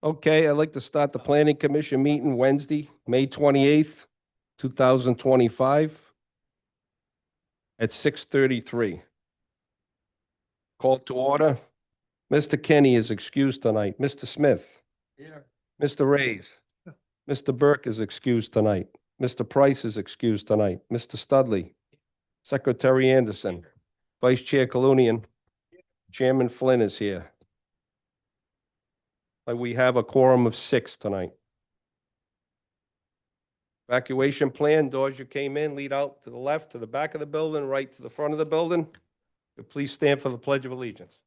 Okay, I'd like to start the Planning Commission meeting Wednesday, May 28th, 2025 at 6:33. Call to order. Mr. Kenny is excused tonight. Mr. Smith. Here. Mr. Reyes. Mr. Burke is excused tonight. Mr. Price is excused tonight. Mr. Studley. Secretary Anderson. Vice Chair Kalunian. Chairman Flynn is here. We have a quorum of 6 tonight. Evacuation plan, doors you came in, lead out to the left, to the back of the building, right to the front of the building. Please stand for the Pledge of Allegiance.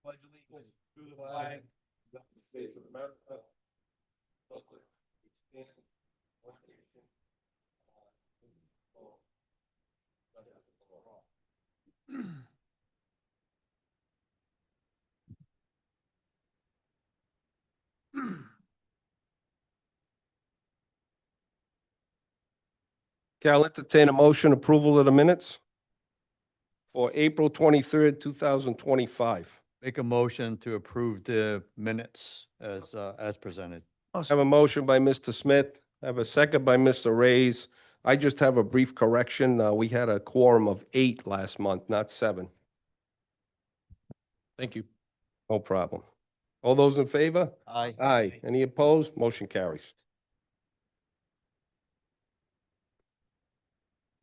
Pledge allegiance to the flag of the United States of America. Okay, I'll entertain a motion approval of the minutes for April 23rd, 2025. Make a motion to approve the minutes as presented. I have a motion by Mr. Smith. I have a second by Mr. Reyes. I just have a brief correction. We had a quorum of 8 last month, not 7. Thank you. No problem. All those in favor? Aye. Aye. Any opposed? Motion carries.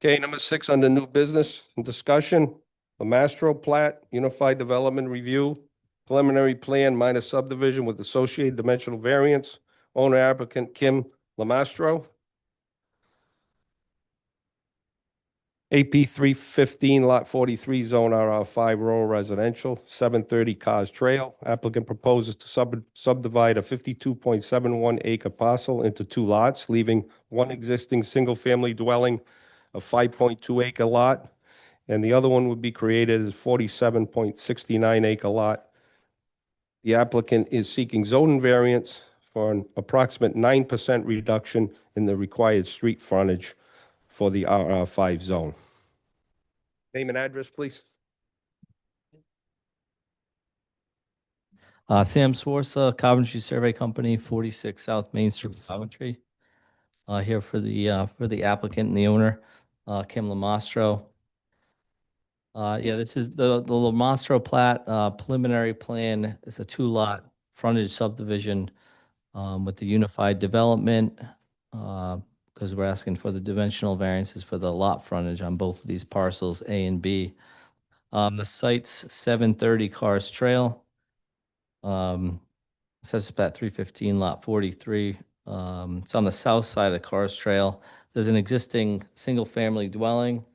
Okay, number 6 under new business and discussion, the Mastro Plat, Unified Development Review, preliminary plan minor subdivision with associated dimensional variance, owner applicant Kim Lamastro. AP 315, Lot 43, Zone RR5, Rural Residential, 730 Cars Trail. Applicant proposes to subdivide a 52.71 acre parcel into 2 lots, leaving one existing single-family dwelling, a 5.2 acre lot, and the other one would be created as 47.69 acre lot. The applicant is seeking zoning variance for an approximate 9% reduction in the required street frontage for the RR5 zone. Name and address, please. Sam Swarsa, Coventry Survey Company, 46 South Main Street, Coventry. Here for the applicant and the owner, Kim Lamastro. Yeah, this is the Lamastro plat, preliminary plan. It's a 2-lot frontage subdivision with the unified development, because we're asking for the dimensional variances for the lot frontage on both of these parcels, A and B. The site's 730 Cars Trail. Says about 315 lot 43. It's on the south side of Cars Trail. There's an existing single-family dwelling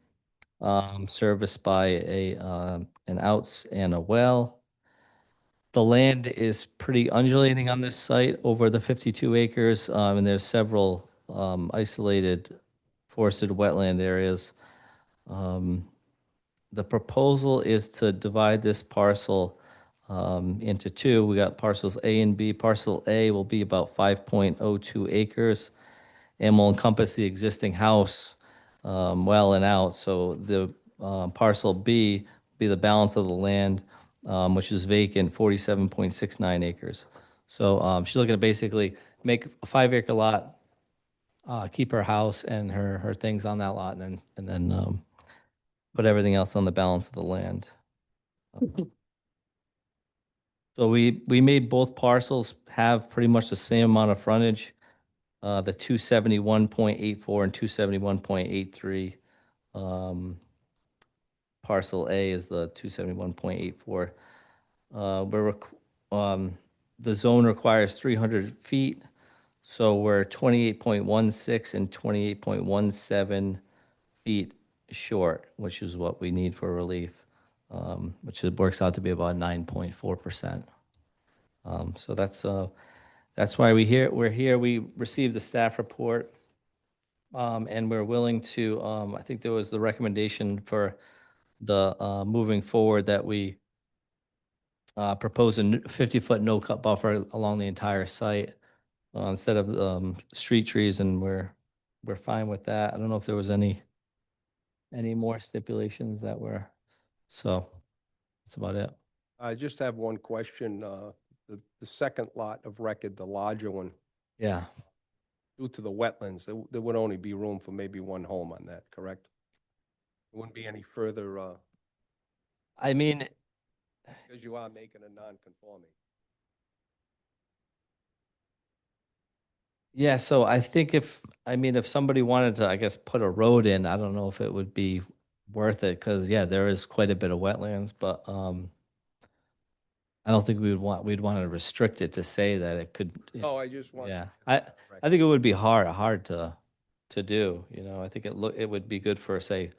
serviced by an outs and a well. The land is pretty undulating on this site over the 52 acres, and there's several isolated forested wetland areas. The proposal is to divide this parcel into 2. We got parcels A and B. Parcel A will be about 5.02 acres and will encompass the existing house well and out. So the parcel B will be the balance of the land, which is vacant, 47.69 acres. So she's looking to basically make a 5-acre lot, keep her house and her things on that lot, and then put everything else on the balance of the land. So we made both parcels have pretty much the same amount of frontage, the 271.84 and 271.83. Parcel A is the 271.84. The zone requires 300 feet, so we're 28.16 and 28.17 feet short, which is what we need for relief, which works out to be about 9.4%. So that's why we're here. We received the staff report, and we're willing to. I think there was the recommendation for the moving forward that we propose a 50-foot no-cut buffer along the entire site instead of street trees, and we're fine with that. I don't know if there was any more stipulations that were, so that's about it. I just have one question. the second lot of record, the larger one, Yeah. due to the wetlands, there would only be room for maybe one home on that, correct? There wouldn't be any further, I mean, because you are making a non-conforming. yeah, so I think if somebody wanted to, I guess, put a road in, I don't know if it would be worth it, because yeah, there is quite a bit of wetlands, but I don't think we'd want to restrict it to say that it could. Oh, I just want. Yeah, I think it would be hard to do, you know. I think it would be good for, say,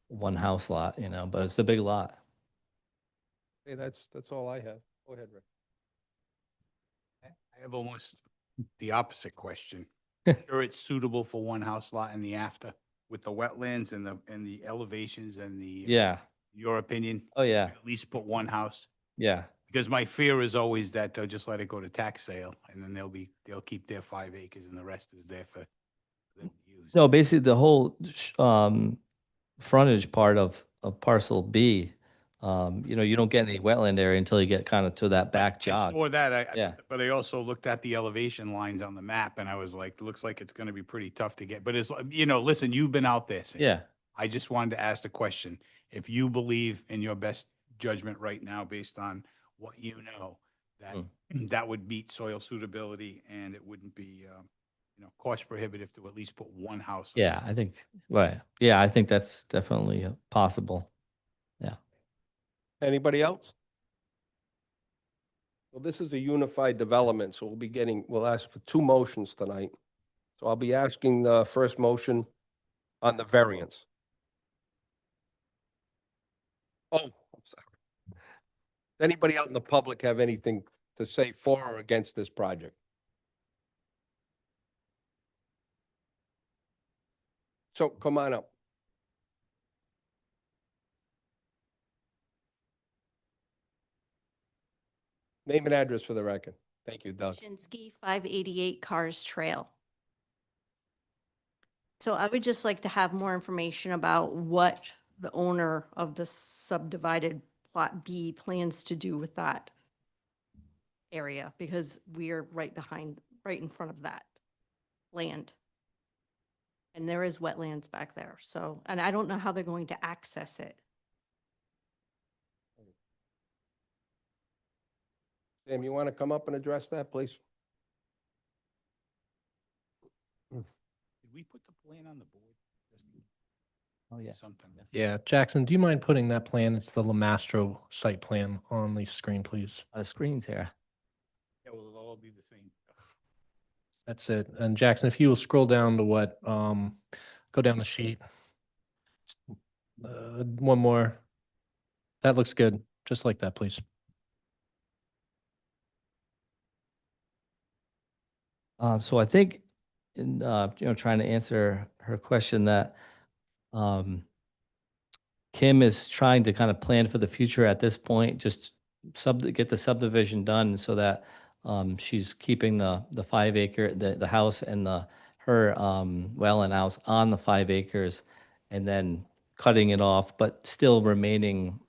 one house lot, you know, but it's a big lot. Hey, that's all I have. Go ahead, Rick. I have almost the opposite question. Sure, it's suitable for one house lot in the after with the wetlands and the elevations and the. Yeah. Your opinion? Oh, yeah. At least put one house? Yeah. Because my fear is always that they'll just let it go to tax sale and then they'll keep their 5 acres and the rest is there for them to use. No, basically the whole frontage part of parcel B, you know, you don't get any wetland area until you get kind of to that back jog. Or that, Yeah. but I also looked at the elevation lines on the map and I was like, looks like it's gonna be pretty tough to get, but it's, you know, listen, you've been out there. Sam. Yeah. I just wanted to ask the question, if you believe in your best judgment right now, based on what you know, that that would meet soil suitability and it wouldn't be, you know, cost prohibitive to at least put one house. on Yeah, I think, right. Yeah, I think that's definitely possible. Yeah. Anybody else? Well, this is a unified development, so we'll ask for two motions tonight. So I'll be asking the first motion on the variance. Oh, I'm sorry. Does anybody out in the public have anything to say for or against this project? So come on up. Name and address for the record. Thank you, Doug. Shinsky, 588 Cars Trail. So I would just like to have more information about what the owner of the subdivided Plot B plans to do with that area, because we are right in front of that land. And there is wetlands back there, so, and I don't know how they're going to access it. Sam, you want to come up and address that, please? Did we put the plan on the board? Oh, yeah. Something. Yeah, Jackson, do you mind putting that plan, it's the Lamastro site plan, on the screen, please? The screen's here. Yeah, well, it'll all be the same. That's it. And Jackson, if you will scroll down to go down the sheet. One more. That looks good. Just like that, please. So I think in, you know, trying to answer her question, that Kim is trying to kind of plan for the future at this point, just get the subdivision done so that she's keeping the 5 acre, the house and her well and house on the 5 acres, and then cutting it off, but still remaining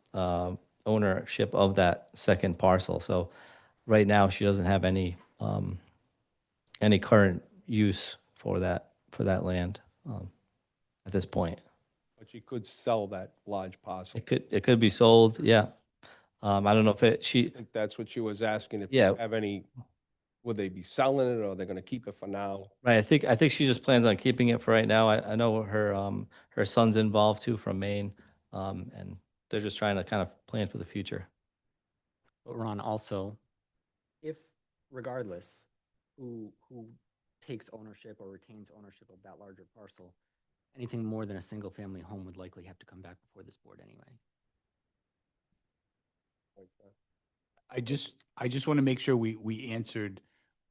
ownership of that second parcel. So right now she doesn't have any current use for that land at this point. But you could sell that large parcel. It could be sold, yeah. I don't know if I think that's what she was asking, if Yeah. you have any, would they be selling it or they're gonna keep it for now? right. I think she just plans on keeping it for right now. I know her son's involved too from Maine, and they're just trying to kind of plan for the future. But Ron, also, if regardless, who takes ownership or retains ownership of that larger parcel, anything more than a single family home would likely have to come back before this board anyway. I just want to make sure we answered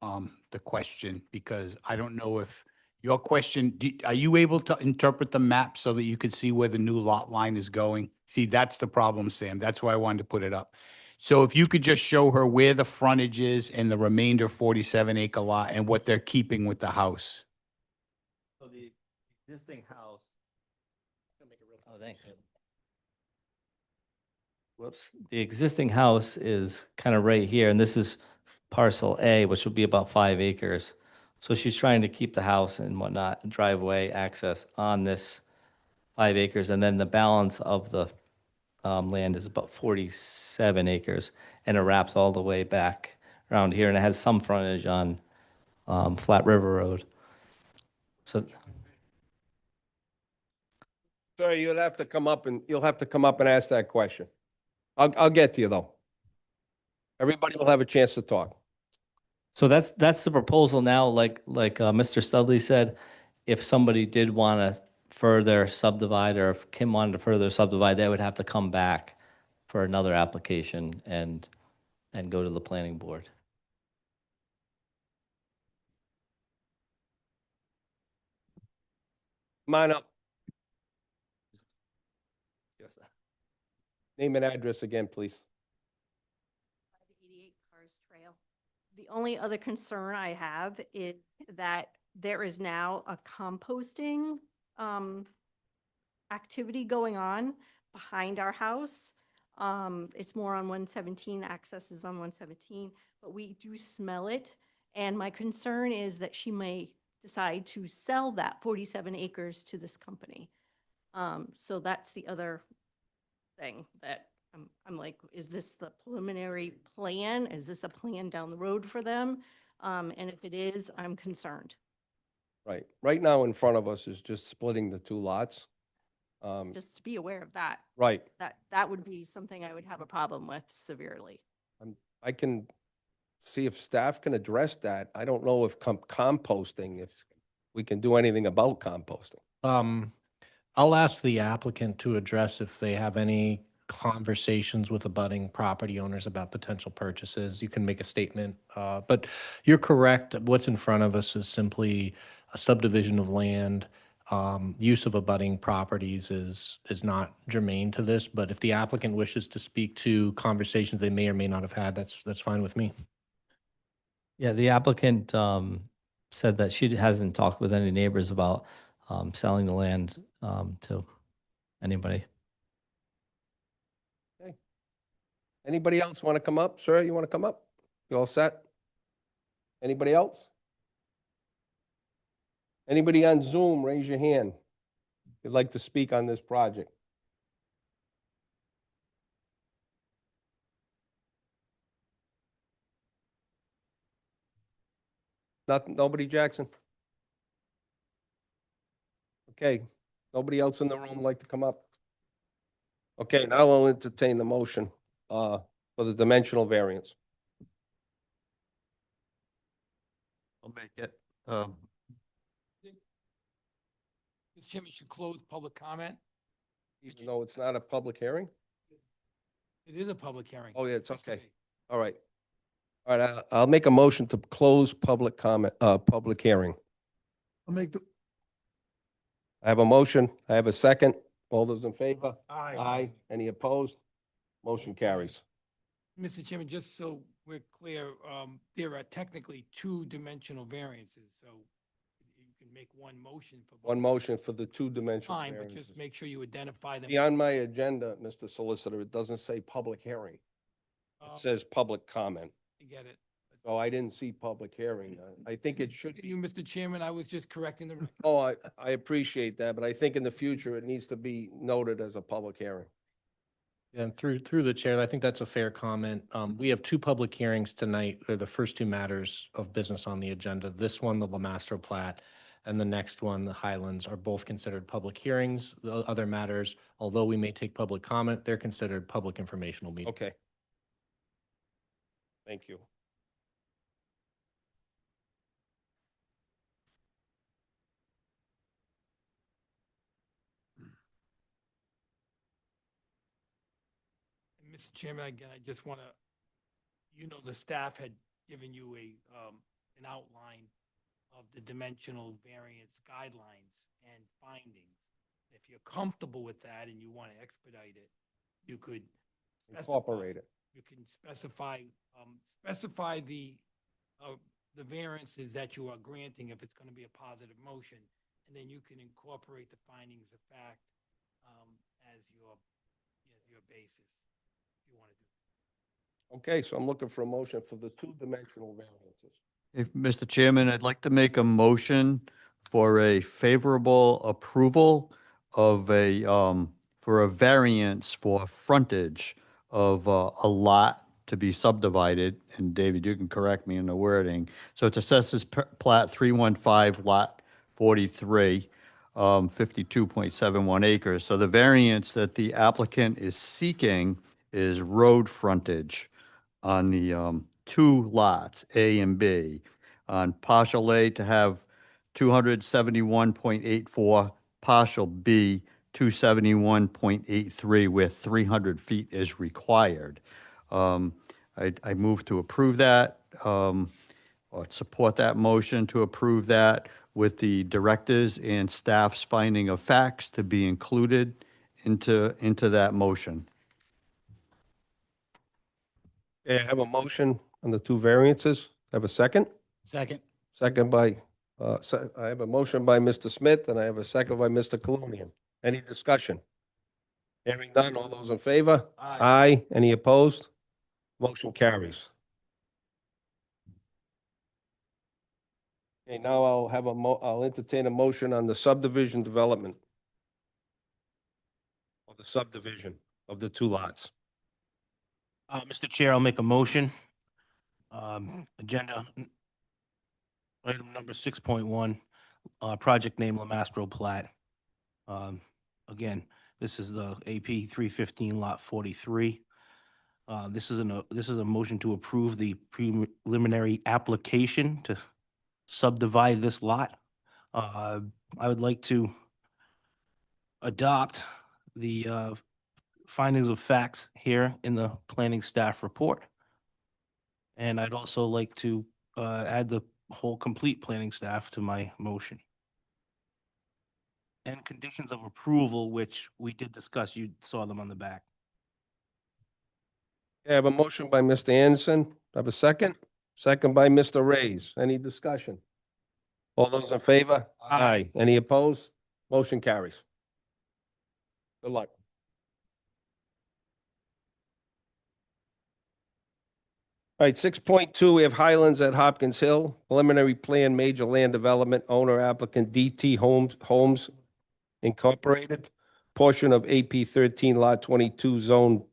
the question, because I don't know if your question, are you able to interpret the map so that you could see where the new lot line is going? See, that's the problem, Sam. That's why I wanted to put it up. So if you could just show her where the frontage is and the remainder 47 acre lot and what they're keeping with the house. So the existing house. Oh, thanks. Whoops. The existing house is kind of right here, and this is parcel A, which would be about 5 acres. So she's trying to keep the house and whatnot, driveway access on this 5 acres, and then the balance of the land is about 47 acres, and it wraps all the way back around here, and it has some frontage on Flat River Road. So, Sir, you'll have to come up and ask that question. I'll get to you though. Everybody will have a chance to talk. so that's the proposal now, like Mr. Studley said, if somebody did want to further subdivide, or if Kim wanted to further subdivide, they would have to come back for another application and go to the planning board. Come on up. Name and address again, please. 588 Cars Trail. The only other concern I have is that there is now a composting activity going on behind our house. It's more on 117, access is on 117, but we do smell it. And my concern is that she may decide to sell that 47 acres to this company. So that's the other thing that I'm like, is this the preliminary plan? Is this a plan down the road for them? And if it is, I'm concerned. Right. Right now in front of us is just splitting the two lots. Just to be aware of that, Right. that would be something I would have a problem with severely. I can see if staff can address that. I don't know if composting, if we can do anything about composting. I'll ask the applicant to address if they have any conversations with abutting property owners about potential purchases. You can make a statement, but you're correct. What's in front of us is simply a subdivision of land. Use of abutting properties is not germane to this, but if the applicant wishes to speak to conversations they may or may not have had, that's fine with me. Yeah, the applicant said that she hasn't talked with any neighbors about selling the land to anybody. Anybody else want to come up? Sir, you want to come up? You all set? Anybody else? Anybody on Zoom, raise your hand. If you'd like to speak on this project. Nobody, Jackson? Okay, nobody else in the room like to come up? Okay, now I'll entertain the motion for the dimensional variance. I'll make it. Mr. Chairman, you should close public comment. Even though it's not a public hearing? It is a public hearing. Oh, yeah, it's Has to okay. be. All right. All right, I'll make a motion to close public comment, public hearing. I'll make the, I have a motion. I have a second. All those in favor? Aye. Aye. Any opposed? Motion carries. Mr. Chairman, just so we're clear, there are technically two-dimensional variances, so you can make one motion for. One both. motion for the two-dimensional Fine, but variances. just make sure you identify them. See, on my agenda, Mr. Solicitor, it doesn't say public hearing. Oh, It says public comment. I get it. So I didn't see public hearing. I think it should. You, Mr. Chairman, I was just correcting the. record. Oh, I appreciate that, but I think in the future, it needs to be noted as a public hearing. And through the chair, I think that's a fair comment. We have two public hearings tonight. They're the first two matters of business on the agenda. This one, the Lamastro Plat, and the next one, the Highlands, are both considered public hearings. The other matters, although we may take public comment, they're considered public informational meetings. Okay. Thank you. Mr. Chairman, again, I just want to, the staff had given you an outline of the dimensional variance guidelines and findings. If you're comfortable with that and you want to expedite it, you could Incorporate it. you can specify the variances that you are granting if it's going to be a positive motion, and then you can incorporate the findings of fact as your basis, if you want to do. Okay, so I'm looking for a motion for the two-dimensional variances. If, Mr. Chairman, I'd like to make a motion for a favorable approval of for a variance for frontage of a lot to be subdivided, and David, you can correct me in the wording. So it's Assessors Plat 315, Lot 43, 52.71 acres. So the variance that the applicant is seeking is road frontage on the two lots, A and B. On partial A to have 271.84, partial B, 271.83, where 300 feet is required. I move to approve that, or support that motion to approve that with the directors and staff's finding of facts to be included into that motion. Okay, I have a motion on the two variances. Have a second? Second. Second by, I have a motion by Mr. Smith and I have a second by Mr. Colonian. Any discussion? Hearing none, all those in favor? Aye. Any opposed? Motion carries. Okay, now I'll entertain a motion on the subdivision development. Or the subdivision of the two lots. Mr. Chair, I'll make a motion. Agenda item number 6.1, project name Lamastro Plat. Again, this is the AP 315 Lot 43. This is a motion to approve the preliminary application to subdivide this lot. I would like to adopt the findings of facts here in the planning staff report. And I'd also like to add the whole complete planning staff to my motion. And conditions of approval, which we did discuss, you saw them on the back. I have a motion by Mr. Anderson. Have a second? Second by Mr. Reyes. Any discussion? All those in favor? Aye. Any opposed? Motion carries. Good luck. All right, 6.2, we have Highlands at Hopkins Hill, preliminary plan, major land development, owner applicant DT Homes Incorporated, portion of AP 13 Lot 22 Zone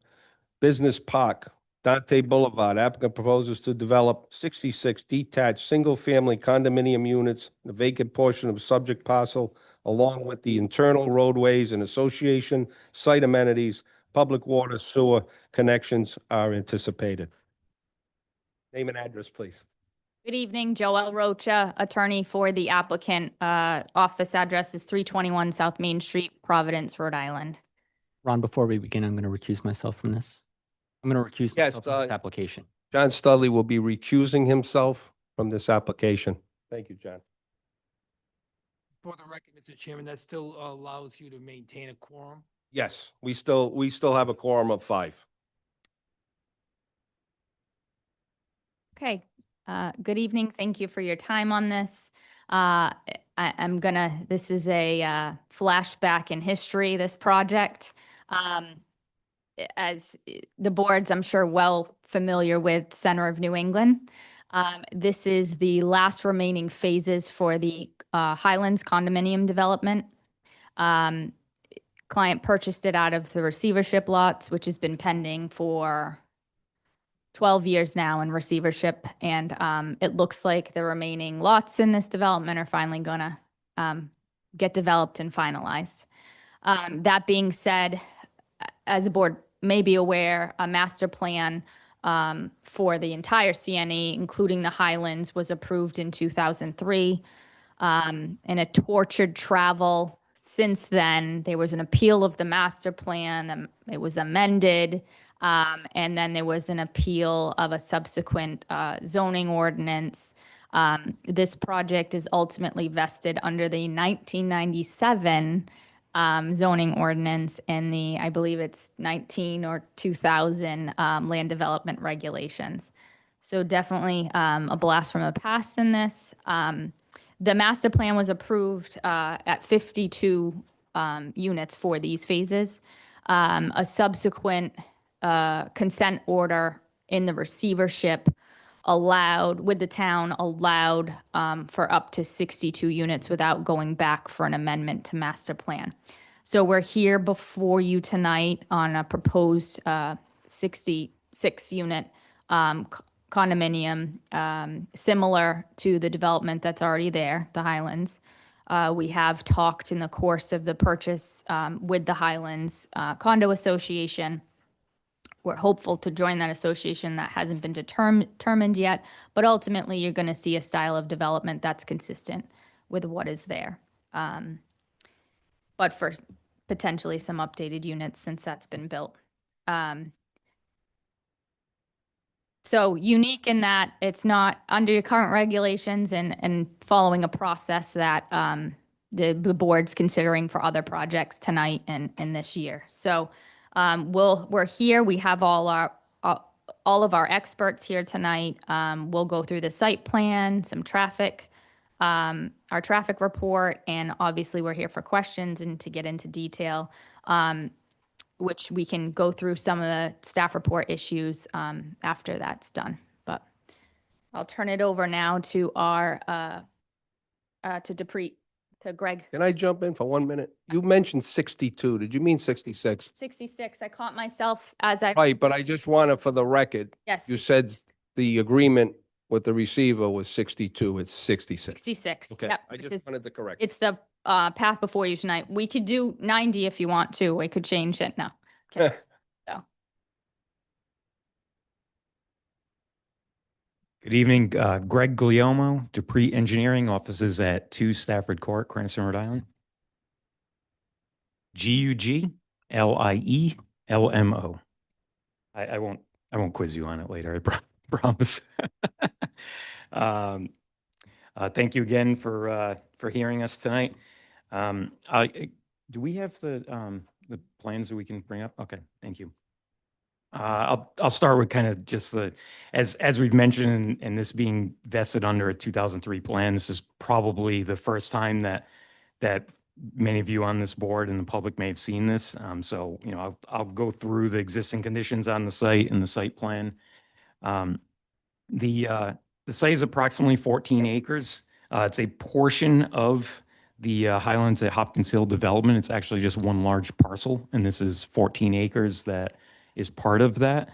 Business Park, Dante Boulevard. Applicant proposes to develop 66 detached, single-family condominium units, the vacant portion of subject parcel, along with the internal roadways and association, site amenities, public water, sewer connections are anticipated. Name and address, please. Good evening, Joelle Rocha, attorney for the applicant. Office address is 321 South Main Street, Providence, Rhode Island. Ron, before we begin, I'm going to recuse myself from this. I'm going to recuse Yes, myself from this application. John Studley will be recusing himself from this application. Thank you, John. For the record, Mr. Chairman, that still allows you to maintain a quorum? Yes, we still have a quorum of 5. Okay, good evening. Thank you for your time on this. This is a flashback in history, this project. As the boards, I'm sure, well familiar with Center of New England. This is the last remaining phases for the Highlands condominium development. Client purchased it out of the receivership lots, which has been pending for 12 years now in receivership. And it looks like the remaining lots in this development are finally going to get developed and finalized. That being said, as the board may be aware, a master plan for the entire CNE, including the Highlands, was approved in 2003. And a tortured travel since then. There was an appeal of the master plan. It was amended. And then there was an appeal of a subsequent zoning ordinance. This project is ultimately vested under the 1997 zoning ordinance and the, I believe it's 19 or 2000 land development regulations. So definitely a blast from the past in this. The master plan was approved at 52 units for these phases. A subsequent consent order in the receivership allowed, with the town allowed for up to 62 units without going back for an amendment to master plan. So we're here before you tonight on a proposed 66-unit condominium, similar to the development that's already there, the Highlands. We have talked in the course of the purchase with the Highlands Condo Association. We're hopeful to join that association. That hasn't been determined yet, but ultimately you're going to see a style of development that's consistent with what is there. But for potentially some updated units since that's been built. So unique in that it's not under your current regulations and following a process that the board's considering for other projects tonight and this year. So we're here. We have all of our experts here tonight. We'll go through the site plan, some traffic, our traffic report, and obviously we're here for questions and to get into detail, which we can go through some of the staff report issues after that's done. But I'll turn it over now to our to Dupree, to Greg. Can I jump in for 1 minute? You mentioned 62. Did you mean 66? 66. I caught myself as I. Right, but I just wanted for the record, Yes. you said the agreement with the receiver was 62. It's 66. 66. Okay, Yep, I which just is- wanted to correct. It's the path before you tonight. We could do 90 if you want to. We could change it. No. Okay. So, Good evening, Greg Guglielmo, Dupree Engineering, offices at 2 Stafford Court, Cranston, Rhode Island. Guglielmo. I won't quiz you on it later, I promise. Thank you again for hearing us tonight. Do we have the plans that we can bring up? Okay, thank you. I'll start with kind of just as we've mentioned, and this being vested under a 2003 plan, this is probably the first time that many of you on this board and the public may have seen this. So, you know, I'll go through the existing conditions on the site and the site plan. The site is approximately 14 acres. It's a portion of the Highlands at Hopkins Hill development. It's actually just one large parcel, and this is 14 acres that is part of that.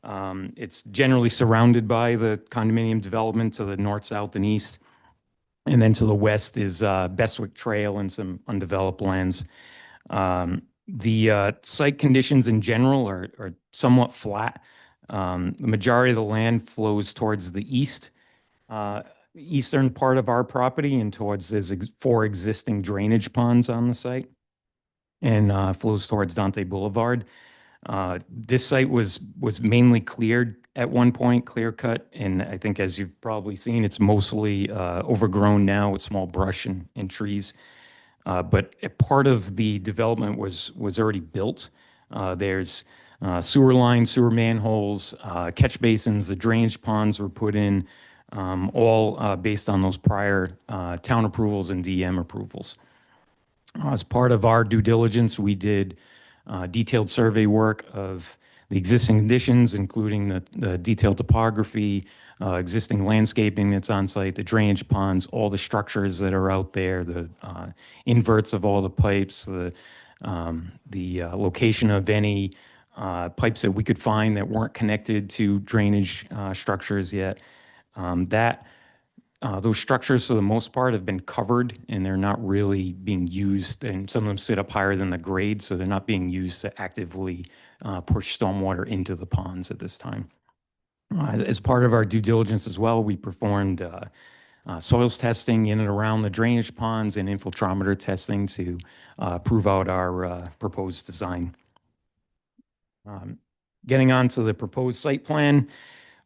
It's generally surrounded by the condominium development to the north, south, and east. And then to the west is Bestwick Trail and some undeveloped lands. The site conditions in general are somewhat flat. The majority of the land flows towards the east, eastern part of our property, and towards there's 4 existing drainage ponds on the site, and flows towards Dante Boulevard. This site was mainly cleared at one point, clear cut, and I think as you've probably seen, it's mostly overgrown now with small brush and trees. But a part of the development was already built. There's sewer lines, sewer manholes, catch basins, the drainage ponds were put in, all based on those prior town approvals and DM approvals. As part of our due diligence, we did detailed survey work of the existing conditions, including the detailed topography, existing landscaping that's on site, the drainage ponds, all the structures that are out there, the inverts of all the pipes, the location of any pipes that we could find that weren't connected to drainage structures yet. Those structures, for the most part, have been covered, and they're not really being used, and some of them sit up higher than the grade, so they're not being used to actively push stormwater into the ponds at this time. As part of our due diligence as well, we performed soils testing in and around the drainage ponds and infiltrometer testing to prove out our proposed design. Getting on to the proposed site plan,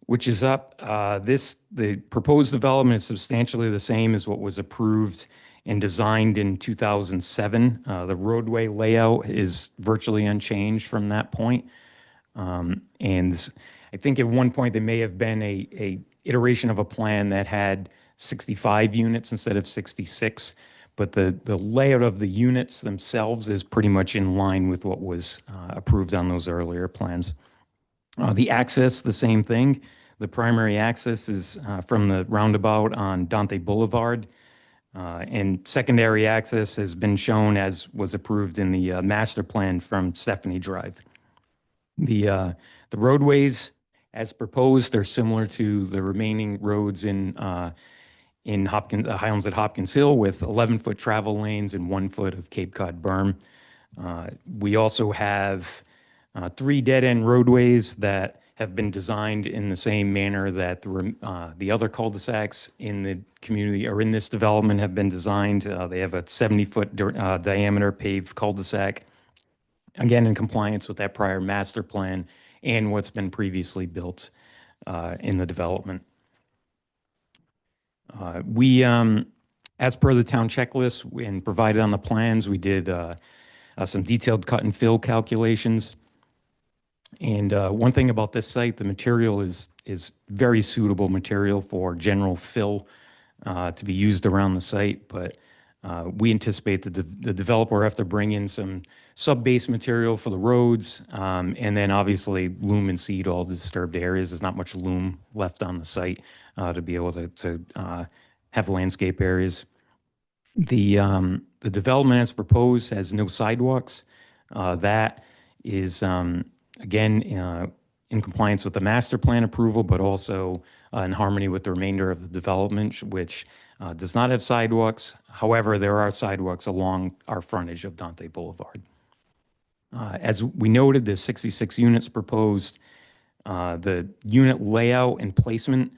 which is up. The proposed development is substantially the same as what was approved and designed in 2007. The roadway layout is virtually unchanged from that point. And I think at one point there may have been a iteration of a plan that had 65 units instead of 66, but the layout of the units themselves is pretty much in line with what was approved on those earlier plans. The access, the same thing. The primary access is from the roundabout on Dante Boulevard. And secondary access has been shown as was approved in the master plan from Stephanie Drive. The roadways, as proposed, are similar to the remaining roads in Highlands at Hopkins Hill, with 11-foot travel lanes and 1 foot of Cape Cod berm. We also have 3 dead-end roadways that have been designed in the same manner that the other cul-de-sacs in the community or in this development have been designed. They have a 70-foot diameter paved cul-de-sac, again, in compliance with that prior master plan and what's been previously built in the development. As per the town checklist and provided on the plans, we did some detailed cut and fill calculations. And one thing about this site, the material is very suitable material for general fill to be used around the site. But we anticipate that the developer will have to bring in some sub-base material for the roads, and then obviously loom and seed all the disturbed areas. There's not much loom left on the site to be able to have landscape areas. The development as proposed has no sidewalks. That is, again, in compliance with the master plan approval, but also in harmony with the remainder of the development, which does not have sidewalks. However, there are sidewalks along our frontage of Dante Boulevard. As we noted, there's 66 units proposed. The unit layout and placement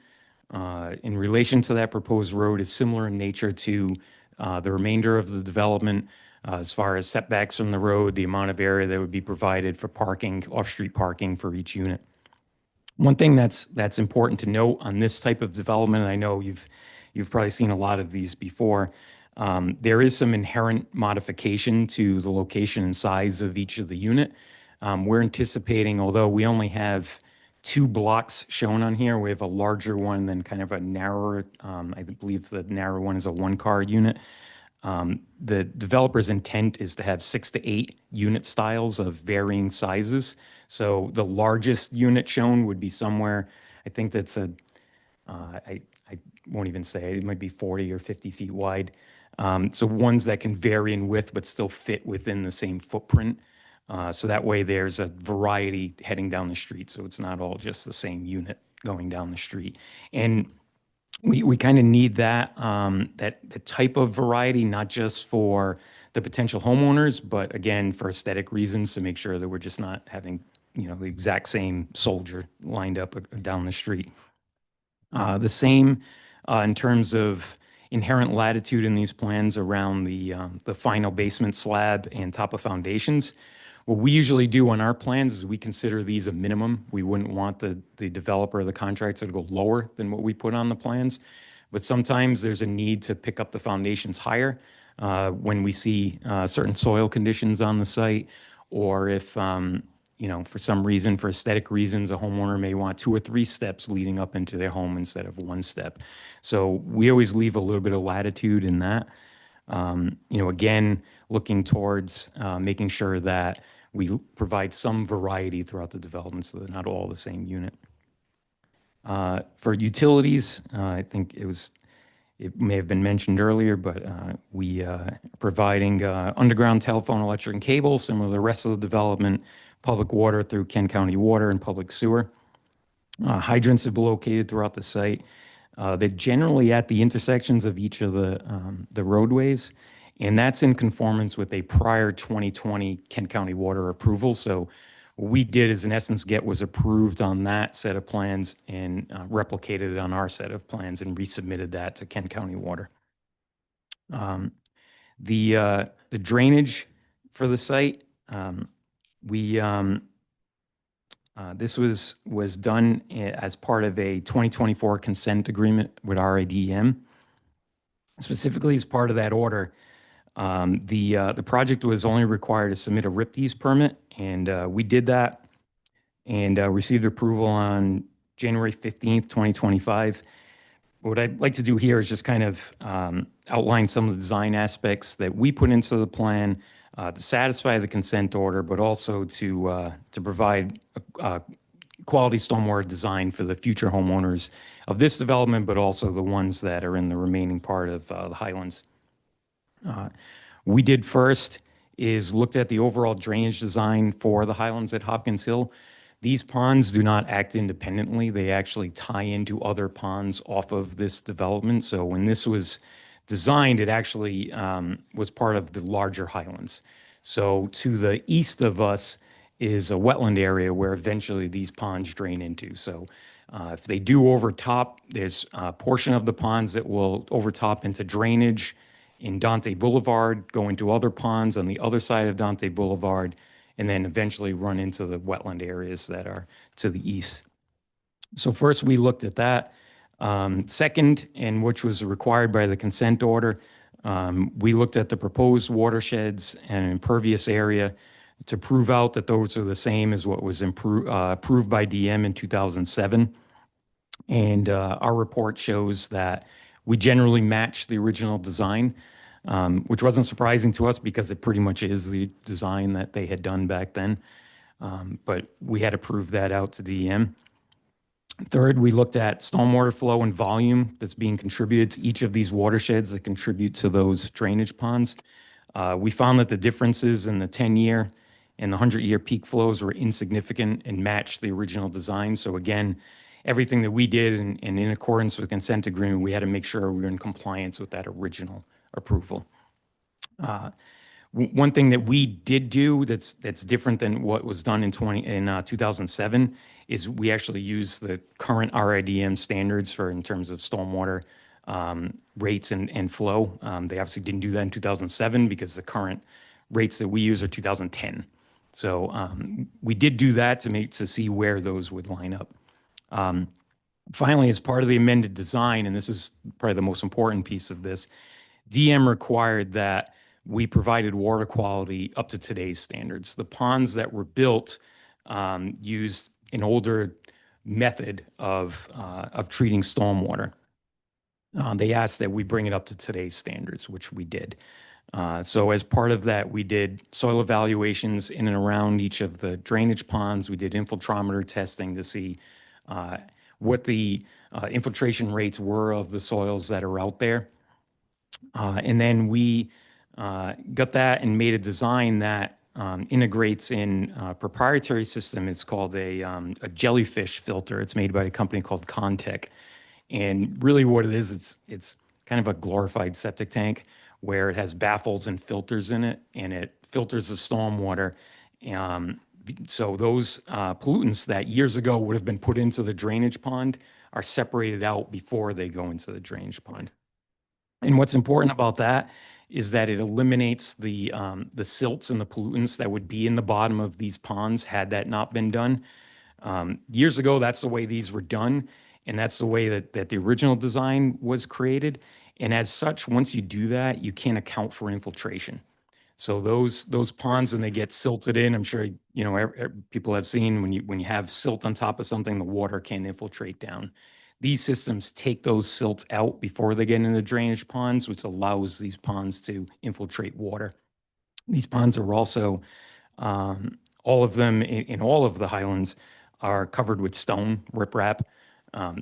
in relation to that proposed road is similar in nature to the remainder of the development, as far as setbacks from the road, the amount of area that would be provided for parking, off-street parking for each unit. One thing that's important to note on this type of development, and I know you've probably seen a lot of these before, there is some inherent modification to the location and size of each of the unit. We're anticipating, although we only have 2 blocks shown on here, we have a larger one than kind of a narrower, I believe the narrow one is a 1-car unit. The developer's intent is to have 6 to 8 unit styles of varying sizes. So the largest unit shown would be somewhere, I think that's I won't even say, it might be 40 or 50 feet wide. So ones that can vary in width but still fit within the same footprint. So that way there's a variety heading down the street. So it's not all just the same unit going down the street. And we kind of need that type of variety, not just for the potential homeowners, but again, for aesthetic reasons, to make sure that we're just not having, the exact same soldier lined up down the street. The same in terms of inherent latitude in these plans around the final basement slab and top of foundations. What we usually do on our plans is we consider these a minimum. We wouldn't want the developer or the contractor to go lower than what we put on the plans. But sometimes there's a need to pick up the foundations higher when we see certain soil conditions on the site, or if, for some reason, for aesthetic reasons, a homeowner may want 2 or 3 steps leading up into their home instead of 1 step. So we always leave a little bit of latitude in that. Again, looking towards making sure that we provide some variety throughout the development so they're not all the same unit. For utilities, I think it may have been mentioned earlier, but we are providing underground telephone, electric, and cable, similar to the rest of the development, public water through Kent County Water and public sewer. Hydrants are located throughout the site. They're generally at the intersections of each of the roadways, and that's in conformance with a prior 2020 Kent County Water approval. So what we did is, in essence, was approved on that set of plans and replicated it on our set of plans and resubmitted that to Kent County Water. The drainage for the site, this was done as part of a 2024 consent agreement with RIDM. Specifically, as part of that order, the project was only required to submit a RIPDES permit, and we did that and received approval on January 15th, 2025. What I'd like to do here is just kind of outline some of the design aspects that we put into the plan to satisfy the consent order, but also to provide quality stormwater design for the future homeowners of this development, but also the ones that are in the remaining part of the Highlands. We did first is looked at the overall drainage design for the Highlands at Hopkins Hill. These ponds do not act independently. They actually tie into other ponds off of this development. So when this was designed, it actually was part of the larger Highlands. So to the east of us is a wetland area where eventually these ponds drain into. So if they do overtop, there's a portion of the ponds that will overtop into drainage in Dante Boulevard, go into other ponds on the other side of Dante Boulevard, and then eventually run into the wetland areas that are to the east. So first we looked at that. Second, and which was required by the consent order, we looked at the proposed watersheds and impervious area to prove out that those are the same as what was approved by DM in 2007. And our report shows that we generally match the original design, which wasn't surprising to us because it pretty much is the design that they had done back then. But we had to prove that out to DEM. Third, we looked at stormwater flow and volume that's being contributed to each of these watersheds that contribute to those drainage ponds. We found that the differences in the 10-year and the 100-year peak flows were insignificant and matched the original design. So again, everything that we did and in accordance with the consent agreement, we had to make sure we were in compliance with that original approval. One thing that we did do that's different than what was done in 2007 is we actually use the current RIDM standards for in terms of stormwater rates and flow. They obviously didn't do that in 2007 because the current rates that we use are 2010. So we did do that to see where those would line up. Finally, as part of the amended design, and this is probably the most important piece of this, DM required that we provided water quality up to today's standards. The ponds that were built used an older method of treating stormwater. They asked that we bring it up to today's standards, which we did. So as part of that, we did soil evaluations in and around each of the drainage ponds. We did infiltrometer testing to see what the infiltration rates were of the soils that are out there. And then we got that and made a design that integrates in a proprietary system. It's called a jellyfish filter. It's made by a company called Contech. And really what it is, it's kind of a glorified septic tank where it has baffles and filters in it, and it filters the stormwater. So those pollutants that years ago would have been put into the drainage pond are separated out before they go into the drainage pond. And what's important about that is that it eliminates the silts and the pollutants that would be in the bottom of these ponds had that not been done. Years ago, that's the way these were done, and that's the way that the original design was created. And as such, once you do that, you can't account for infiltration. So those ponds, when they get silted in, I'm sure people have seen when you have silt on top of something, the water can infiltrate down. These systems take those silts out before they get into drainage ponds, which allows these ponds to infiltrate water. These ponds are also, all of them in all of the Highlands are covered with stone, riprap.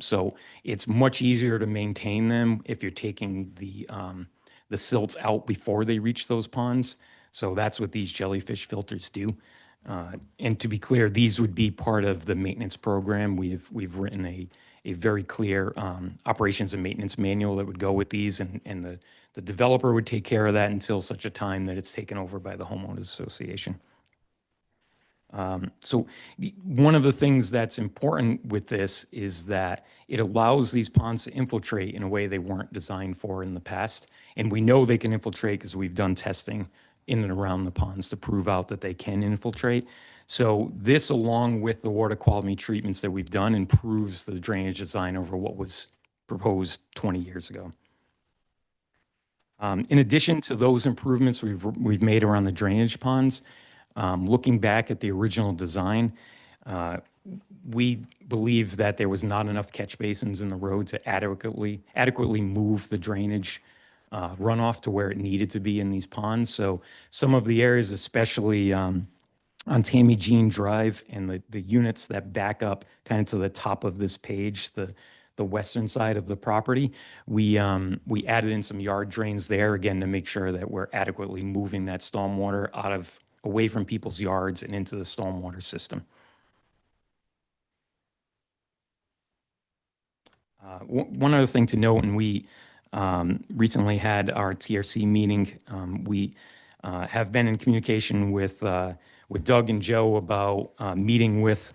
So it's much easier to maintain them if you're taking the silts out before they reach those ponds. So that's what these jellyfish filters do. And to be clear, these would be part of the maintenance program. We've written a very clear operations and maintenance manual that would go with these, and the developer would take care of that until such a time that it's taken over by the homeowners association. So one of the things that's important with this is that it allows these ponds to infiltrate in a way they weren't designed for in the past. And we know they can infiltrate because we've done testing in and around the ponds to prove out that they can infiltrate. So this, along with the water quality treatments that we've done, improves the drainage design over what was proposed 20 years ago. In addition to those improvements we've made around the drainage ponds, looking back at the original design, we believe that there was not enough catch basins in the road to adequately move the drainage runoff to where it needed to be in these ponds. So some of the areas, especially on Tammy Jean Drive, and the units that back up kind of to the top of this page, the western side of the property, we added in some yard drains there, again, to make sure that we're adequately moving that stormwater away from people's yards and into the stormwater system. One other thing to note, and we recently had our TRC meeting. We have been in communication with Doug and Joe about meeting with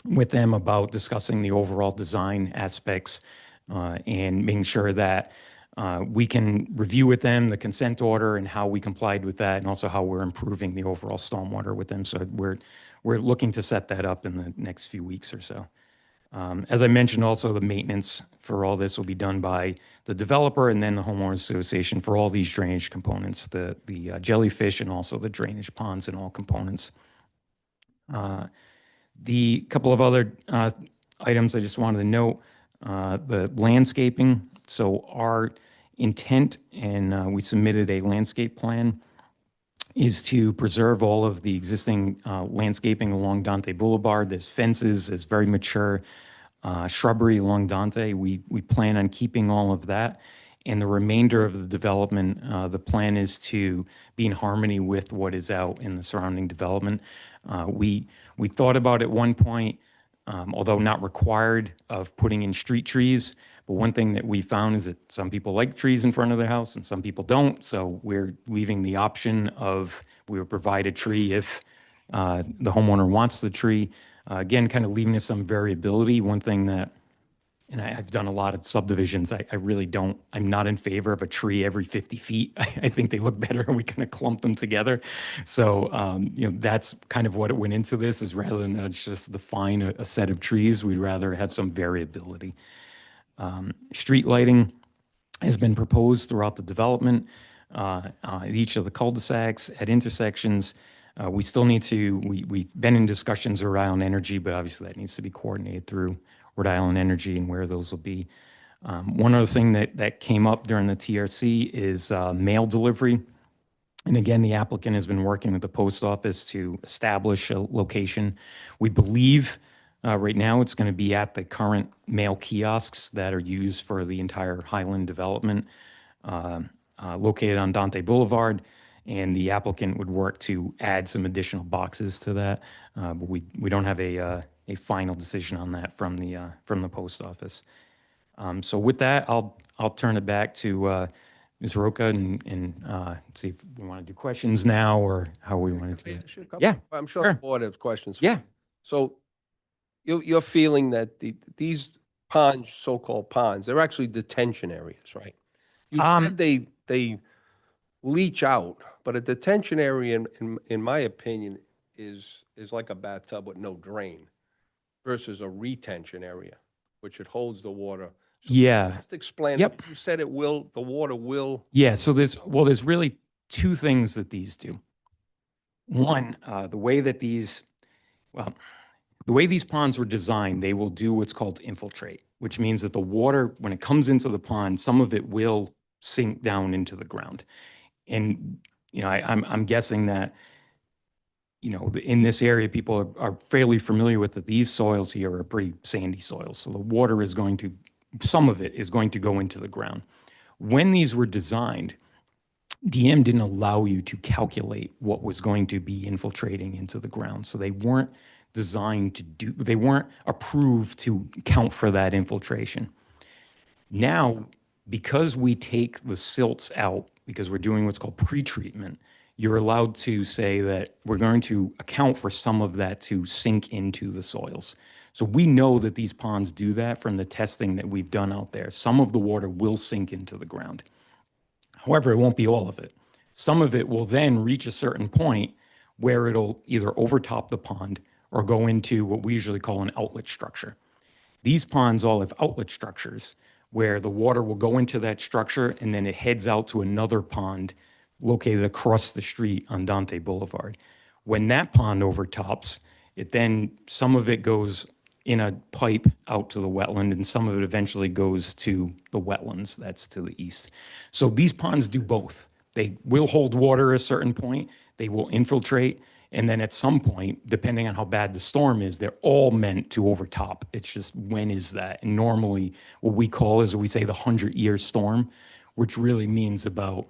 them about discussing the overall design aspects and making sure that we can review with them the consent order and how we complied with that, and also how we're improving the overall stormwater with them. So we're looking to set that up in the next few weeks or so. As I mentioned, also the maintenance for all this will be done by the developer and then the homeowners association for all these drainage components, the jellyfish and also the drainage ponds and all components. The couple of other items I just wanted to note, the landscaping. So our intent, and we submitted a landscape plan, is to preserve all of the existing landscaping along Dante Boulevard. There's fences, there's very mature shrubbery along Dante. We plan on keeping all of that. And the remainder of the development, the plan is to be in harmony with what is out in the surrounding development. We thought about at one point, although not required, of putting in street trees. But one thing that we found is that some people like trees in front of their house and some people don't. So we're leaving the option of we will provide a tree if the homeowner wants the tree. Again, kind of leaving us some variability. One thing that, and I've done a lot of subdivisions, I really don't, I'm not in favor of a tree every 50 feet. I think they look better when we kind of clump them together. So, that's kind of what it went into this, is rather than just define a set of trees, we'd rather have some variability. Street lighting has been proposed throughout the development, at each of the cul-de-sacs, at intersections. We still need to, we've been in discussions around energy, but obviously that needs to be coordinated through Rhode Island Energy and where those will be. One other thing that came up during the TRC is mail delivery. And again, the applicant has been working with the post office to establish a location. We believe right now it's going to be at the current mail kiosks that are used for the entire Highland development, located on Dante Boulevard. And the applicant would work to add some additional boxes to that. But we don't have a final decision on that from the post office. So with that, I'll turn it back to Ms. Roca and see if we want to do questions now or how we want to do it. Yeah, I'm sure sure. the board has questions. Yeah. So you're feeling that these ponds, so-called ponds, they're actually detention areas, right? You said they leach out, but a detention area, in my opinion, is like a bathtub with no drain versus a retention area, which it holds the water. So Yeah. just explain. Yep. You said the water will. Yeah, so there's really two things that these do. One, the way these ponds were designed, they will do what's called infiltrate, which means that the water, when it comes into the pond, some of it will sink down into the ground. And, I'm guessing that, in this area, people are fairly familiar with that these soils here are pretty sandy soils. So the water some of it is going to go into the ground. When these were designed, DM didn't allow you to calculate what was going to be infiltrating into the ground. So they weren't designed they weren't approved to count for that infiltration. Now, because we take the silts out, because we're doing what's called pretreatment, you're allowed to say that we're going to account for some of that to sink into the soils. So we know that these ponds do that from the testing that we've done out there. Some of the water will sink into the ground. However, it won't be all of it. Some of it will then reach a certain point where it'll either overtop the pond or go into what we usually call an outlet structure. These ponds all have outlet structures where the water will go into that structure and then it heads out to another pond located across the street on Dante Boulevard. When that pond overtops, some of it goes in a pipe out to the wetland and some of it eventually goes to the wetlands that's to the east. So these ponds do both. They will hold water at a certain point, they will infiltrate, And then at some point, depending on how bad the storm is, they're all meant to overtop. It's just when is that? And normally, what we call is we say the 100-year storm, which really means about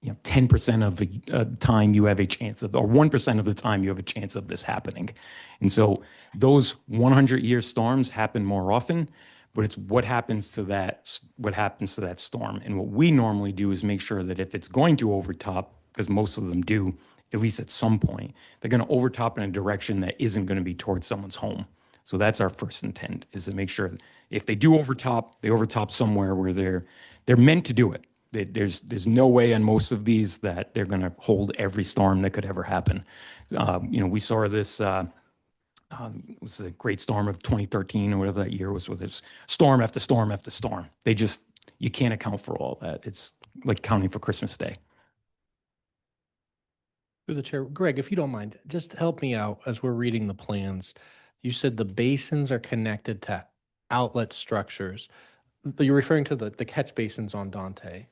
10% of the time you have a chance of, or 1% of the time you have a chance of this happening. And so those 100-year storms happen more often, but it's what happens to that storm. And what we normally do is make sure that if it's going to overtop, because most of them do, at least at some point, they're going to overtop in a direction that isn't going to be towards someone's home. So that's our first intent, is to make sure if they do overtop, they overtop somewhere where they're meant to do it. There's no way on most of these that they're going to hold every storm that could ever happen. We saw this. It was the great storm of 2013 or whatever that year was, with this storm after storm after storm. You can't account for all that. It's like counting for Christmas Day. Through the chair, Greg, if you don't mind, just help me out as we're reading the plans. You said the basins are connected to outlet structures. You're referring to the catch basins on Dante,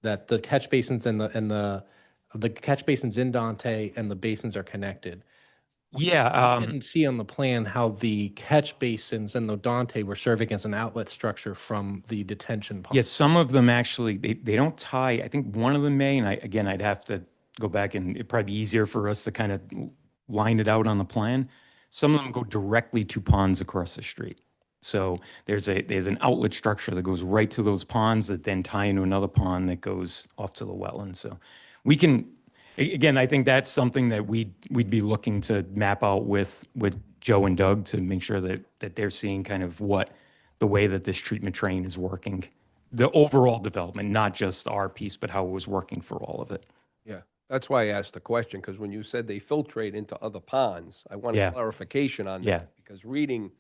that the catch basins and the catch basins in Dante and the basins are connected. Yeah. I didn't see on the plan how the catch basins and the Dante were serving as an outlet structure from the detention pond. Yes, some of them actually, they don't tie. I think one of them may, and I'd have to go back, and it'd probably be easier for us to kind of line it out on the plan. Some of them go directly to ponds across the street. So there's an outlet structure that goes right to those ponds that then tie into another pond that goes off to the wetland. So we can, again, I think that's something that we'd be looking to map out with Joe and Doug to make sure that they're seeing kind of the way that this treatment train is working, the overall development, not just our piece, but how it was working for all of it. Yeah, that's why I asked the question, because when you said they filtrate into other ponds, I wanted Yeah. clarification on Yeah. that. Because reading,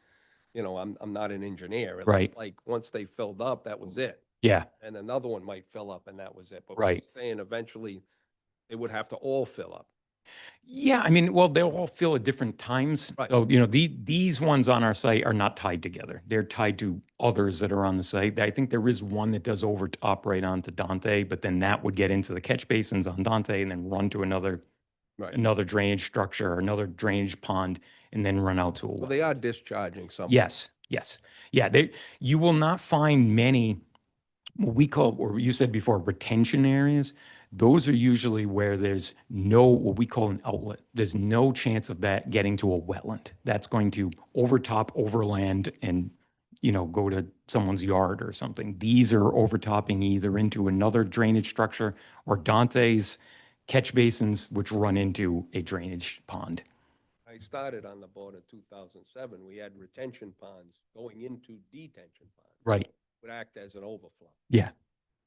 I'm not an engineer. It Right. looked like once they filled up, that was it. Yeah, And another one might fill up and that was it. But Right. saying eventually they would have to all fill up. yeah. I mean, well, they'll all fill at different times. Right. So, these ones on our site are not tied together. They're tied to others that are on the site. I think there is one that does operate onto Dante, but then that would get into the catch basins on Dante and then run to another drainage structure or another drainage pond and then run out to a Well, well. they are discharging some. Yes, yes. Yeah, you will not find many, what we call, or you said before, retention areas. Those are usually where there's what we call an outlet. There's no chance of that getting to a wetland. That's going to overtop overland and, go to someone's yard or something. These are overtopping either into another drainage structure or Dante's catch basins, which run into a drainage pond. I started on the board in 2007. We had retention ponds going into detention ponds. Right. Would act as an overflow. Yeah.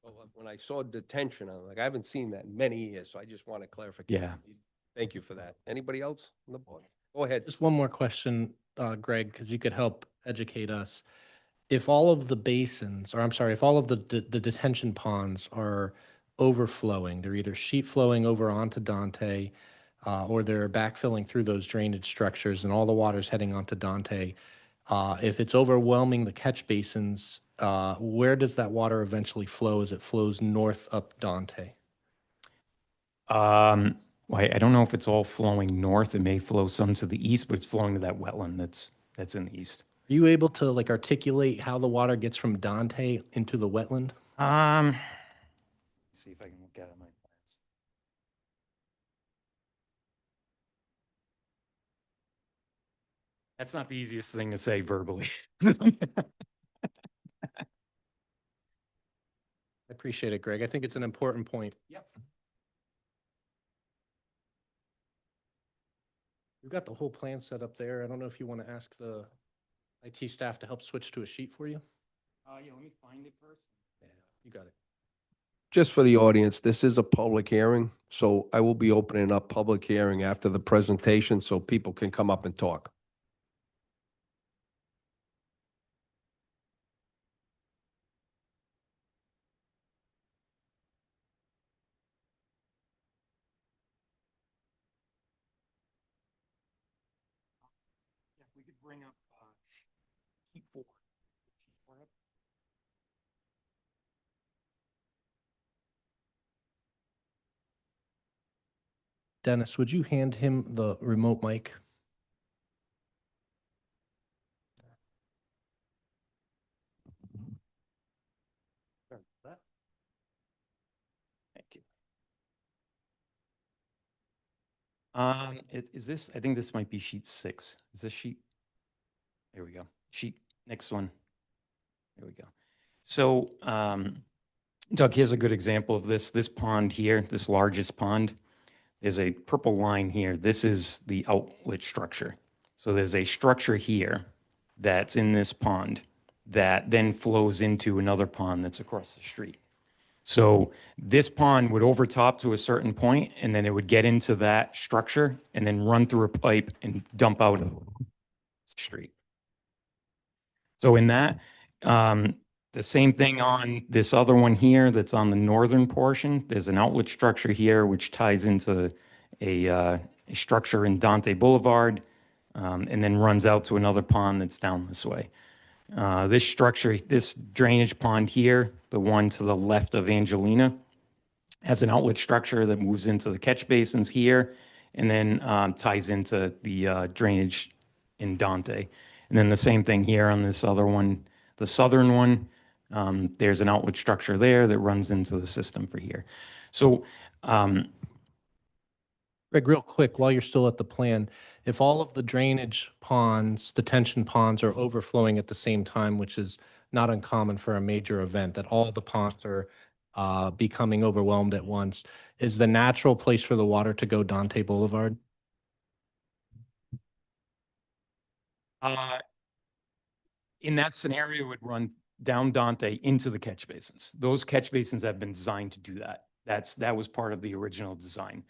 So when I saw detention, I'm like, I haven't seen that in many years, so I just want to clarify. Yeah. Thank you for that. Anybody else on the board? Go ahead. Just one more question, Greg, because you could help educate us. If all of the basins, or I'm sorry, if all of the detention ponds are overflowing, they're either sheet flowing over onto Dante, or they're backfilling through those drainage structures and all the water's heading onto Dante. If it's overwhelming the catch basins, where does that water eventually flow as it flows north up Dante? Well, I don't know if it's all flowing north. It may flow some to the east, but it's flowing to that wetland that's in the east. Are you able to articulate how the water gets from Dante into the wetland? See if I can look at it on my plans. That's not the easiest thing to say verbally. I appreciate it, Greg. I think it's an important point. Yep. We've got the whole plan set up there. I don't know if you want to ask the IT staff to help switch to a sheet for you. Yeah, let me find it first. Yeah, you got it. Just for the audience, this is a public hearing, so I will be opening up public hearing after the presentation so people can come up and talk. Yeah, we could bring up sheet 4. Sheet 4 up. Dennis, would you hand him the remote mic? Thank you. Is this, I think this might be sheet 6. Is this sheet? There we go. Sheet, next one. There we go. So, Doug, here's a good example of this. This pond here, this largest pond, there's a purple line here. This is the outlet structure. So there's a structure here that's in this pond that then flows into another pond that's across the street. So this pond would overtop to a certain point, and then it would get into that structure and then run through a pipe and dump out of the street. So in that, the same thing on this other one here that's on the northern portion. There's an outlet structure here which ties into a structure in Dante Boulevard, and then runs out to another pond that's down this way. This structure, this drainage pond here, the one to the left of Angelina, has an outlet structure that moves into the catch basins here and then ties into the drainage in Dante. And then the same thing here on this other one, the southern one, there's an outlet structure there that runs into the system for here. So, Greg, real quick, while you're still at the plan, if all of the drainage ponds, detention ponds are overflowing at the same time, which is not uncommon for a major event, that all the ponds are becoming overwhelmed at once, is the natural place for the water to go Dante Boulevard? in that scenario, it would run down Dante into the catch basins. Those catch basins have been designed to do that. That was part of the original design.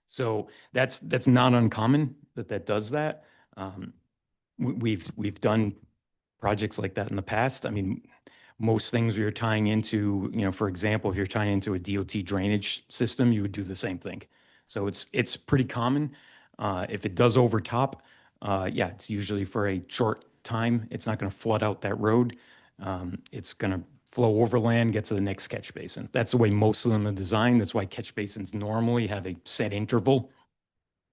So that's not uncommon that does that. We've done projects like that in the past. I mean, most things we are tying into, for example, if you're tying into a DOT drainage system, you would do the same thing. So it's pretty common. If it does overtop, yeah, it's usually for a short time. It's not going to flood out that road. It's going to flow overland, get to the next catch basin. That's the way most of them are designed. That's why catch basins normally have a set interval.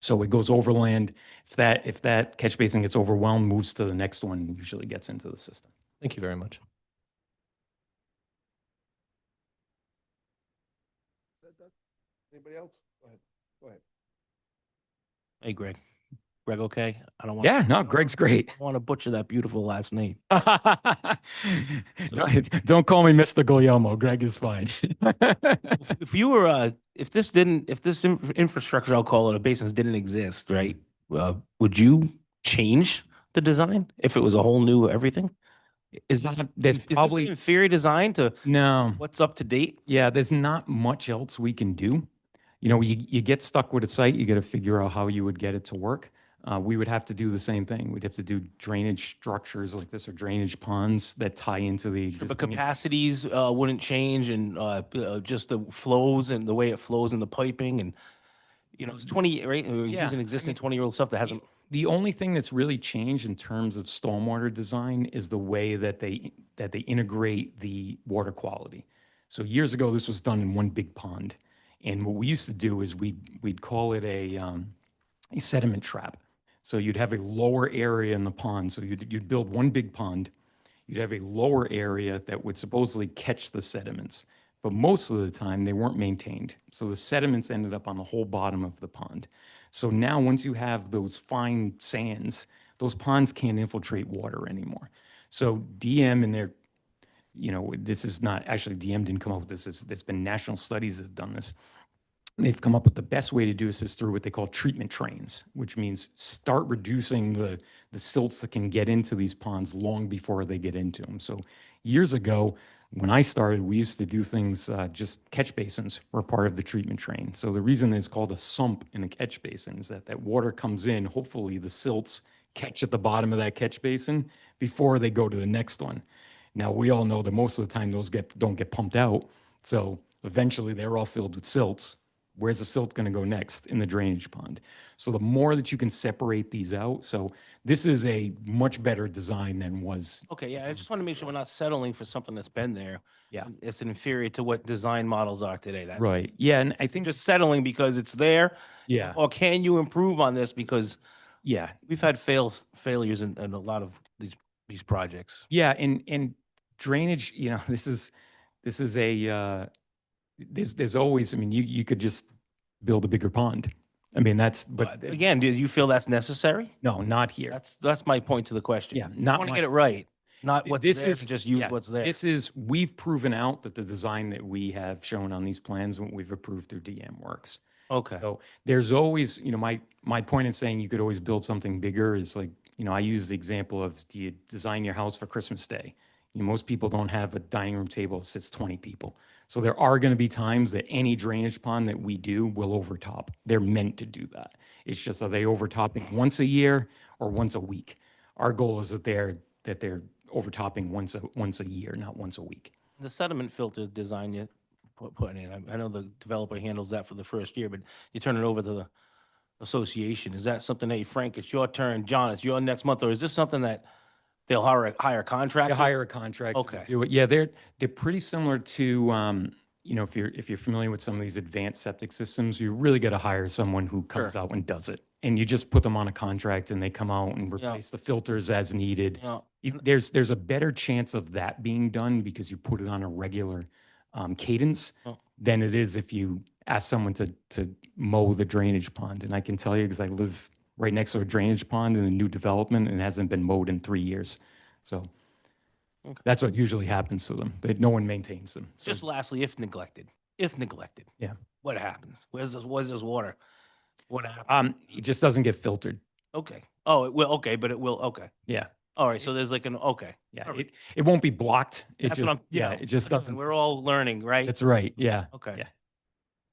So it goes overland. If that catch basin gets overwhelmed, moves to the next one, and usually gets into the system. Thank you very much. Anybody else? Go ahead. Hey, Greg. Greg, okay? I don't want. Yeah, no, Greg's great. I want to butcher that beautiful last name. Don't call me Mr. Guglielmo. Greg is fine. If you were, if this infrastructure, I'll call it, of basins didn't exist, right? Would you change the design if it was a whole new everything? Is this There's is this probably- an inferior design to No. what's up to date? Yeah, there's not much else we can do. You get stuck with a site, you got to figure out how you would get it to work. We would have to do the same thing. We'd have to do drainage structures like this or drainage ponds that tie into the The existing. capacities wouldn't change, and just the flows and the way it flows in the piping, and it's 20, right? We're Yeah, using existing 20-year-old stuff that hasn't. The only thing that's really changed in terms of stormwater design is the way that they integrate the water quality. So years ago, this was done in one big pond, and what we used to do is we'd call it a sediment trap. So you'd have a lower area in the pond. So you'd build one big pond. You'd have a lower area that would supposedly catch the sediments, but most of the time they weren't maintained. So the sediments ended up on the whole bottom of the pond. So now once you have those fine sands, those ponds can't infiltrate water anymore. So DM in their, this is not, actually DM didn't come up with this. There's been national studies that have done this. They've come up with the best way to do this is through what they call treatment trains, which means start reducing the silts that can get into these ponds long before they get into them. So years ago, when I started, we used to do things, just catch basins were part of the treatment train. So the reason it's called a sump in a catch basin is that water comes in, hopefully the silts catch at the bottom of that catch basin before they go to the next one. Now, we all know that most of the time those don't get pumped out. So eventually they're all filled with silts where's the silt going to go next in the drainage pond? So the more that you can separate these out, so this is a much better design than was. Okay, yeah, I just want to make sure we're not settling for something that's been there. Yeah. and it's inferior to what design models are today. That's Right. Yeah. And I think think just settling because it's there. yeah. Or can you improve on this? Because Yeah. we've had failures in a lot of these projects. Yeah. And drainage, this is a, there's always, I mean, you could just build a bigger pond. I mean, but Again, do you feel that's necessary? no, not here. That's my point to the question. Yeah, You not want to my- get it right, not what's This there, is to just use yeah, what's there. we've proven out that the design that we have shown on these plans, what we've approved through DM works. Okay. So there's always, my point in saying you could always build something bigger is like, I use the example of, do you design your house for Christmas Day? Most people don't have a dining room table that sits 20 people. So there are going to be times that any drainage pond that we do will overtop. They're meant to do that. It's just, are they overtopping once a year or once a week? Our goal is that they're overtopping once a year, not once a week. The sediment filter design you putting in, I know the developer handles that for the first year, but you turn it over to the association. Is that something that, hey, Frank, it's your turn, John, it's your next month, or is this something that they'll hire a contractor? You hire a contractor to Okay. do it. Yeah, they're pretty similar to, if you're familiar with some of these advanced septic systems, you really got to hire someone who comes Sure. out and does it. And you just put them on a contract and they come out and Yeah. replace the filters as needed. Yeah. There's a better chance of that being done because you put it on a regular cadence Oh. than it is if you ask someone to mow the drainage pond. And I can tell you, because I live right next to a drainage pond in a new development and it hasn't been mowed in 3 years. So Okay. that's what usually happens to them. That no one maintains them. So Just lastly, if neglected, Yeah. what happens? Where's this water? What happens? it just doesn't get filtered. Okay. Oh, it will. Okay, but it will. Okay. Yeah. All right. So there's like okay. Yeah. All right. It won't be blocked. It That's just, what I'm. yeah, it just doesn't. We're all learning, right? That's right. Yeah. Okay. Yeah.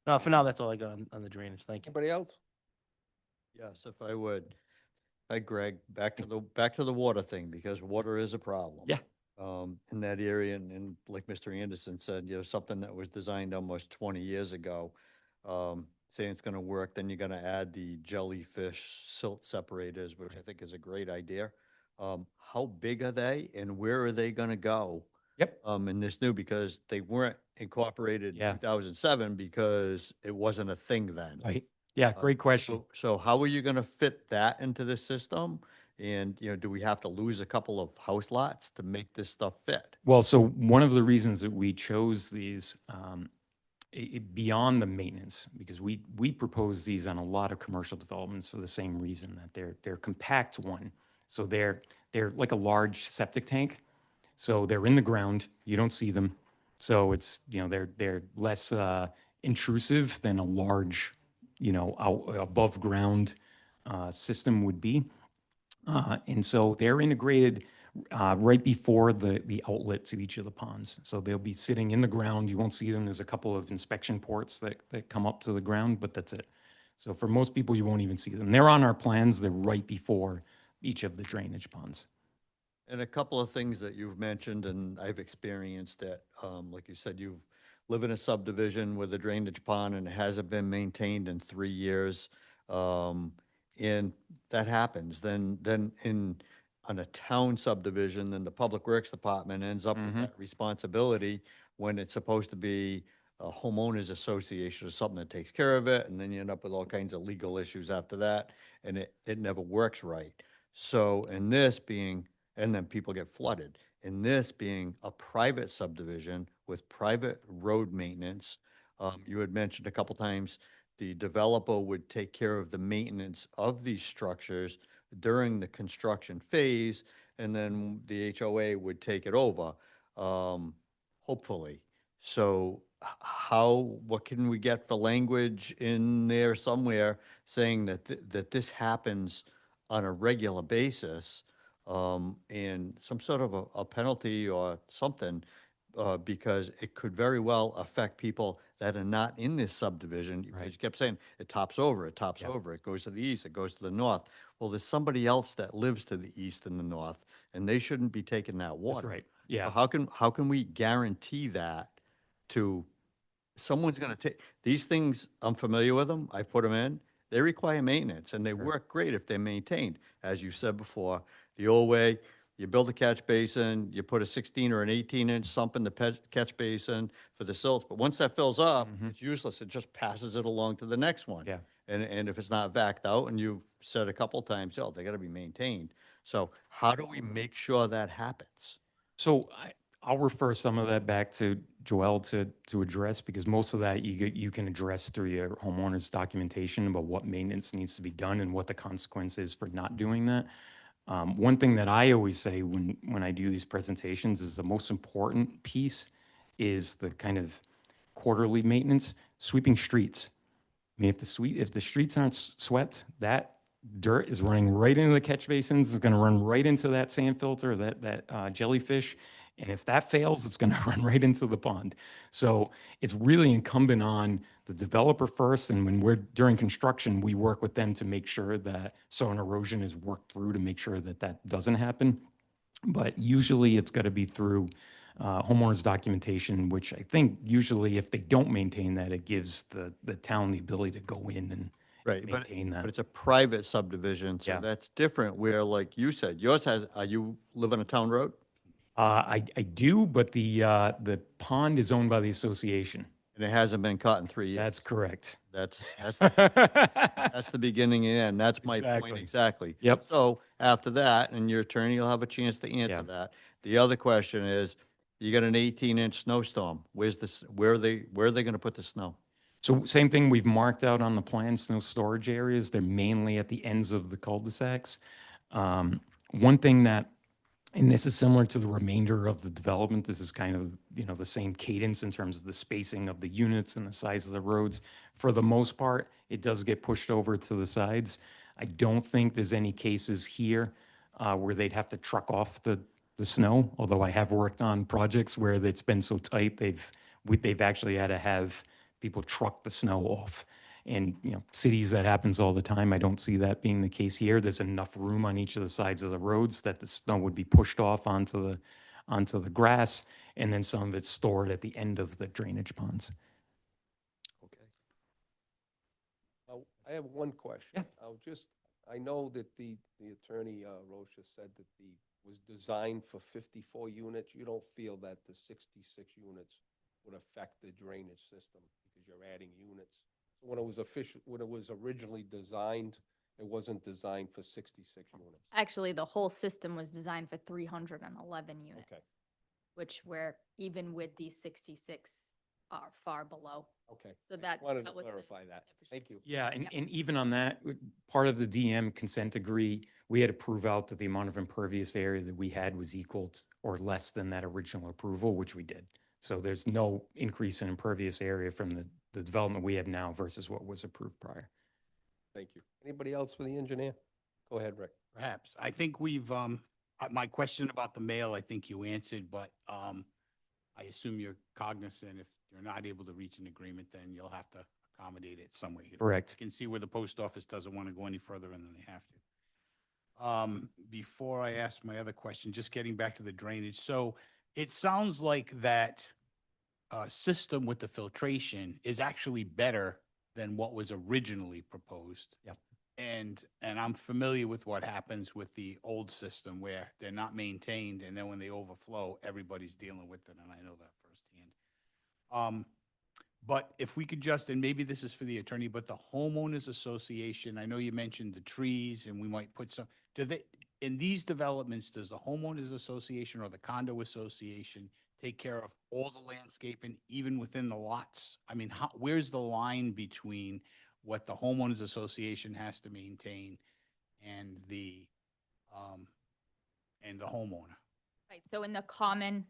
No, for now, that's all I got on the drainage. Thank you. Anybody else? Yes, if I would. Hi, Greg, back to the water thing, because water is a problem. Yeah. In that area, and like Mr. Anderson said, something that was designed almost 20 years ago, saying it's gonna work, then you're gonna add the jellyfish silt separators, which I think is a great idea. How big are they and where are they gonna go? Yep. In this new, because they weren't incorporated Yeah. in 2007 because it wasn't a thing then. Right. Yeah. Great question. So how are you gonna fit that into the system? And, do we have to lose a couple of house lots to make this stuff fit? Well, so one of the reasons that we chose these beyond the maintenance, because we propose these on a lot of commercial developments for the same reason, that they're compact one. So they're like a large septic tank. So they're in the ground. You don't see them. So it's, they're less intrusive than a large, out above ground system would be. And so they're integrated right before the outlet to each of the ponds. So they'll be sitting in the ground. You won't see them. There's a couple of inspection ports that come up to the ground, but that's it. So for most people, you won't even see them. They're on our plans. They're right before each of the drainage ponds. And a couple of things that you've mentioned, and I've experienced that, like you said, you've lived in a subdivision with a drainage pond and it hasn't been maintained in 3 years. And that happens. Then on a town subdivision, then the Public Works Department ends up with that responsibility when it's supposed to be a homeowners association or something that takes care of it, and then you end up with all kinds of legal issues after that, and it never works right. So in this being, and then people get flooded. In this being a private subdivision with private road maintenance, you had mentioned a couple times, the developer would take care of the maintenance of these structures during the construction phase, and then the HOA would take it over, hopefully. So what can we get for language in there somewhere saying that this happens on a regular basis, and some sort of a penalty or something, because it could very well affect people that are not in this subdivision. Right. You kept saying, it tops over, it tops Yep. over, it goes to the east, it goes to the north. Well, there's somebody else that lives to the east and the north, and they shouldn't be taking that That's water. right. So Yeah. how can we guarantee that to someone's gonna take, these things, I'm familiar with them, I've put them in. They require maintenance and they work great if they're maintained. As you said before, the old way, you build a catch basin, you put a 16 or an 18-inch sump in the catch basin for the silts, but once that fills up, it's useless. It just passes it along to the next one. Yeah. And if it's not vacked out, and you've said a couple times, oh, they gotta be maintained. So how do we make sure that happens? So I'll refer some of that back to Joel to address, because most of that you can address through your homeowner's documentation about what maintenance needs to be done and what the consequence is for not doing that. One thing that I always say when I do these presentations is the most important piece is the kind of quarterly maintenance, sweeping streets. I mean, if the streets aren't swept, that dirt is running right into the catch basins. It's going to run right into that sand filter, that jellyfish. And if that fails, it's going to run right into the pond. So it's really incumbent on the developer first. And when we're during construction, we work with them to make sure that soil and erosion is worked through to make sure that that doesn't happen. But usually it's got to be through homeowners documentation, which I think usually if they don't maintain that, it gives the town the ability to go in and Right, but, maintain that. but it's a private subdivision, so Yeah. that's different where, like you said, yours has, you live on a town road? I do, but the pond is owned by the association. And it hasn't been caught in 3 years. That's correct. That's that's the beginning and end. That's my point Exactly. exactly. Yep. So after that, and your attorney will have a chance to Yeah. answer that. The other question is, you got an 18-inch snowstorm. Where's this, where are they going to put the snow? So same thing we've marked out on the plan, snow storage areas. They're mainly at the ends of the cul-de-sacs. One thing that, and this is similar to the remainder of the development, this is kind of, the same cadence in terms of the spacing of the units and the size of the roads. For the most part, it does get pushed over to the sides. I don't think there's any cases here where they'd have to truck off the snow, although I have worked on projects where it's been so tight, they've actually had to have people truck the snow off. And, cities, that happens all the time. I don't see that being the case here. There's enough room on each of the sides of the roads that the snow would be pushed off onto the grass, and then some of it's stored at the end of the drainage ponds. Okay. I have one question. I know that the attorney, Rocha, said that was designed for 54 units. You don't feel that the 66 units would affect the drainage system because you're adding units? When it was originally designed, it wasn't designed for 66 units. Actually, the whole system was designed for 311 units, Okay. which were, even with these 66, are far below. Okay. So I that wanted to that was the clarify that. Thank you. Yeah, Yep. and even on that, part of the DM consent decree, we had to prove out that the amount of impervious area that we had was equal or less than that original approval, which we did. So there's no increase in impervious area from the development we have now versus what was approved prior. Thank you. Anybody else for the engineer? Go ahead, Rick. Perhaps. I think we've, my question about the mail, I think you answered, but I assume you're cognizant if you're not able to reach an agreement, then you'll have to accommodate it some way. Correct. You can see where the post office doesn't want to go any further and then they have to. Before I ask my other question, just getting back to the drainage. So it sounds like that system with the filtration is actually better than what was originally proposed. Yep. And I'm familiar with what happens with the old system where they're not maintained, and then when they overflow, everybody's dealing with it, and I know that firsthand. But if we could just, and maybe this is for the attorney, but the homeowners association, I know you mentioned the trees, and we might put some, in these developments, does the homeowners association or the condo association take care of all the landscaping, even within the lots? I mean, where's the line between what the homeowners association has to maintain and the homeowner? Right, so in the common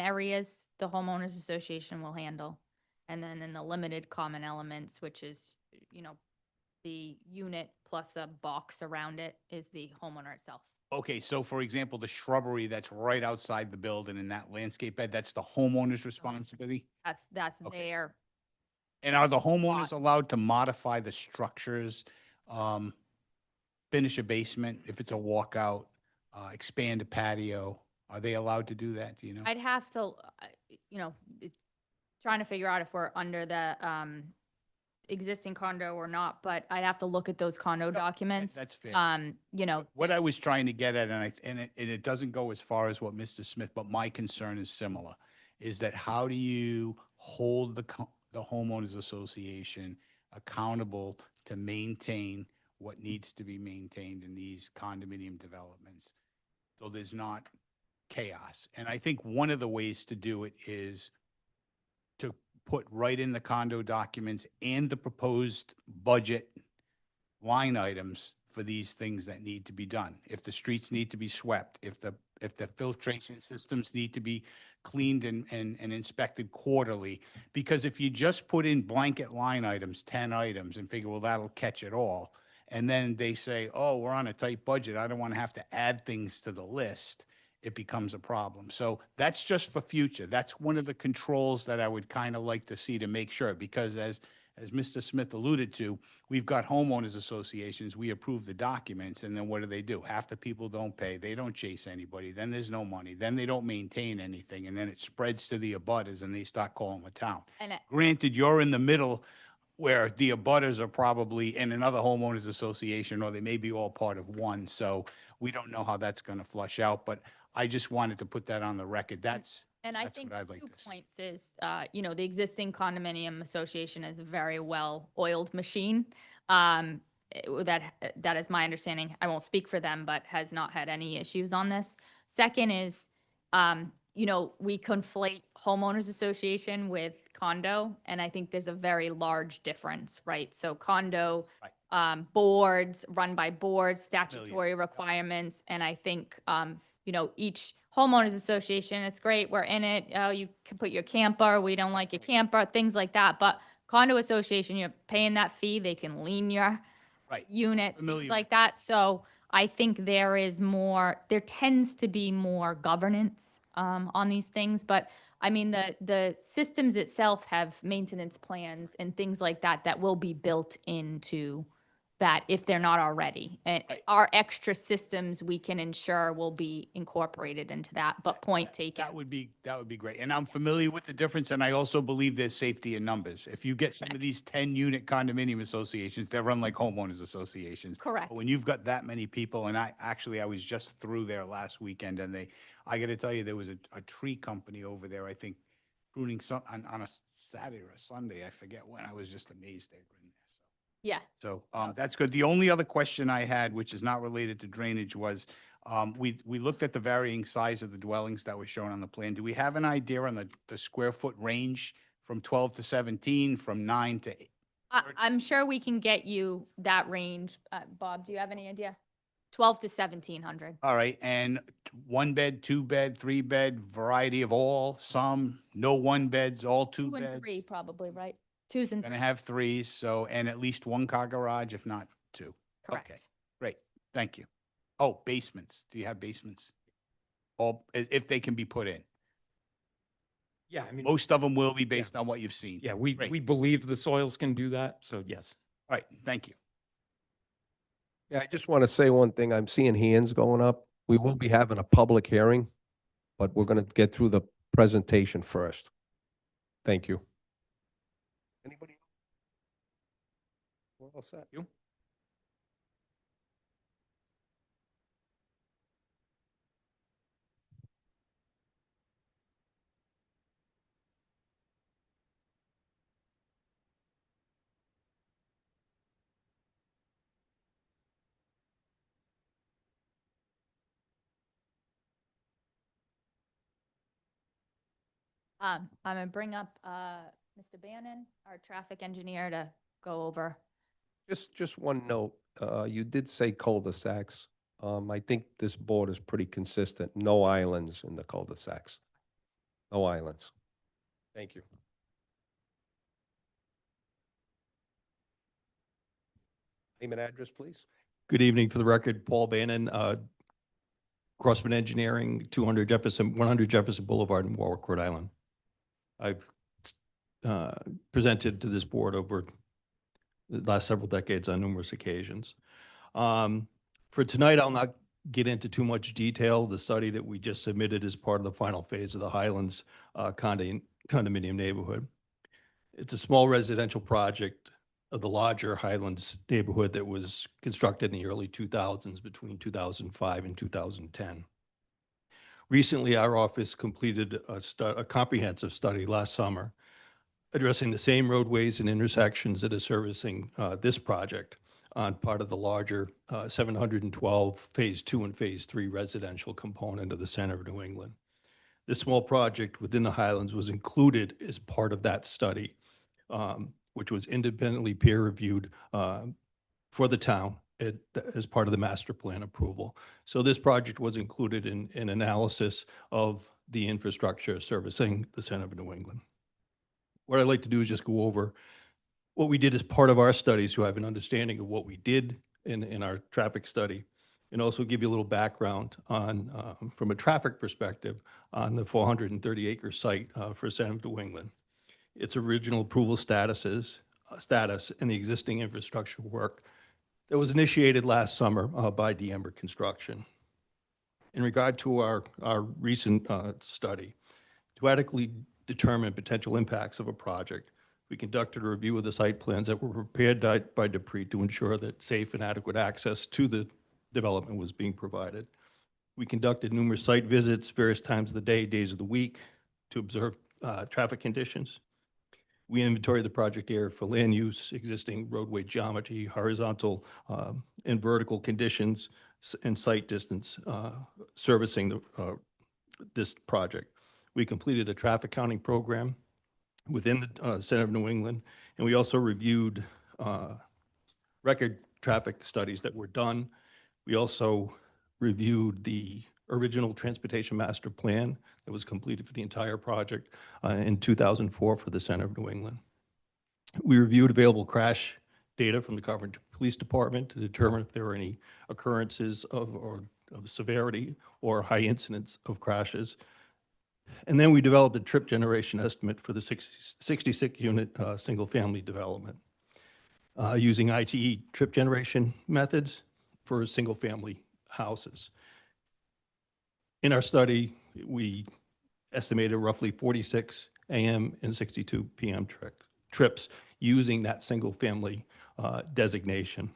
areas, the homeowners association will handle. And then in the limited common elements, which is, the unit plus a box around it, is the homeowner itself. Okay, so for example, the shrubbery that's right outside the building in that landscape bed, that's the homeowner's responsibility? That's Okay. their, And are the homeowners allowed to modify the structures, finish a basement if it's a walkout, expand a patio? Are they allowed to do that? Do you know? I'd have to, you know, trying to figure out if we're under the existing condo or not, but I'd have to look at those condo documents. That's fair. You know, What I was trying to get at, and it doesn't go as far as what Mr. Smith, but my concern is similar, is that how do you hold the homeowners association accountable to maintain what needs to be maintained in these condominium developments, so there's not chaos? And I think one of the ways to do it is to put right in the condo documents and the proposed budget line items for these things that need to be done. If the streets need to be swept, if the filtration systems need to be cleaned and inspected quarterly. Because if you just put in blanket line items, 10 items, and figure, well, that'll catch it all, and then they say, oh, we're on a tight budget, I don't want to have to add things to the list, it becomes a problem. So that's just for future. That's one of the controls that I would kind of like to see to make sure, because as Mr. Smith alluded to, we've got homeowners associations, we approve the documents, and then what do? Half the people don't pay, they don't chase anybody, then there's no money, then they don't maintain anything, and then it spreads to the abutters and they start calling the town. and Granted, you're in the middle where the abutters are probably in another homeowners association, or they may be all part of one, so we don't know how that's gonna flush out, but I just wanted to put that on the record. That's And I That's think what I'd like 2 to see. points is, you know, the existing condominium association is a very well-oiled machine. That is my understanding. I won't speak for them, but has not had any issues on this. Second is, you know, we conflate homeowners association with condo, and I think there's a very large difference, right? So condo, boards, run by boards, statutory requirements, and I think, you know, each homeowners association, it's great, we're in it, oh, you can put your camper, we don't like your camper, things like that, but condo association, you're paying that fee, they can lien your Right. unit, Familiar things with like that, so I think there tends to be more governance, on these things, but I mean, the systems itself have maintenance plans and things like that that will be built into that if they're not already. And our extra systems, we can ensure will be incorporated into that, but point taken. That would be great. And I'm familiar with the difference, and I also believe there's safety in numbers. If you get some of these 10-unit condominium associations, they run like homeowners associations. Correct. But when you've got that many people, and I was just through there last weekend, and I got to tell you, there was a tree company over there, I think, pruning some, on a Saturday or a Sunday, I forget when. I was just amazed they were in there. Yeah. So that's good. The only other question I had, which is not related to drainage, was we looked at the varying size of the dwellings that were shown on the plan. Do we have an idea on the square foot range from 12 to 17, from 9 to 8? I'm sure we can get you that range. Bob, do you have any idea? 12 to 1,700. All right, and 1 bed, 2 bed, 3 bed, variety of all, some, no 1 beds, all 2 2 beds? and 3 probably, right? 2s and Gonna have 3s, so, and at least 1 car garage, if not 2. Okay, correct. great, thank you. Oh, basements, do you have basements? All, if they can be put in? Yeah, I mean, Most of them will be based on what you've seen. yeah, we Great. believe the soils can do that, so yes. All right, thank you. Yeah, I just want to say one thing. I'm seeing hands going up. We will be having a public hearing, but we're going to get through the presentation first. Thank you. Anybody? We're all set. You? I'm gonna bring up, Mr. Bannon, our traffic engineer, to go over. Just one note. You did say cul-de-sacs. I think this board is pretty consistent. No islands in the cul-de-sacs. No islands. Thank you. Name and address, please. Good evening. For the record, Paul Bannon, Crossman Engineering, 100 Jefferson Boulevard in Warwick, Rhode Island. I've presented to this board over the last several decades on numerous occasions. For tonight, I'll not get into too much detail. The study that we just submitted is part of the final phase of the Highlands condominium neighborhood. It's a small residential project of the larger Highlands neighborhood that was constructed in the early 2000s, between 2005 and 2010. Recently, our office completed a comprehensive study last summer addressing the same roadways and intersections that are servicing this project on part of the larger 712 Phase 2 and Phase 3 residential component of the center of New England. This small project within the Highlands was included as part of that study, which was independently peer-reviewed for the town as part of the master plan approval. So this project was included in analysis of the infrastructure servicing the center of New England. What I'd like to do is just go over what we did as part of our studies, so you have an understanding of what we did in our traffic study, and also give you a little background on, from a traffic perspective, on the 430-acre site for Center of New England. Its original approval status and the existing infrastructure work that was initiated last summer by D'Amber Construction. In regard to our recent study, to adequately determine potential impacts of a project, we conducted a review of the site plans that were prepared by Dupree to ensure that safe and adequate access to the development was being provided. We conducted numerous site visits, various times of the day, days of the week, to observe traffic conditions. We inventoried the project area for land use, existing roadway geometry, horizontal and vertical conditions, and site distance servicing this project. We completed a traffic counting program within the center of New England, and we also reviewed record traffic studies that were done. We also reviewed the original transportation master plan that was completed for the entire project in 2004 for the center of New England. We reviewed available crash data from the Coventry Police Department to determine if there were any occurrences of severity or high incidence of crashes. And then we developed a trip generation estimate for the 66-unit single-family development using ITE trip generation methods for single-family houses. In our study, we estimated roughly 46 a.m. and 62 p.m. trips using that single-family designation.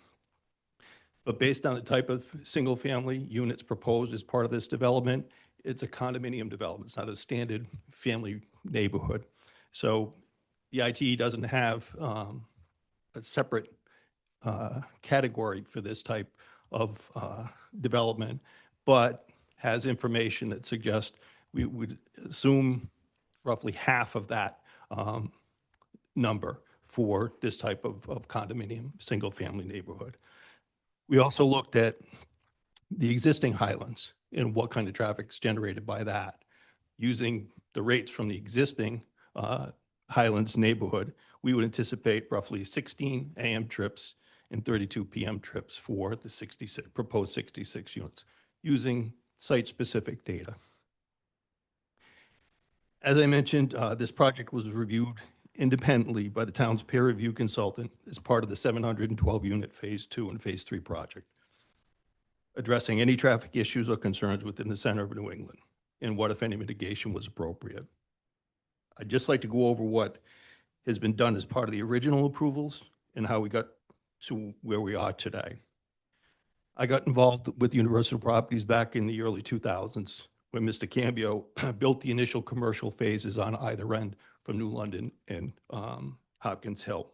But based on the type of single-family units proposed as part of this development, it's a condominium development. It's not a standard family neighborhood. So the ITE doesn't have a separate category for this type of development, but has information that suggests we would assume roughly half of that number for this type of condominium single-family neighborhood. We also looked at the existing Highlands and what kind of traffic is generated by that. Using the rates from the existing Highlands neighborhood, we would anticipate roughly 16 a.m. trips and 32 p.m. trips for the proposed 66 units using site-specific data. As I mentioned, this project was reviewed independently by the town's peer review consultant as part of the 712-unit Phase 2 and Phase 3 project, addressing any traffic issues or concerns within the center of New England and what, if any, mitigation was appropriate. I'd just like to go over what has been done as part of the original approvals and how we got to where we are today. I got involved with Universal Properties back in the early 2000s when Mr. Cambio built the initial commercial phases on either end from New London and Hopkins Hill.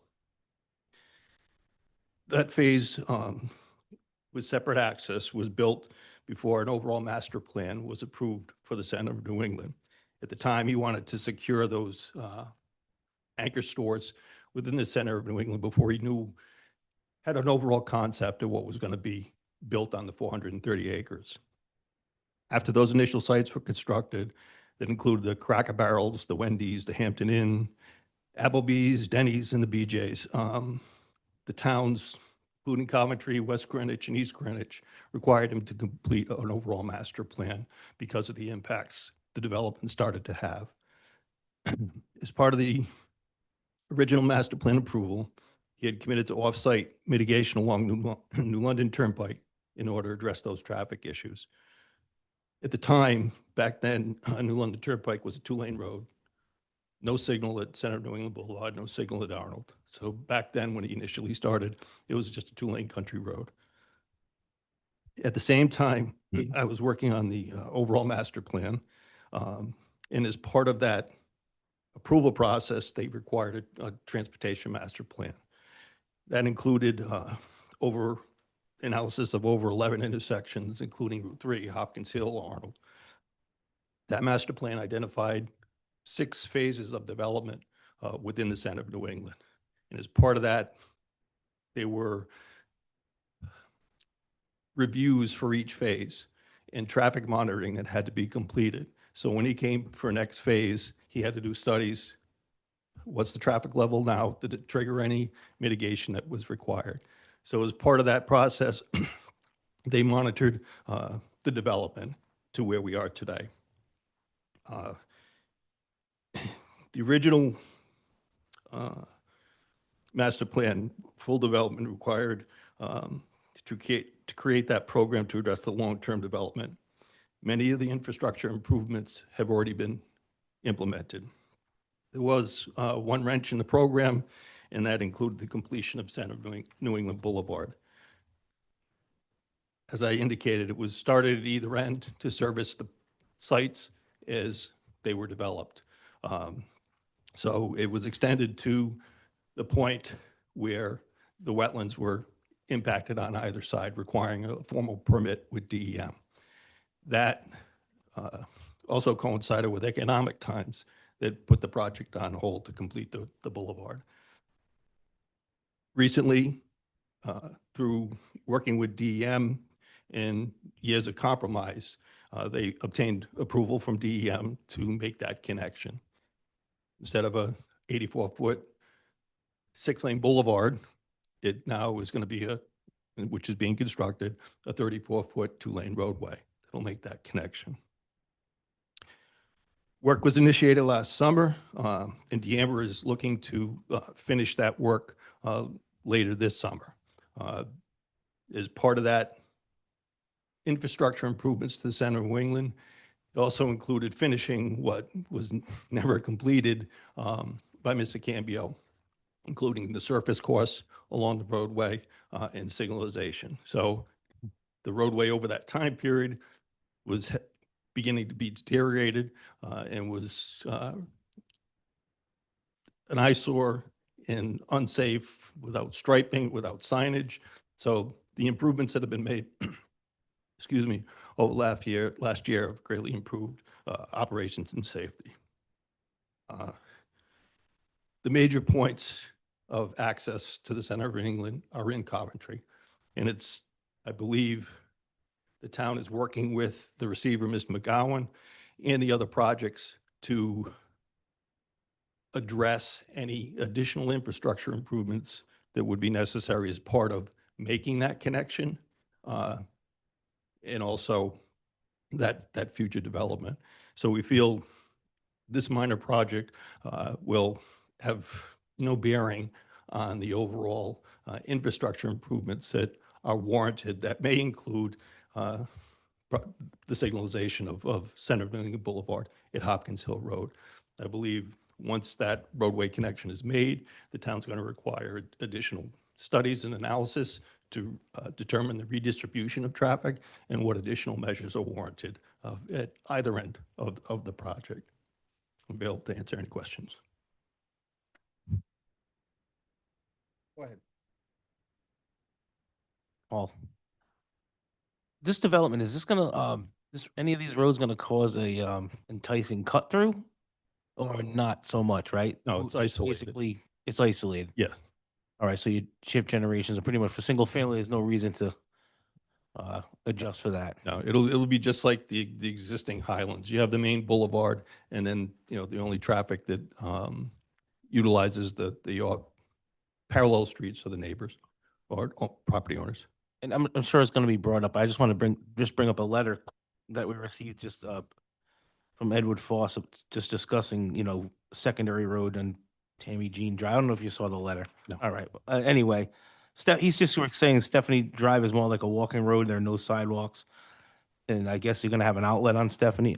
That phase with separate access was built before an overall master plan was approved for the center of New England. At the time, he wanted to secure those anchor stores within the center of New England before he had an overall concept of what was going to be built on the 430 acres. After those initial sites were constructed, that included the Cracker Barrels, the Wendy's, the Hampton Inn, Applebee's, Denny's, and the BJ's. The towns, including Coventry, West Greenwich, and East Greenwich, required him to complete an overall master plan because of the impacts the development started to have. As part of the original master plan approval, he had committed to off-site mitigation along New London Turnpike in order to address those traffic issues. At the time, back then, New London Turnpike was a two-lane road. no signal at Center of New England Boulevard, no signal at Arnold. So back then, when he initially started, it was just a two-lane country road. At the same time, I was working on the overall master plan. And as part of that approval process, they required a transportation master plan. That included analysis of over 11 intersections, including Route 3, Hopkins Hill, Arnold. That master plan identified 6 phases of development within the center of New England. And as part of that, there were reviews for each phase and traffic monitoring that had to be completed. So when he came for next phase, he had to do studies. What's the traffic level now? Did it trigger any mitigation that was required? So as part of that process, they monitored the development to where we are today. The original master plan, full development required to create that program to address the long-term development. Many of the infrastructure improvements have already been implemented. There was one wrench in the program, and that included the completion of Center of New England Boulevard. As I indicated, it was started at either end to service the sites as they were developed. So it was extended to the point where the wetlands were impacted on either side, requiring a formal permit with DEM. That also coincided with economic times that put the project on hold to complete the boulevard. Recently, through working with DEM and years of compromise, they obtained approval from DEM to make that connection. Instead of a 84-foot 6-lane boulevard, it now is going to be which is being constructed, a 34-foot 2-lane roadway that'll make that connection. Work was initiated last summer, and D'Amber is looking to finish that work later this summer. As part of that infrastructure improvements to the center of New England, it also included finishing what was never completed by Mr. Cambio, including the surface course along the roadway and signalization. So the roadway over that time period was beginning to be deteriorated and was an eyesore and unsafe without striping, without signage. So the improvements that have been made, excuse me, over last year have greatly improved operations and safety. The major points of access to the center of England are in Coventry. And it's, I believe, the town is working with the receiver, Mr. McGowan, and the other projects to address any additional infrastructure improvements that would be necessary as part of making that connection, and also that future development. So we feel this minor project will have no bearing on the overall infrastructure improvements that are warranted, that may include the signalization of Center of New England Boulevard at Hopkins Hill Road. I believe once that roadway connection is made, the town's going to require additional studies and analysis to determine the redistribution of traffic and what additional measures are warranted at either end of the project. I'll be able to answer any questions. Go ahead. Paul, this development, is this gonna, any of these roads gonna cause a enticing cut through? Or not so much, right? No, it's isolated. Basically, it's isolated. Yeah. All right, so your chip generations are pretty much for single family. There's no reason to adjust for that. No, it'll be just like the existing Highlands. You have the main boulevard, and then, you know, the only traffic that utilizes the parallel streets of the neighbors or property owners. And I'm sure it's going to be brought up. I just want to bring up a letter that we received just from Edward Foss, just discussing, you know, secondary road and Tammy Jean Drive. I don't know if you saw the letter. No. All right. Anyway, he's just saying Stephanie Drive is more like a walking road. There are no sidewalks. And I guess you're going to have an outlet on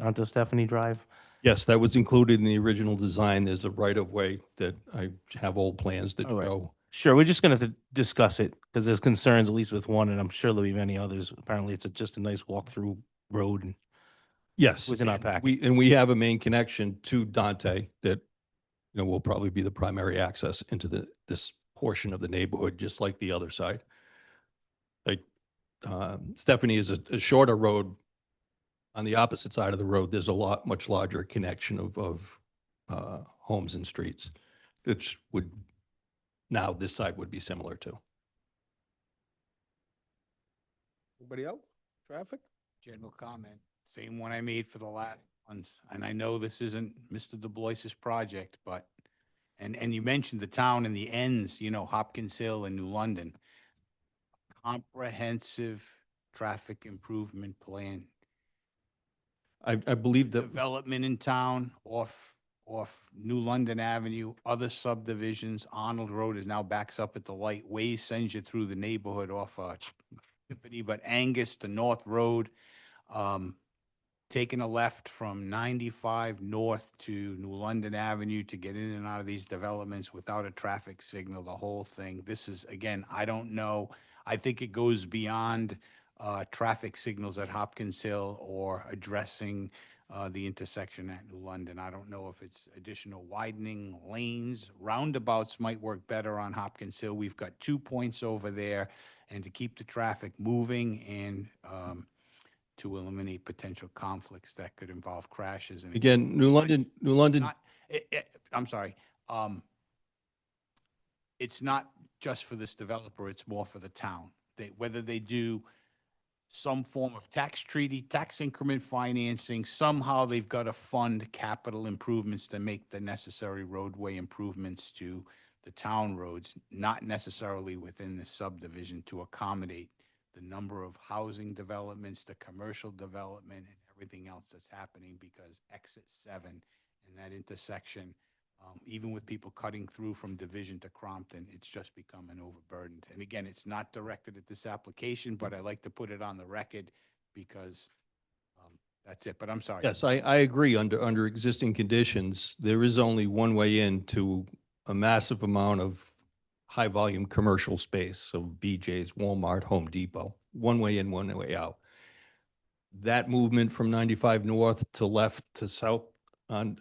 onto Stephanie Drive. Yes, that was included in the original design. There's a right-of-way that I have old plans that All right. show. Sure, we're just gonna have to discuss it because there's concerns, at least with one, and I'm sure there'll be many others. Apparently, it's just a nice walk-through road and Yes. was in our and packet. We have a main connection to Dante that, will probably be the primary access into this portion of the neighborhood, just like the other side. Like, Stephanie is a shorter road. On the opposite side of the road, there's a much larger connection of homes and streets, which now this side would be similar to. Anybody else? Traffic? General comment, same one I made for the last ones. And I know this isn't Mr. Du Bois's project, but, and you mentioned the town and the ends, Hopkins Hill and New London. Comprehensive traffic improvement plan. I believe that, Development in town off New London Avenue, other subdivisions. Arnold Road is now backs up at the light. Waze sends you through the neighborhood off Tiffany, but Angus to North Road, taking a left from 95 north to New London Avenue to get in and out of these developments without a traffic signal, the whole thing. This is, again, I don't know. I think it goes beyond traffic signals at Hopkins Hill or addressing the intersection at New London. I don't know if it's additional widening lanes. Roundabouts might work better on Hopkins Hill. We've got 2 points over there, and to keep the traffic moving and to eliminate potential conflicts that could involve crashes. And again, New London, not, I'm sorry. It's not just for this developer, it's more for the town. Whether they do some form of tax treaty, tax increment financing, somehow they've got to fund capital improvements to make the necessary roadway improvements to the town roads, not necessarily within the subdivision, to accommodate the number of housing developments, the commercial development, and everything else that's happening, because exit 7 and that intersection, even with people cutting through from Division to Crompton, it's just becoming overburdened. And again, it's not directed at this application, but I like to put it on the record because that's it. But I'm sorry. yes, I agree. Under existing conditions, there is only one way into a massive amount of high-volume commercial space, so BJ's, Walmart, Home Depot, one way in, one way out. That movement from 95 north to left to south on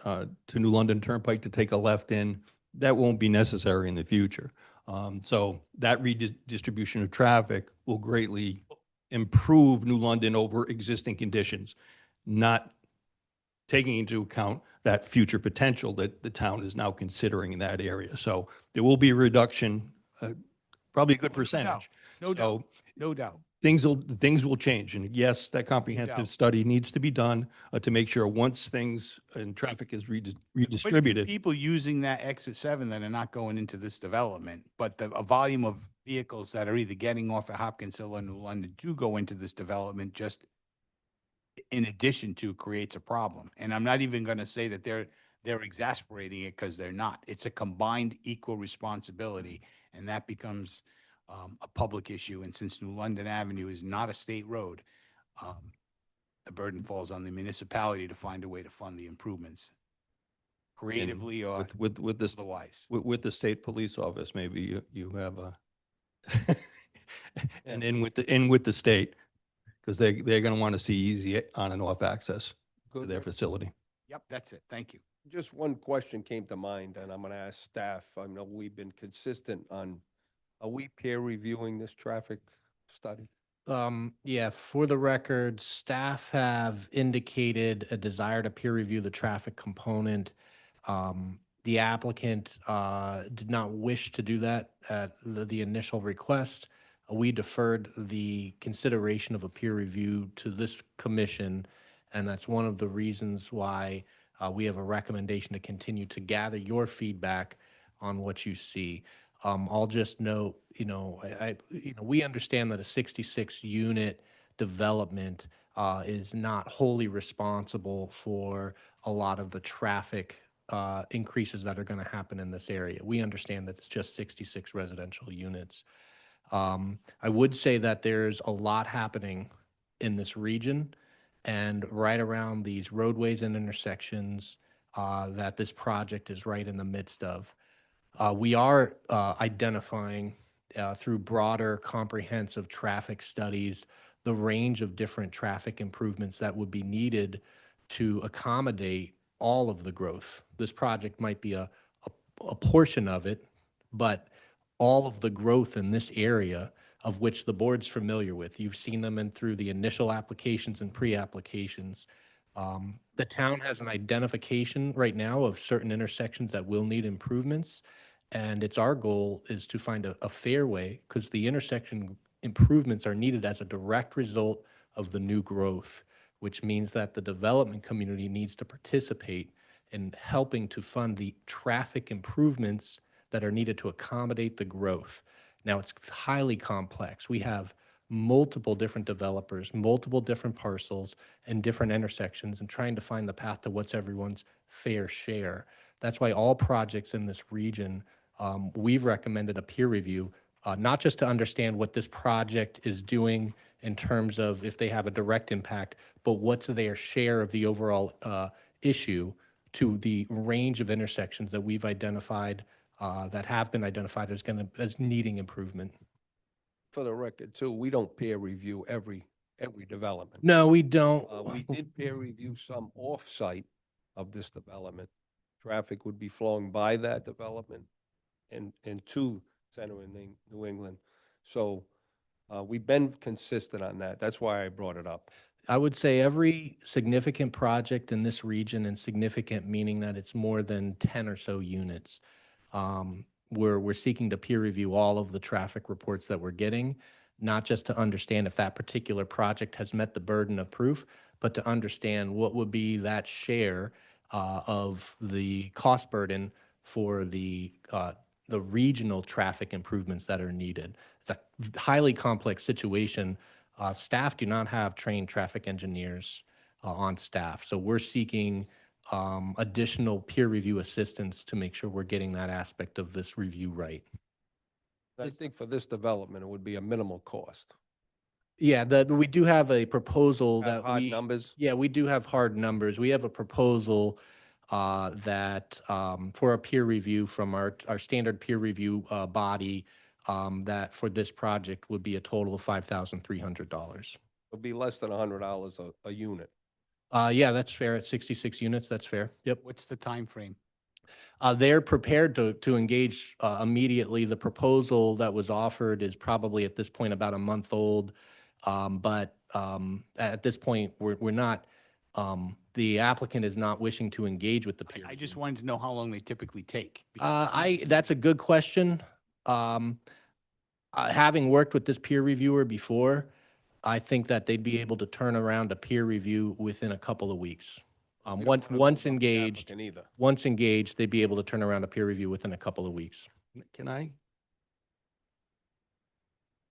to New London Turnpike to take a left in, that won't be necessary in the future. So that redistribution of traffic will greatly improve New London over existing conditions, not taking into account that future potential that the town is now considering in that area. So there will be a reduction, probably a good percentage. No doubt. No doubt. Things will change. And yes, that comprehensive study needs to be done to make sure once things and traffic is But redistributed. people using that exit 7 that are not going into this development, but a volume of vehicles that are either getting off at Hopkins Hill or New London do go into this development, just in addition to, creates a problem. And I'm not even going to say that they're exasperating it, because they're not. It's a combined equal responsibility, and that becomes a public issue. And since New London Avenue is not a state road, the burden falls on the municipality to find a way to fund the improvements creatively or With this, otherwise. with the state police office, maybe you have a, and in with the state, because they're going to want to see easy on and off access to their facility. Yep, that's it. Thank you. Just one question came to mind, and I'm going to ask staff. I know we've been consistent on, are we peer reviewing this traffic study? Yeah, for the record, staff have indicated a desire to peer review the traffic component. The applicant did not wish to do that at the initial request. We deferred the consideration of a peer review to this commission, and that's one of the reasons why we have a recommendation to continue to gather your feedback on what you see. I'll just note, we understand that a 66 unit development is not wholly responsible for a lot of the traffic increases that are going to happen in this area. We understand that it's just 66 residential units. I would say that there's a lot happening in this region, and right around these roadways and intersections that this project is right in the midst of. We are identifying through broader comprehensive traffic studies the range of different traffic improvements that would be needed to accommodate all of the growth. This project might be a portion of it, but all of the growth in this area of which the board's familiar with. You've seen them in through the initial applications and pre-applications. The town has an identification right now of certain intersections that will need improvements. And it's our goal is to find a fair way, because the intersection improvements are needed as a direct result of the new growth, which means that the development community needs to participate in helping to fund the traffic improvements that are needed to accommodate the growth. Now, it's highly complex. We have multiple different developers, multiple different parcels, and different intersections, and trying to find the path to what's everyone's fair share. That's why all projects in this region, we've recommended a peer review, not just to understand what this project is doing in terms of if they have a direct impact, but what's their share of the overall issue to the range of intersections that we've identified, that have been identified as needing improvement. For the record, too, we don't peer review every development. No, we don't. We did peer review some off-site of this development. Traffic would be flowing by that development and to Center in New England. So we've been consistent on that. That's why I brought it up. I would say every significant project in this region, and significant meaning that it's more than 10 or so units, we're seeking to peer review all of the traffic reports that we're getting, not just to understand if that particular project has met the burden of proof, but to understand what would be that share of the cost burden for the regional traffic improvements that are needed. It's a highly complex situation. Staff do not have trained traffic engineers on staff, so we're seeking additional peer review assistance to make sure we're getting that aspect of this review right. I think for this development, it would be a minimal cost. Yeah, we do have a proposal Have that hard numbers? Yeah, we do have hard numbers. We have a proposal that for a peer review from our standard peer review body, that for this project would be a total of $5,300. It'll be less than $100 a unit. Yeah, that's fair. At 66 units, that's fair. Yep. What's the time frame? They're prepared to engage immediately. The proposal that was offered is probably at this point about a month old. But at this point, we're not, the applicant is not wishing to engage with the peer I just review. wanted to know how long they typically take. because That's a good question. Having worked with this peer reviewer before, I think that they'd be able to turn around a peer review within a couple of weeks. We don't Once wanna once hold up the engaged, applicant either. once engaged, they'd be able to turn around a peer review within a couple of weeks. Can I?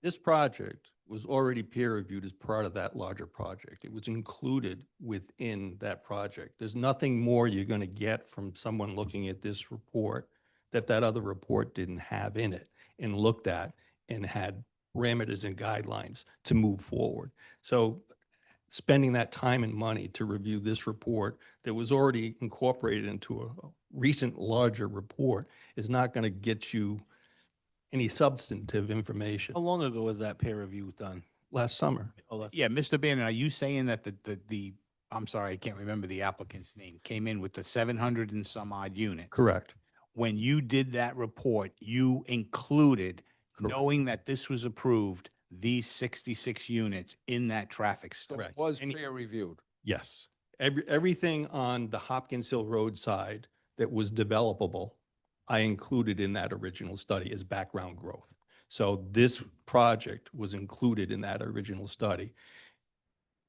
This project was already peer reviewed as part of that larger project. It was included within that project. There's nothing more you're going to get from someone looking at this report that that other report didn't have in it and looked at and had parameters and guidelines to move forward. So spending that time and money to review this report that was already incorporated into a recent larger report is not going to get you any substantive information. How long ago was that peer review done? Last summer. Oh, that's, Yeah, Mr. Bannon, are you saying that the I'm sorry, I can't remember the applicant's name, came in with the 700 and some odd units? Correct. When you did that report, you included, Correct. knowing that this was approved, these 66 units in that traffic study? Correct. Was Any- peer reviewed. Yes. Everything on the Hopkins Hill Road side that was developable, I included in that original study as background growth. So this project was included in that original study.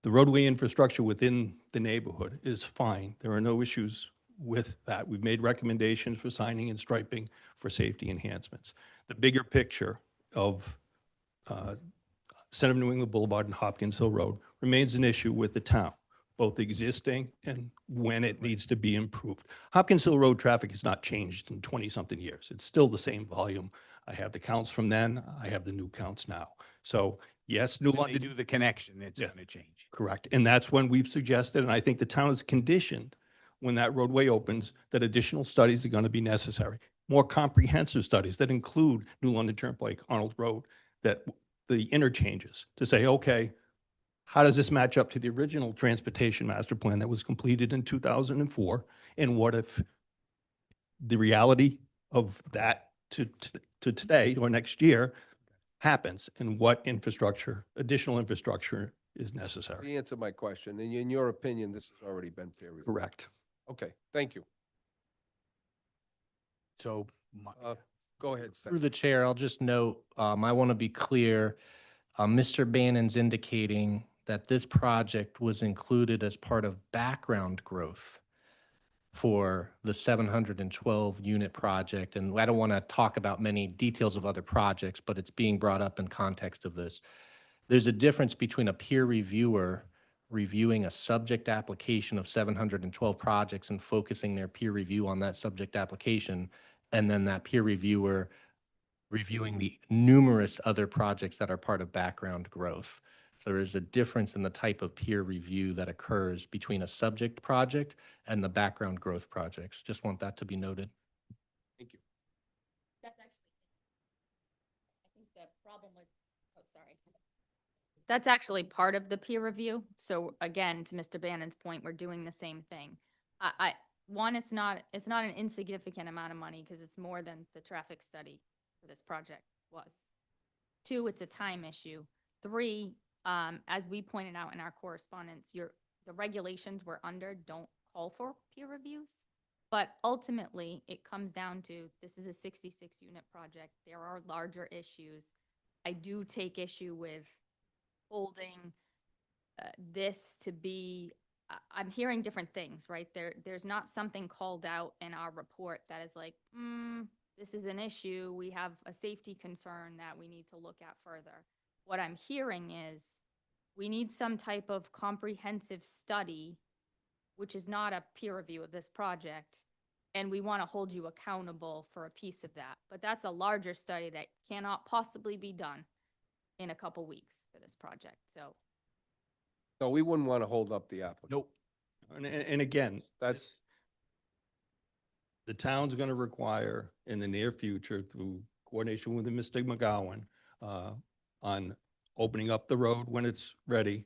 The roadway infrastructure within the neighborhood is fine. There are no issues with that. We've made recommendations for signing and striping for safety enhancements. The bigger picture of Center of New England Boulevard and Hopkins Hill Road remains an issue with the town, both existing and when it needs to be improved. Hopkins Hill Road traffic has not changed in 20-something years. It's still the same volume. I have the counts from then. I have the new counts now. So Yes, New When they London. do the connection, it's Yeah. going to change. Correct. And that's when we've suggested, and I think the town is conditioned, when that roadway opens, that additional studies are going to be necessary. More comprehensive studies that include New London Turnpike, Arnold Road, that the interchanges, to say, okay, how does this match up to the original transportation master plan that was completed in 2004? And what if the reality of that to today or next year happens, and what infrastructure, additional infrastructure is necessary? You answered my question. In your opinion, this has already been peer reviewed. Correct. Okay, thank you. So Go ahead, Stan. Through the chair, I'll just note, I want to be clear. Mr. Bannon's indicating that this project was included as part of background growth for the 712 unit project. And I don't want to talk about many details of other projects, but it's being brought up in context of this. There's a difference between a peer reviewer reviewing a subject application of 712 projects and focusing their peer review on that subject application, and then that peer reviewer reviewing the numerous other projects that are part of background growth. So there is a difference in the type of peer review that occurs between a subject project and the background growth projects. Just want that to be noted. Thank you. That's actually, I think the problem with, oh, sorry. That's actually part of the peer review. So again, to Mr. Bannon's point, we're doing the same thing. One, it's not an insignificant amount of money because it's more than the traffic study for this project was. Two, it's a time issue. Three, as we pointed out in our correspondence, the regulations we're under don't call for peer reviews. But ultimately, it comes down to, this is a 66 unit project. There are larger issues. I do take issue with holding this to be, I'm hearing different things, right? There's not something called out in our report that is like, this is an issue. We have a safety concern that we need to look at further. What I'm hearing is we need some type of comprehensive study, which is not a peer review of this project, and we want to hold you accountable for a piece of that. But that's a larger study that cannot possibly be done in a couple weeks for this project. So we wouldn't want to hold up the applicant. Nope. And again, that's, the town's going to require in the near future, through coordination with Mr. McGowan, on opening up the road when it's ready,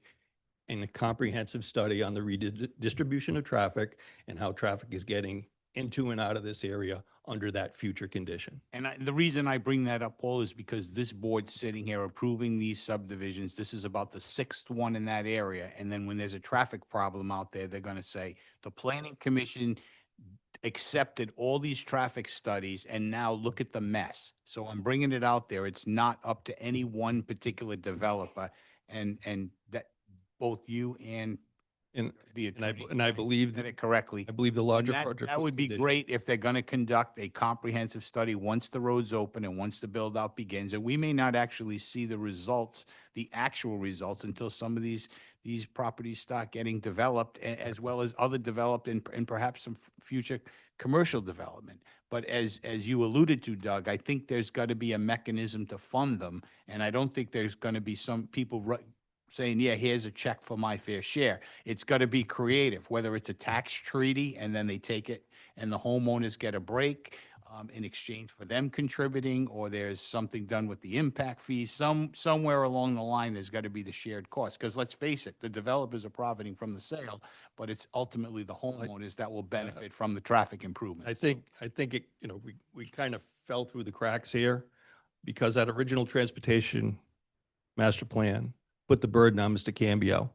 and a comprehensive study on the redistribution of traffic and how traffic is getting into and out of this area under that future condition. And the reason I bring that up, Paul, is because this board's sitting here approving these subdivisions. This is about the sixth one in that area. And then when there's a traffic problem out there, they're going to say, the planning commission accepted all these traffic studies and now look at the mess. So I'm bringing it out there. It's not up to any one particular developer. And that both you and And, the and I, attorney and I believe, did it correctly. I believe the And larger that- project. That was would be conditioned. great if they're going to conduct a comprehensive study once the road's open and once the build out begins. And we may not actually see the results, the actual results, until some of these properties start getting developed, as well as other developed and perhaps some future commercial development. But as you alluded to, Doug, I think there's got to be a mechanism to fund them. And I don't think there's going to be some people saying, yeah, here's a check for my fair share. It's got to be creative, whether it's a tax treaty and then they take it and the homeowners get a break in exchange for them contributing, or there's something done with the impact fees. Somewhere along the line, there's got to be the shared cost. Because let's face it, the developers are profiting from the sale, but it's ultimately the homeowners that will benefit from the traffic improvement. I think it, we kind of fell through the cracks here because that original transportation master plan put the burden on Mr. Cambio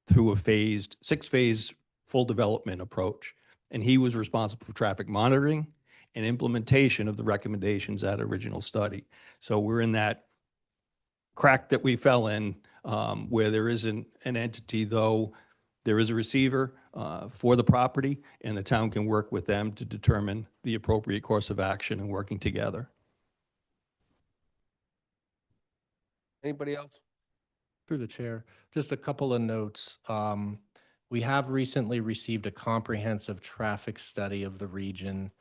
through a six-phase full development approach. And he was responsible for traffic monitoring and implementation of the recommendations of that original study. So we're in that crack that we fell in, where there isn't an entity, though there is a receiver for the property, and the town can work with them to determine the appropriate course of action and working together. Anybody else? Through the chair, just a couple of notes. We have recently received a comprehensive traffic study of the region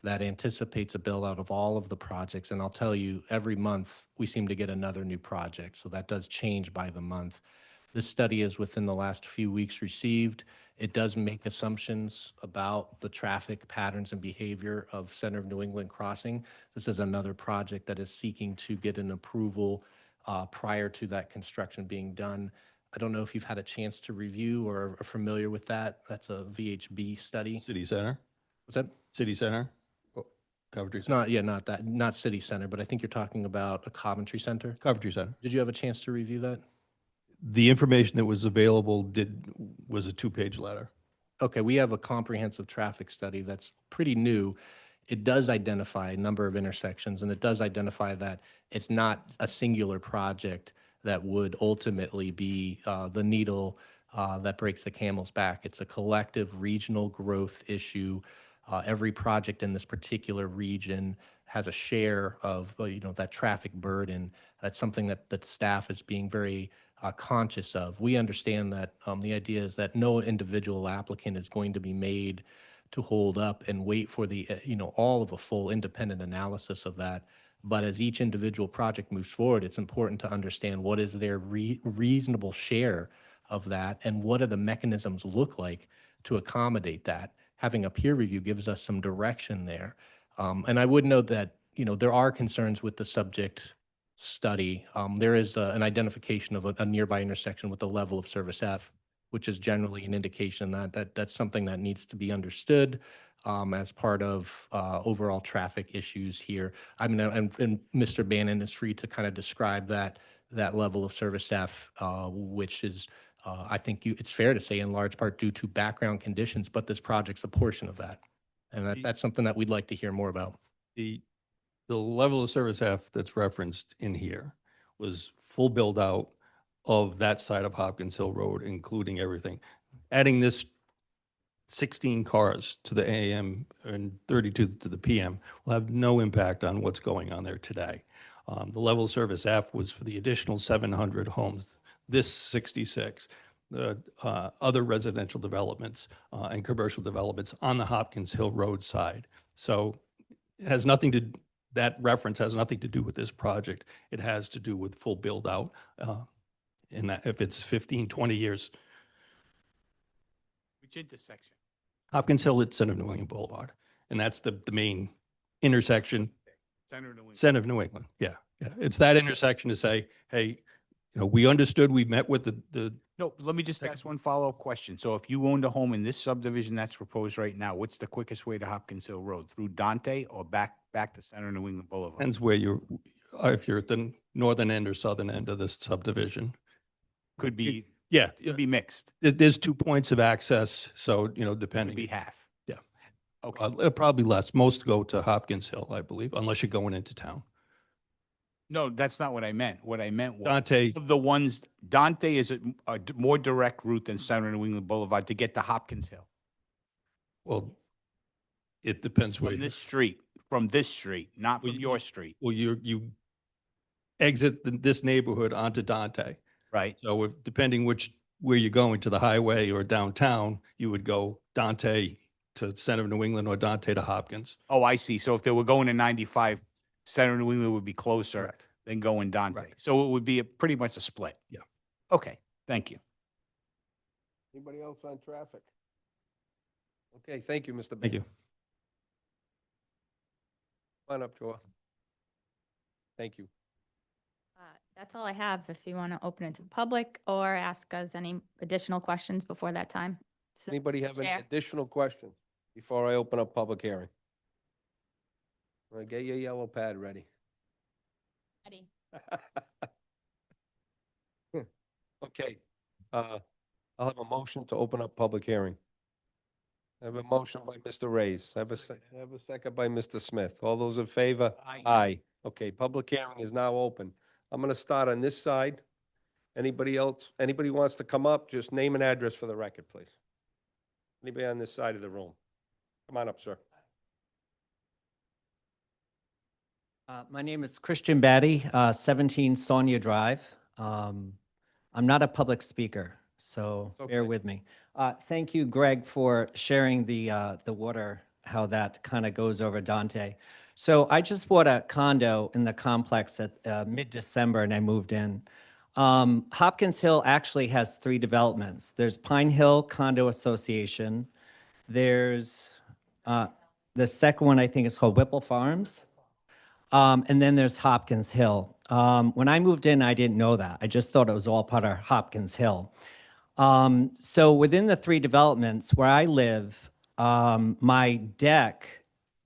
that anticipates a build out of all of the projects. And I'll tell you, every month we seem to get another new project. So that does change by the month. This study is within the last few weeks received. It does make assumptions about the traffic patterns and behavior of Center of New England Crossing. This is another project that is seeking to get an approval prior to that construction being done. I don't know if you've had a chance to review or are familiar with that. That's a VHB study. City Center, What's that? City Center, Coventry It's Center, not, yeah, not that, not City Center, but I think you're talking about a Coventry Center. Coventry Center. Did you have a chance to review that? The information that was available was a two-page letter. Okay, we have a comprehensive traffic study that's pretty new. It does identify a number of intersections, and it does identify that it's not a singular project that would ultimately be the needle that breaks the camel's back. It's a collective regional growth issue. Every project in this particular region has a share of, that traffic burden. That's something that staff is being very conscious of. We understand that the idea is that no individual applicant is going to be made to hold up and wait for the, all of a full independent analysis of that. But as each individual project moves forward, it's important to understand what is their reasonable share of that and what do the mechanisms look like to accommodate that. Having a peer review gives us some direction there. And I would note that, there are concerns with the subject study. There is an identification of a nearby intersection with a level of service F, which is generally an indication that that's something that needs to be understood as part of overall traffic issues here. I mean, and Mr. Bannon is free to kind of describe that level of service F, which is, I think it's fair to say, in large part due to background conditions, but this project's a portion of that. And that's something that we'd like to hear more about. The level of service F that's referenced in here was full build out of that side of Hopkins Hill Road, including everything. Adding this 16 cars to the AM and 32 to the PM will have no impact on what's going on there today. The level of service F was for the additional 700 homes, this 66, the other residential developments and commercial developments on the Hopkins Hill Road side. So it has nothing to, that reference has nothing to do with this project. It has to do with full build out. And that if it's 15, 20 years, Which intersection? Hopkins Hill at Center of New England Boulevard. And that's the main intersection, Center of New England. Center of New England. Yeah, yeah. It's that intersection to say, hey, we understood, we met with the No, let me just ask one follow-up question. So if you owned a home in this subdivision that's proposed right now, what's the quickest way to Hopkins Hill Road? Through Dante or back to Center of New England Boulevard? depends where if you're at the northern end or southern end of this subdivision. Could be, Yeah, could be mixed. there's 2 points of access, so, Could depending. be half. Yeah. Okay. Probably less. Most go to Hopkins Hill, I believe, unless you're going into town. No, that's not what I meant. What I meant was Dante, of the ones, Dante is a more direct route than Center of New England Boulevard to get to Hopkins Hill. well, it depends where, From this street, not Well, from you- your street, well, you exit this neighborhood onto Dante. right? So depending where you're going, to the highway or downtown, you would go Dante to Center of New England or Dante to Hopkins. Oh, I see. So if they were going to 95, Center of New England would be closer Correct. than going Dante. Right. So it would be pretty much a split. Yeah. Okay, thank you. Anybody else on traffic? Okay, thank you, Mr. Thank Bain. you. Come on up, Joa. Thank you. That's all I have. If you want to open it to the public or ask us any additional questions before that time. So, Anybody have any Chair. additional questions before I open up public hearing? Get your yellow pad ready. Ready. Okay, I'll have a motion to open up public hearing. I have a motion by Mr. Reyes. I have a second by Mr. Smith. All those in favor? Aye. Aye. Okay, public hearing is now open. I'm gonna start on this side. Anybody else, anybody wants to come up, just name and address for the record, please. Anybody on this side of the room? Come on up, sir. My name is Christian Batty, 17 Sonia Drive. I'm not a public speaker, so It's bear okay. with me. Thank you, Greg, for sharing the water how that kind of goes over Dante. So I just bought a condo in the complex at mid-December and I moved in. Hopkins Hill actually has 3 developments. There's Pine Hill Condo Association. There's the second one I think is called Whipple Farms. And then there's Hopkins Hill. When I moved in, I didn't know that. I just thought it was all part of Hopkins Hill. So within the 3 developments where I live, my deck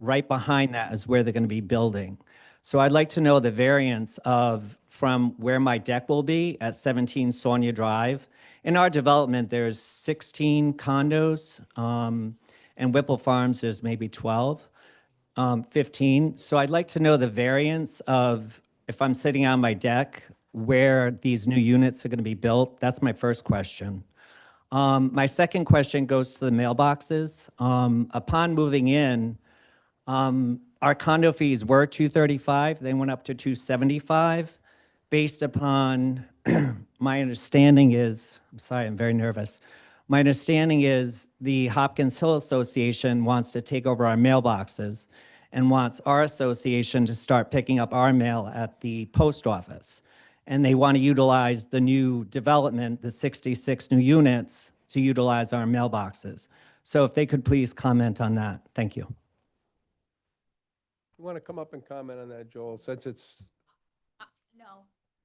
right behind that is where they're going to be building. So I'd like to know the variance of from where my deck will be at 17 Sonia Drive. In our development, there's 16 condos, and Whipple Farms, there's maybe 12. 15. So I'd like to know the variance of if I'm sitting on my deck, where these new units are going to be built. That's my first question. My second question goes to the mailboxes. Upon moving in, our condo fees were $235. They went up to $275. Based upon my understanding is, I'm sorry, I'm very nervous. My understanding is the Hopkins Hill Association wants to take over our mailboxes and wants our association to start picking up our mail at the post office. And they want to utilize the new development, the 66 new units, to utilize our mailboxes. So if they could please comment on that. Thank you. You want to come up and comment on that, Joel, since it's, No.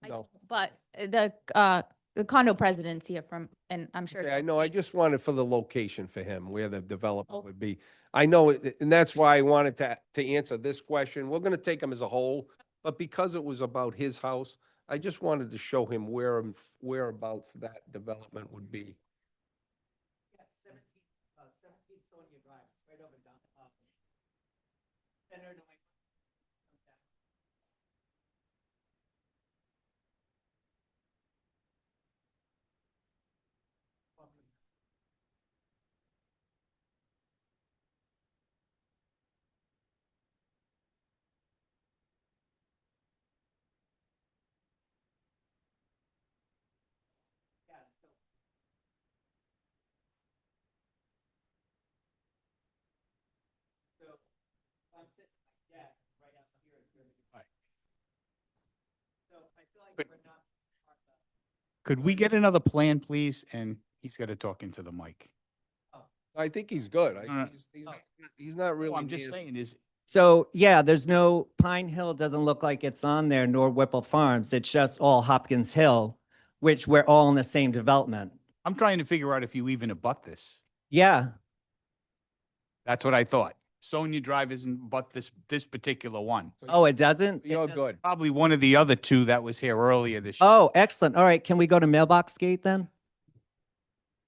no. But the condo president's here from, and I'm sure. Okay, I know, I just wanted for the location for him, where the development would be. I know, and that's why I wanted to answer this question. We're gonna take him as a whole, but because it was about his house, I just wanted to show him whereabouts that development would be. Yeah, 17 Sonia Drive, right over down. Center to my I'm sitting on my deck right out here is where the. Right. So I feel like But- we're not. Could we get another plan, please? And he's got to talk into the mic. I think he's good. Uh, He's not really. No, I'm just near- saying is, So, yeah, there's no, Pine Hill doesn't look like it's on there, nor Whipple Farms. It's just all Hopkins Hill, which we're all in the same development. I'm trying to figure out if you even abut this. Yeah, That's what I thought. Sonia Drive isn't but this particular one. oh, it doesn't? You're It does- good. Probably one of the other 2 that was here earlier this year. Oh, excellent. All right, can we go to Mailbox Gate then?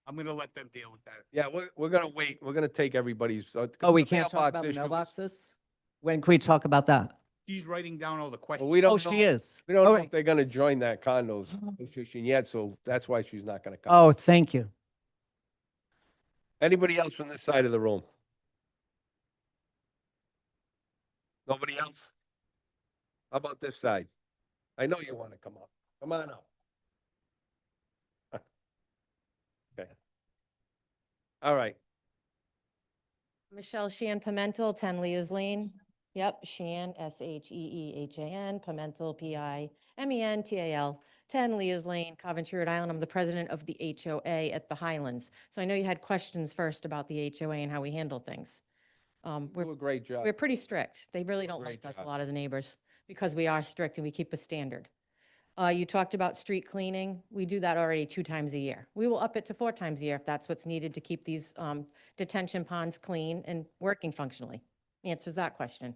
I'm going to let them deal with that. Yeah, we're gonna wait. We're gonna take everybody's. Oh, we can't talk about the mailboxes? When can we talk about that? She's writing down all the Well, questions. we don't Oh, know. she is. We don't All know right. if they're gonna join that condos association yet, so that's why she's not gonna come. Oh, thank you. Anybody else from this side of the room? Nobody else? How about this side? I know you want to come up. Come on up. Okay. All right. Michelle Sheehan Pimental, 10 Leah's Lane. Yep, Sheehan, Sheehan, Pimental, Pimental, 10 Leah's Lane, Coventry, Rhode Island. I'm the president of the HOA at the Highlands. So I know you had questions first about the HOA and how we handle things. Do a great job. We're pretty strict. They really don't Great like us, a job. lot of the neighbors, because we are strict and we keep a standard. You talked about street cleaning. We do that already 2 times a year. We will up it to 4 times a year if that's what's needed to keep these detention ponds clean and working functionally. Answers that question.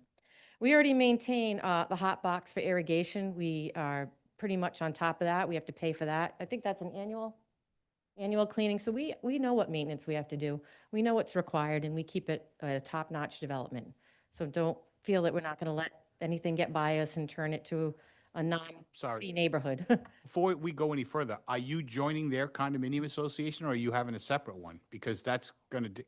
We already maintain the hot box for irrigation. We are pretty much on top of that. We have to pay for that. I think that's an annual cleaning. So we know what maintenance we have to do. We know what's required and we keep it a top-notch development. So don't feel that we're not going to let anything get by us and turn it to a non-fee Sorry. neighborhood. Before we go any further, are you joining their condominium association or are you having a separate one? Because that's going to,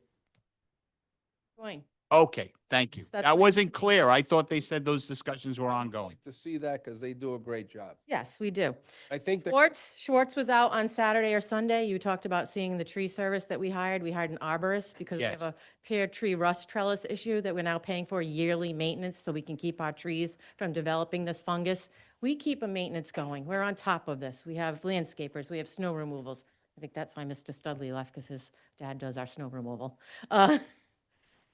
Join. Okay, thank you. That's That my wasn't understanding. clear. I thought they said those discussions were ongoing. To see that because they do a great job. Yes, we do. I think that Schwartz was out on Saturday or Sunday. You talked about seeing the tree service that we hired. We hired an arborist because we have Yes. a pear tree rust trellis issue that we're now paying for yearly maintenance so we can keep our trees from developing this fungus. We keep a maintenance going. We're on top of this. We have landscapers, we have snow removals. I think that's why Mr. Studley left because his dad does our snow removal.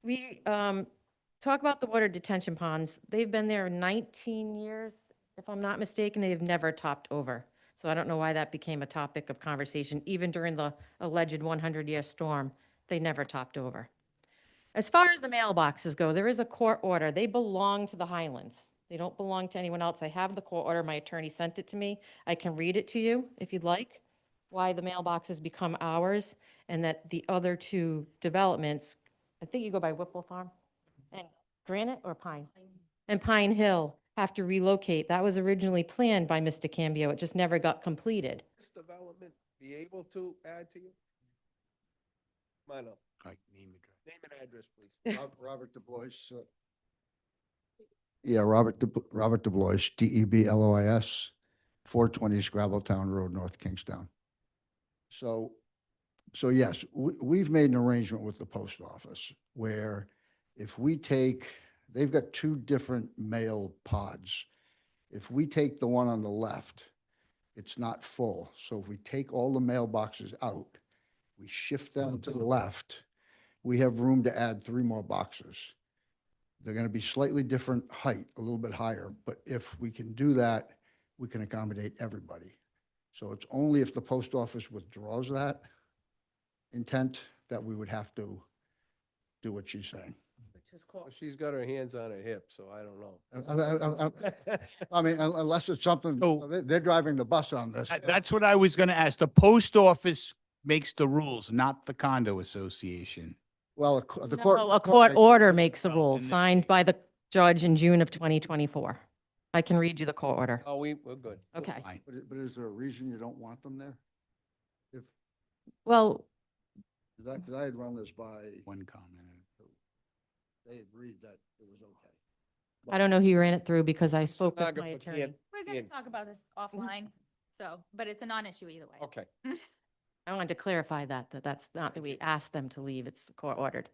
We talk about the water detention ponds. They've been there 19 years, if I'm not mistaken. They've never topped over. So I don't know why that became a topic of conversation. Even during the alleged 100-year storm, they never topped over. As far as the mailboxes go, there is a court order. They belong to the Highlands. They don't belong to anyone else. I have the court order. My attorney sent it to me. I can read it to you if you'd like, why the mailboxes become ours and that the other two developments, I think you go by Whipple Farm and Granite or Pine? And Pine Hill have to relocate. That was originally planned by Mr. Cambio. It just never got completed. this development be able to add to you? Come on up. Right, name and address. Name and address, please. Robert DeBlois. Yeah, Robert DeBlois, DEBLOIS, 420 Scrabbletown Road, North Kingstown. So yes, we've made an arrangement with the post office where if we take, they've got two different mail pods. If we take the one on the left, it's not full. So if we take all the mailboxes out, we shift them to the left, we have room to add 3 more boxes. They're going to be slightly different height, a little bit higher, but if we can do that, we can accommodate everybody. So it's only if the post office withdraws that intent that we would have to do what she's saying. Well, she's got her hands on her hip, so I don't know. I mean, unless it's something, So- they're driving the bus on this. That's what I was going to ask. The post office makes the rules, not the condo association. Well, the court. No, a court order makes the Oh, rules, in this signed by the judge in June of 2024. I can read you the court order. Oh, we're good. Okay. Fine. But is there a reason you don't want them there? If, Well, because I had run this by, One comment. they agreed that it was okay. I don't know who you ran it through because I spoke with my Stenographer attorney. can't- We're going to talk about this offline, so, but it's a non-issue either way. Okay. I wanted to clarify that's not that we asked them to leave, it's court ordered.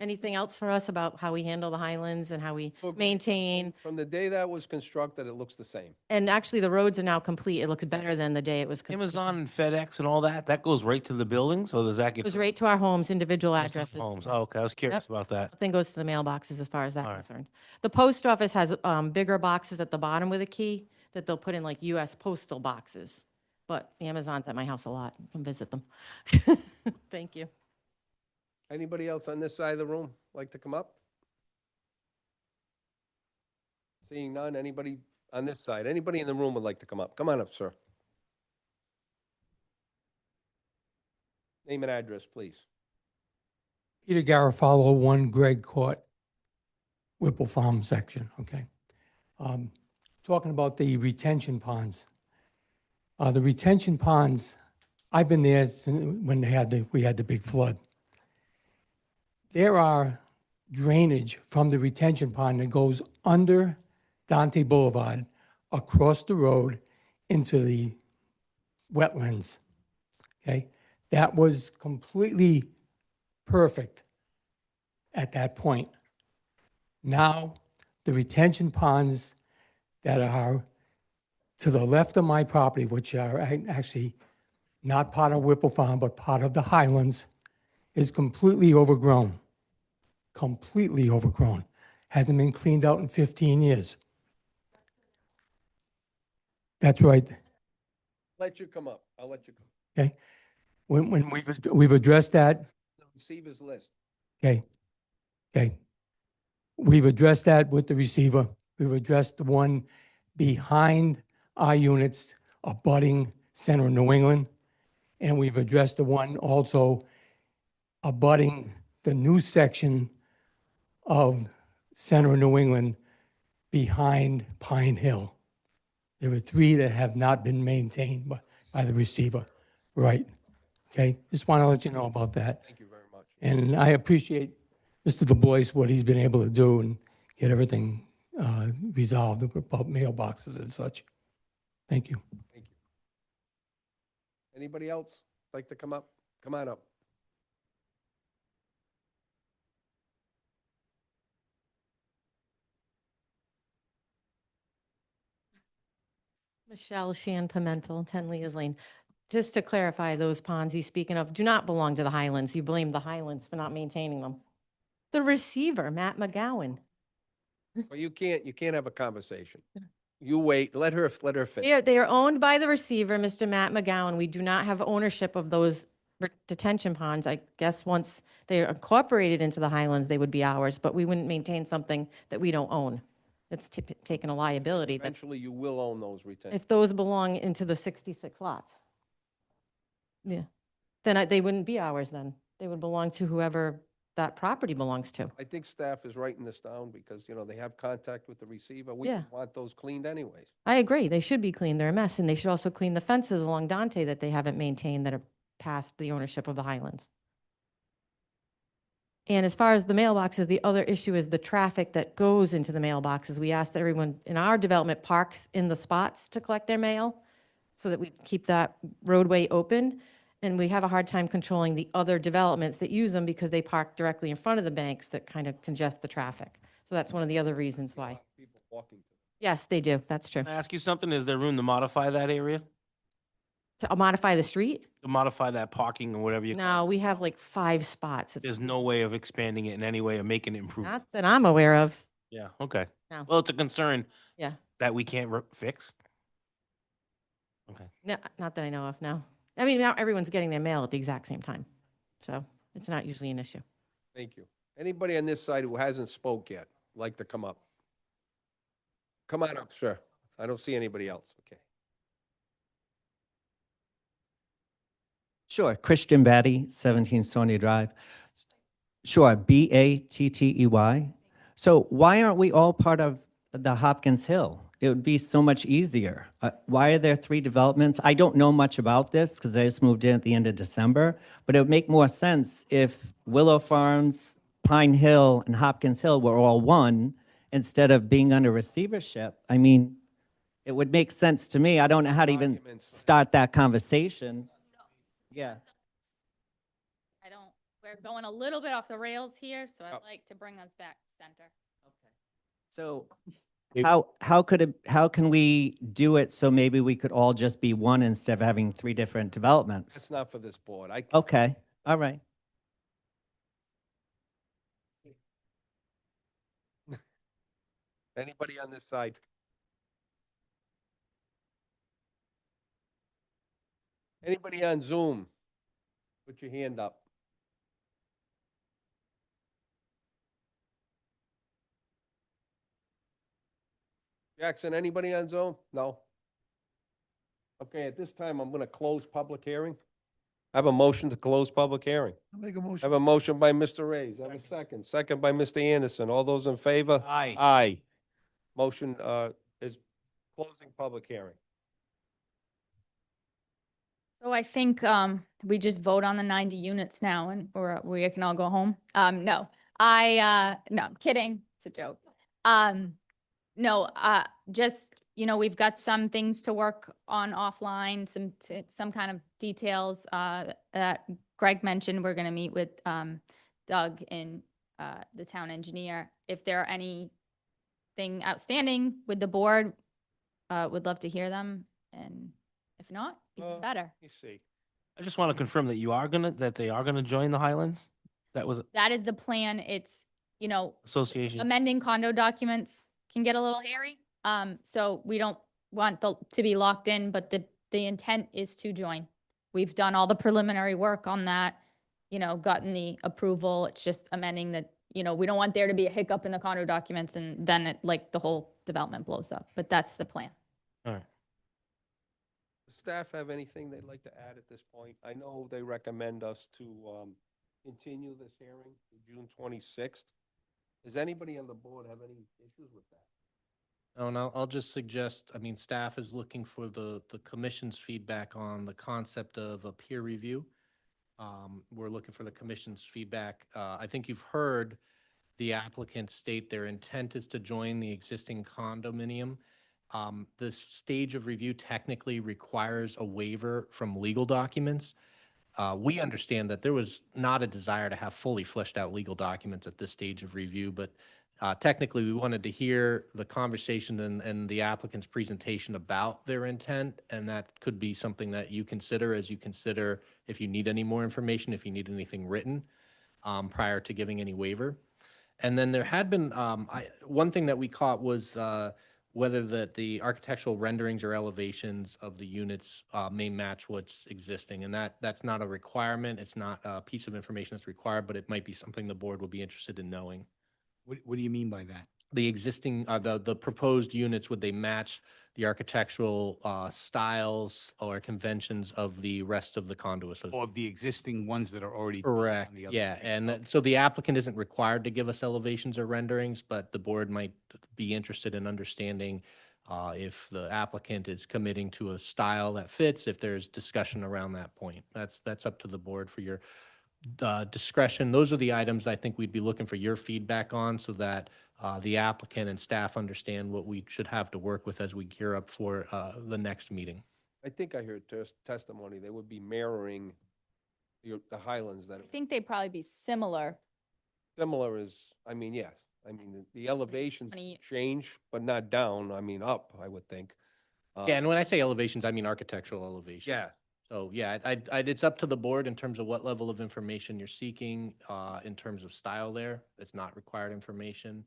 Anything else for us about how we handle the Highlands and how we Well, maintain? From the day that was constructed, it looks the same. And actually, the roads are now complete. It looks better than the day it was constructed. Amazon and FedEx and all that, that goes right to the buildings, or does that It get? goes right to our homes, individual goes to the addresses. Homes, oh, okay, I was curious about that. Nothing goes to the mailboxes as far as that's All right. concerned. The post office has bigger boxes at the bottom with a key that they'll put in like US postal boxes. But Amazon's at my house a lot. Come visit them. Thank you. Anybody else on this side of the room like to come up? Seeing none, anybody on this side? Anybody in the room would like to come up? Come on up, sir. Name and address, please. Peter Garofalo, 1 Greg Court, Whipple Farm section, okay. Talking about the retention ponds. The retention ponds, I've been there since when we had the big flood. There are drainage from the retention pond that goes under Dante Boulevard, across the road into the wetlands, okay? That was completely perfect at that point. Now, the retention ponds that are to the left of my property, which are actually not part of Whipple Farm, but part of the Highlands, is completely overgrown. Completely overgrown. Hasn't been cleaned out in 15 years. That's right. Let you come up. I'll let you come. Okay. When we've addressed that, The receiver's list. okay, okay. We've addressed that with the receiver. We've addressed the one behind our units abutting Center of New England. And we've addressed the one also abutting the new section of Center of New England behind Pine Hill. There are 3 that have not been maintained by the receiver. Right. Okay, just want to let you know about that. Thank you very much. And I appreciate Mr. Du Bois what he's been able to do and get everything resolved about mailboxes and such. Thank you. Thank you. Anybody else like to come up? Come on up. Michelle Shan Pimental, 10 Leah's Lane. Just to clarify, those ponds he's speaking of do not belong to the Highlands. You blame the Highlands for not maintaining them. The receiver, Matt McGowan. Well, you can't have a conversation. You wait, let her finish. They are owned by the receiver, Mr. Matt McGowan. We do not have ownership of those detention ponds. I guess once they are incorporated into the Highlands, they would be ours, but we wouldn't maintain something that we don't own. It's taking a liability that Eventually, you will own those retention. if those belong into the 66 lots. Yeah, then they wouldn't be ours then. They would belong to whoever that property belongs to. I think staff is writing this down because, they have contact with the receiver. We Yeah. want those cleaned anyways. I agree. They should be clean. They're a mess. And they should also clean the fences along Dante that they haven't maintained that are past the ownership of the Highlands. And as far as the mailboxes, the other issue is the traffic that goes into the mailboxes. We asked that everyone in our development parks in the spots to collect their mail so that we keep that roadway open. And we have a hard time controlling the other developments that use them because they park directly in front of the banks that kind of congest the traffic. So that's one of the other reasons why. People walking to Yes, they do. That's true. Can I ask you something? Is there room to modify that area? To modify the street? To modify that parking or whatever you? No, we have like 5 spots. It's There's no way of expanding it in any way or making it improve. not that I'm aware of. Yeah, okay. No. Well, it's a concern Yeah. that we can't fix. Okay. No, not that I know of, no. I mean, now everyone's getting their mail at the exact same time. So it's not usually an issue. Thank you. Anybody on this side who hasn't spoke yet, like to come up? Come on up, sir. I don't see anybody else. Okay. Sure, Christian Batty, 17 Sonia Drive. Sure, Battey. So why aren't we all part of the Hopkins Hill? It would be so much easier. Why are there 3 developments? I don't know much about this because I just moved in at the end of December, but it would make more sense if Willow Farms, Pine Hill, and Hopkins Hill were all one instead of being under receivership. I mean, it would make sense to me. I don't know how to even Documents. start that conversation. Yeah. We're going a little bit off the rails here, so I'd Oh. like to bring us back center. So It- how can we do it so maybe we could all just be one instead of having 3 different It's developments? not for this board. Okay, all right. Anybody on this side? Anybody on Zoom? Put your hand up. Jackson, anybody on Zoom? No? Okay, at this time, I'm going to close public hearing. I have a motion to close public hearing. I'll make a I motion. have a motion by Mr. Reyes. I have a second. Second by Mr. Anderson. All those in favor? Aye. Aye. Motion is closing public hearing. So I think we just vote on the 90 units now and or we can all go home. No, no, I'm kidding. It's a joke. No, just, we've got some things to work on offline, some kind of details that Greg mentioned. We're going to meet with Doug and the town engineer. If there are anything outstanding with the board, would love to hear them. And if not, even better. Let me see. I just want to confirm that that they are gonna join the Highlands? That was That is the plan. It's, association. amending condo documents can get a little hairy. So we don't want to be locked in, but the intent is to join. We've done all the preliminary work on that, gotten the approval. It's just amending that, we don't want there to be a hiccup in the condo documents and then the whole development blows up, but that's the plan. All right. Does staff have anything they'd like to add at this point? I know they recommend us to continue this hearing to June 26th. Does anybody on the board have any issues with that? Oh, no, I'll just suggest, staff is looking for the commission's feedback on the concept of a peer review. We're looking for the commission's feedback. I think you've heard the applicants state their intent is to join the existing condominium. The stage of review technically requires a waiver from legal documents. We understand that there was not a desire to have fully fleshed out legal documents at this stage of review, but technically, we wanted to hear the conversation and the applicant's presentation about their intent, and that could be something that you consider as you consider if you need any more information, if you need anything written prior to giving any waiver. And then there had been, one thing that we caught was whether the architectural renderings or elevations of the units may match what's existing. And that's not a requirement. It's not a piece of information that's required, but it might be something the board would be interested in knowing. What do you mean by that? The existing, the proposed units, would they match the architectural styles or conventions of the rest of the condo association? Or the existing ones that are already built on Correct, the other yeah, street? and Okay. so the applicant isn't required to give us elevations or renderings, but the board might be interested in understanding if the applicant is committing to a style that fits, if there's discussion around that point. That's up to the board for your discretion. Those are the items I think we'd be looking for your feedback on so that the applicant and staff understand what we should have to work with as we gear up for the next meeting. I think I heard testimony, they would be mirroring the Highlands that I are think they'd probably be similar. similar as, I mean, yes. I mean, the elevations 20 change, but not down, I mean, up, I would think. Yeah, and when I say elevations, I mean architectural elevations. Yeah, So, yeah, it's up to the board in terms of what level of information you're seeking, in terms of style there. It's not required information.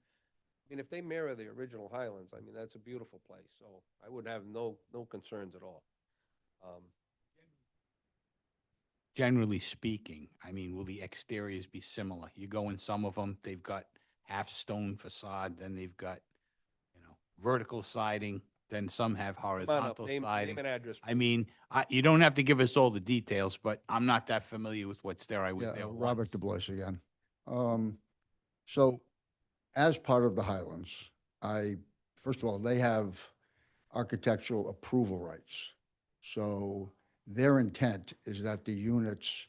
I mean, if they mirror the original Highlands, I mean, that's a beautiful place, so I would have no concerns at all. Generally speaking, I mean, will the exteriors be similar? You go in some of them, they've got half stone facade, then they've got, vertical siding, then some have Come on up, horizontal name siding. and address. I mean, you don't have to give us all the details, but I'm not that familiar with what's there. I was Yeah, there Robert once. DuBois again. So as part of the Highlands, first of all, they have architectural approval rights. So their intent is that the units,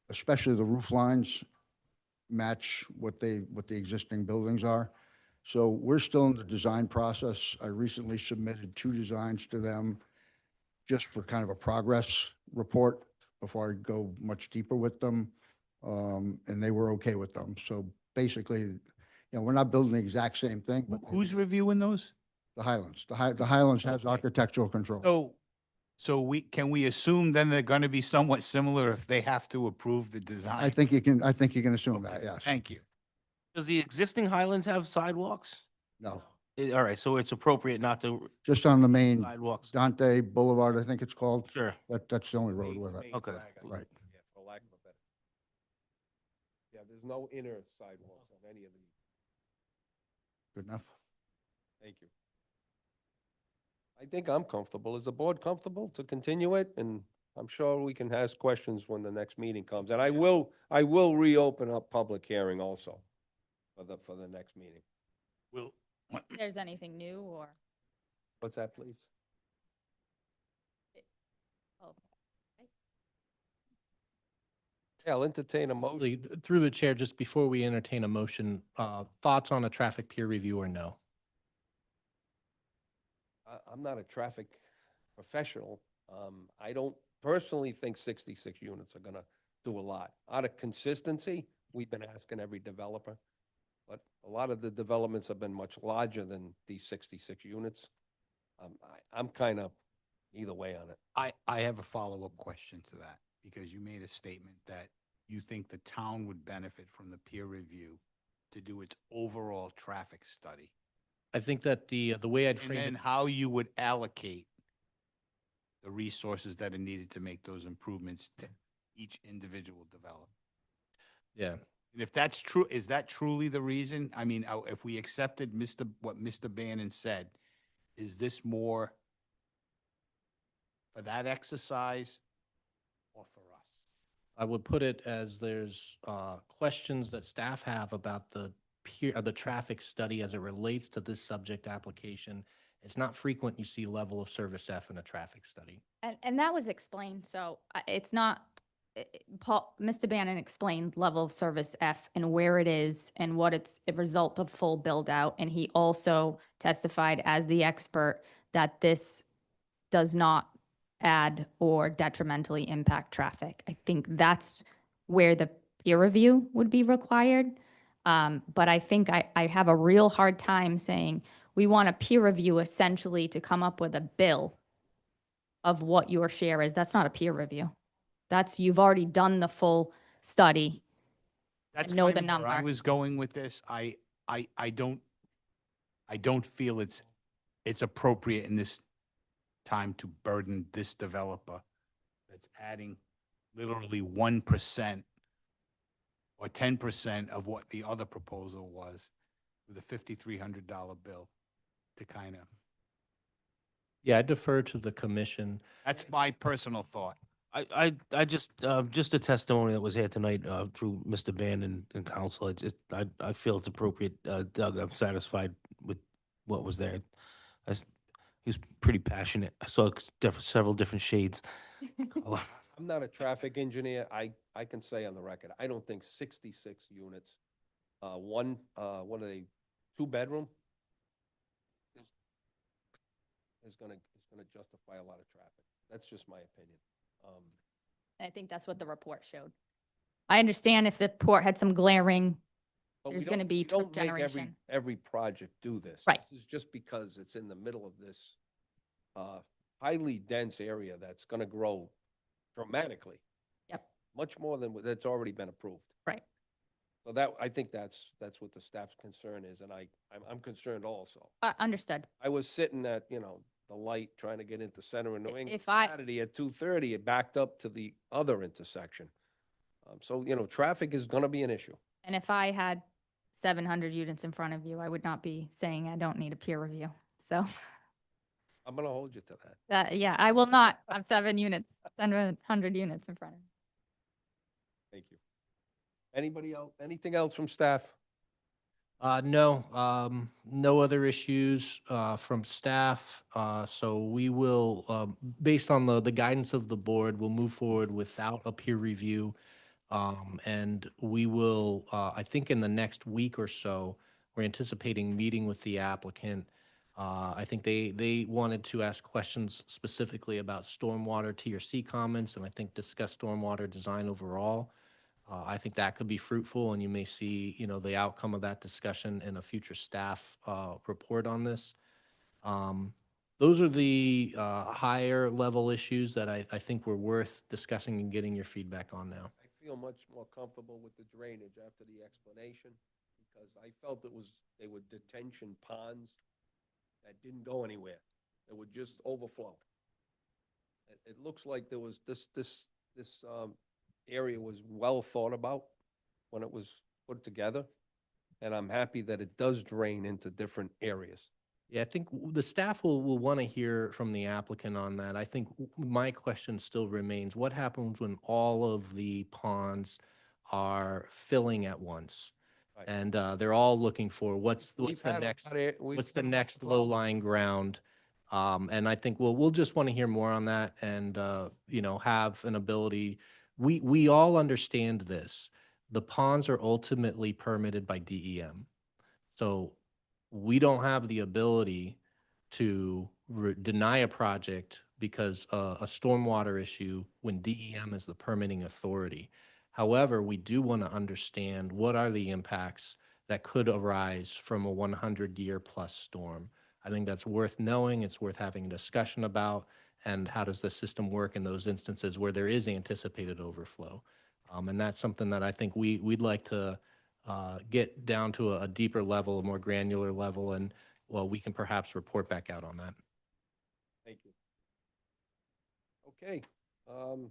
especially the roof lines, match what the existing buildings are. So we're still in the design process. I recently submitted 2 designs to them just for kind of a progress report before I go much deeper with them. And they were okay with them. So basically, we're not building the exact same thing, but Who's reviewing those? the Highlands. The Highlands has architectural control. So can we assume then they're going to be somewhat similar if they have to approve the design? I think you can assume that, yes. Thank you. Does the existing Highlands have sidewalks? No, All right, so it's appropriate not to just on the main sidewalks. Dante Boulevard, I think it's called. Sure. That's the only road with it. Okay. Right. Yeah, for lack of a better. Yeah, there's no inner sidewalks on any of these. Good enough. Thank you. I think I'm comfortable. Is the board comfortable to continue it? And I'm sure we can ask questions when the next meeting comes. And I will reopen up public hearing also for the next meeting. If there's anything new or, What's that, please? oh, Yeah, I'll entertain a motion. Actually, through the chair, just before we entertain a motion, thoughts on a traffic peer review or no? I'm not a traffic professional. I don't personally think 66 units are gonna do a lot. Out of consistency, we've been asking every developer, but a lot of the developments have been much larger than these 66 units. I'm kind of either way on it. I have a follow-up question to that, because you made a statement that you think the town would benefit from the peer review to do its overall traffic study. I think that the way I'd And frame then it, how you would allocate the resources that are needed to make those improvements to each individual developer. yeah. And if that's true, is that truly the reason? I mean, if we accepted what Mr. Bannon said, is this more for that exercise or for us? I would put it as there's questions that staff have about the traffic study as it relates to this subject application. It's not frequent you see level of service F in a traffic study. and that was explained, so it's not Mr. Bannon explained level of service F and where it is and what it's a result of full build out. And he also testified as the expert that this does not add or detrimentally impact traffic. I think that's where the peer review would be required. But I think I have a real hard time saying we want a peer review essentially to come up with a bill of what your share is. That's not a peer review. That's, you've already done the full study. That's know kind the of where I number. was going with this. I don't feel it's appropriate in this time to burden this developer that's adding literally 1% or 10% of what the other proposal was with a $5,300 bill to kind of, Yeah, I defer to the commission. that's my personal thought. I just a testimony that was here tonight through Mr. Bannon and council. I feel it's appropriate. Doug, I'm satisfied with what was there. He was pretty passionate. I saw several different shades. I'm not a traffic engineer. I can say on the record, I don't think 66 units, what are they, 2-bedroom? Is gonna justify a lot of traffic. That's just my opinion. I think that's what the report showed. I understand if the report had some glaring, But we there's don't- going to be we don't trip make generation. every project do this. Right. This is just because it's in the middle of this highly dense area that's going to grow dramatically. Yep. Much more than that's already been approved. Right. So that, I think that's what the staff's concern is, and I'm concerned also. Understood. I was sitting at, the light trying to get into center of New England If I- Saturday at 2:30, it backed up to the other intersection. So, traffic is going to be an issue. And if I had 700 units in front of you, I would not be saying I don't need a peer review. So I'm going to hold you to that. that, yeah, I will not. I'm 700 units in front of me. Thank you. Anybody else, anything else from staff? No, no other issues from staff. So we will, based on the guidance of the board, we'll move forward without a peer review. And we will, I think in the next week or so, we're anticipating meeting with the applicant. I think they wanted to ask questions specifically about stormwater Tier C comments, and I think discuss stormwater design overall. I think that could be fruitful, and you may see, the outcome of that discussion in a future staff report on this. Those are the higher level issues that I think were worth discussing and getting your feedback on now. I feel much more comfortable with the drainage after the explanation, because I felt they were detention ponds that didn't go anywhere. They would just overflow. It looks like there was this area was well thought about when it was put together, and I'm happy that it does drain into different areas. Yeah, I think the staff will want to hear from the applicant on that. I think my question still remains, what happens when all of the ponds are filling at once? Right. And they're all looking for what's We've the had a next, lot of- we've what's the had a lot of next problems. low-lying ground? And I think we'll just want to hear more on that and, have an ability. We all understand this. The ponds are ultimately permitted by DEM. So we don't have the ability to deny a project because a stormwater issue when DEM is the permitting authority. However, we do want to understand what are the impacts that could arise from a 100-year plus storm. I think that's worth knowing. It's worth having a discussion about, and how does the system work in those instances where there is anticipated overflow. And that's something that I think we'd like to get down to a deeper level, a more granular level, and we can perhaps report back out on that. Thank you. Okay, I'll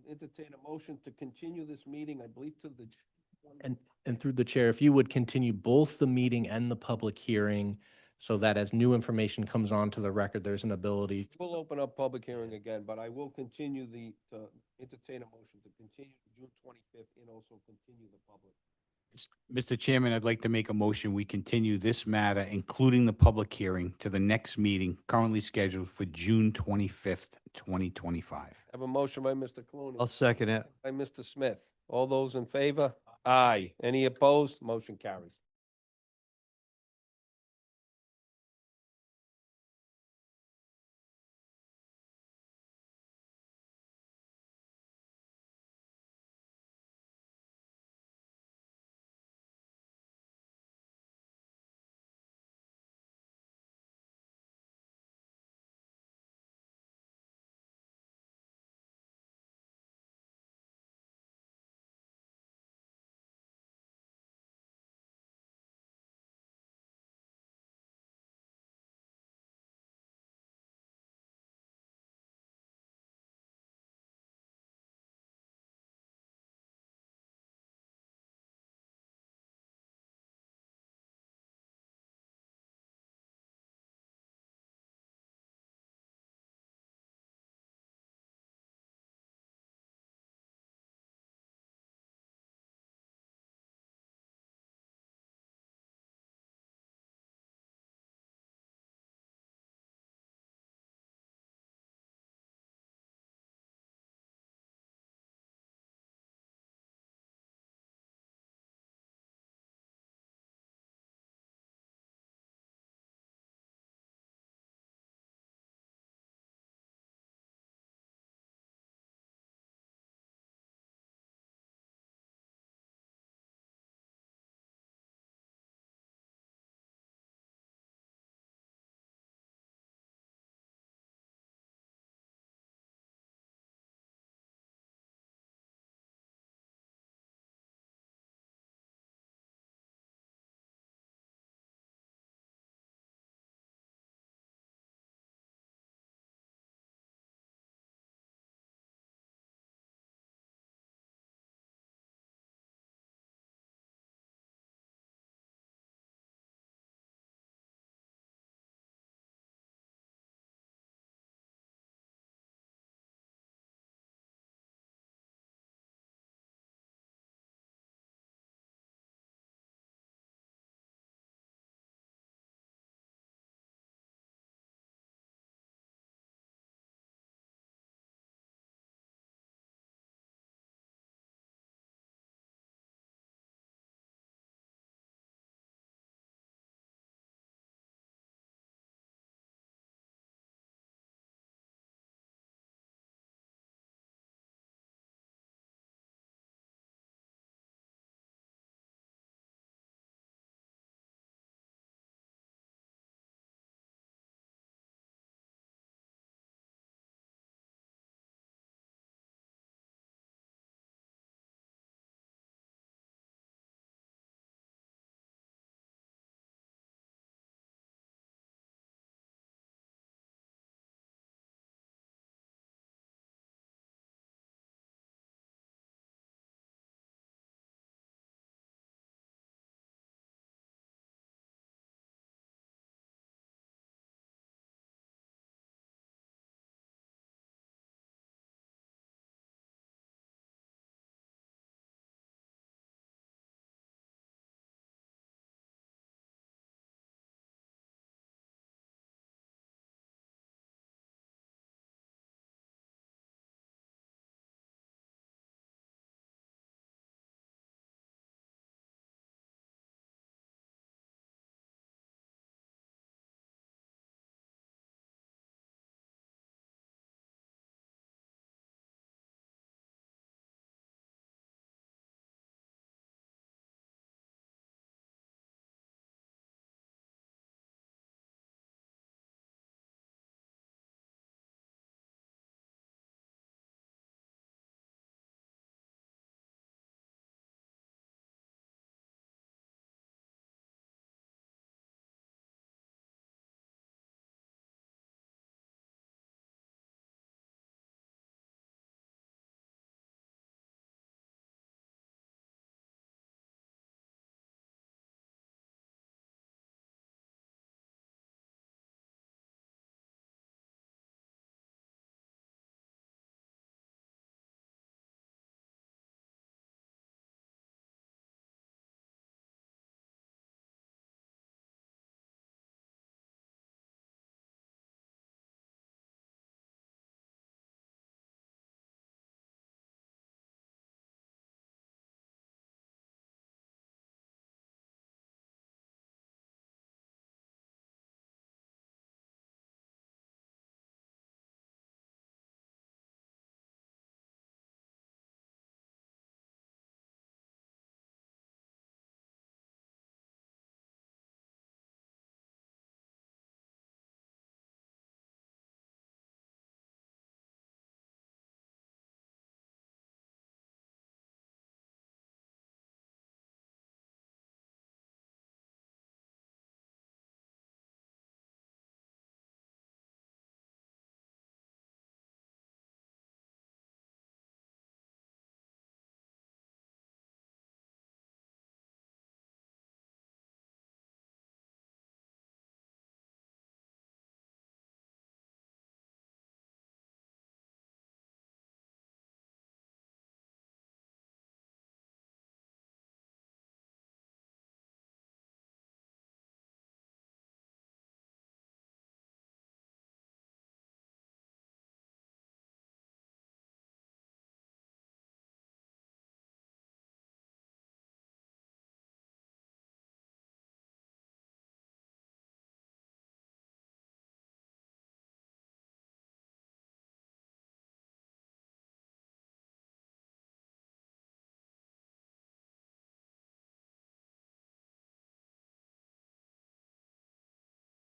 entertain a motion to continue this meeting, I believe, to the. And through the chair, if you would continue both the meeting and the public hearing so that as new information comes onto the record, there's an ability. We'll open up public hearing again, but I will continue to entertain a motion to continue June 25th and also continue the public. Mr. Chairman, I'd like to make a motion. We continue this matter, including the public hearing, to the next meeting currently scheduled for June 25th, 2025. Have a motion by Mr. Clooney. I'll second it. By Mr. Smith. All those in favor? Aye. Any opposed? Motion carries.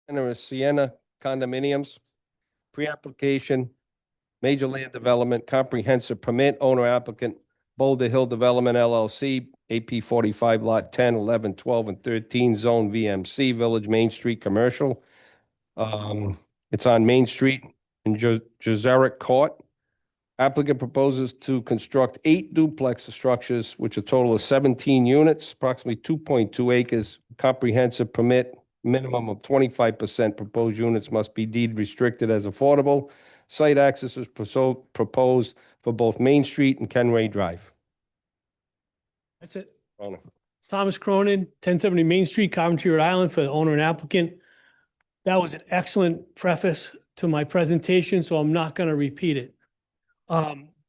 Sienna condominiums, pre-application, major land development, comprehensive permit, owner applicant, Boulder Hill Development LLC, AP 45, Lot 10, 11, 12, and 13, Zone VMC, Village Main Street Commercial. It's on Main Street in Jezerick Court. Applicant proposes to construct 8 duplex structures, which a total of 17 units, approximately 2.2 acres, comprehensive permit, minimum of 25% proposed units must be deed restricted as affordable. Site access is proposed for both Main Street and Kenway Drive. That's it. Owner. Thomas Cronin, 1070 Main Street, Coventry, Rhode Island, for the owner and applicant. That was an excellent preface to my presentation, so I'm not going to repeat it.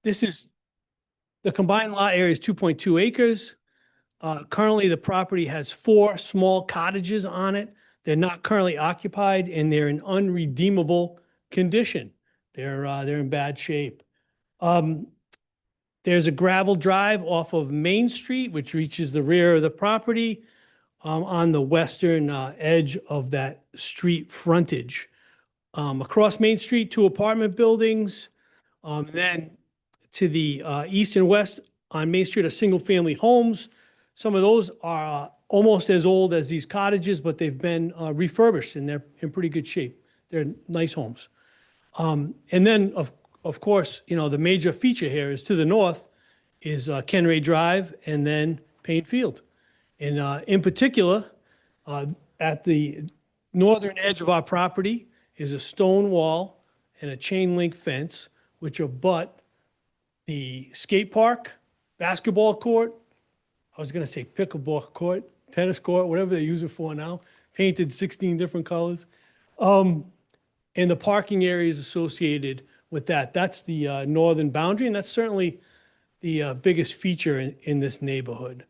This is, the combined lot area is 2.2 acres. Currently, the property has 4 small cottages on it. They're not currently occupied, and they're in unredeemable condition. They're in bad shape. There's a gravel drive off of Main Street, which reaches the rear of the property on the western edge of that street frontage. Across Main Street, 2 apartment buildings. Then to the east and west on Main Street are single-family homes. Some of those are almost as old as these cottages, but they've been refurbished and they're in pretty good shape. They're nice homes. And then, of course, you know, the major feature here is to the north is Kenway Drive and then Payne Field. And in particular, at the northern edge of our property is a stone wall and a chain link fence, which abut the skate park, basketball court, I was going to say pickleball court, tennis court, whatever they use it for now, painted 16 different colors. And the parking areas associated with that. That's the northern boundary, and that's certainly the biggest feature in this neighborhood.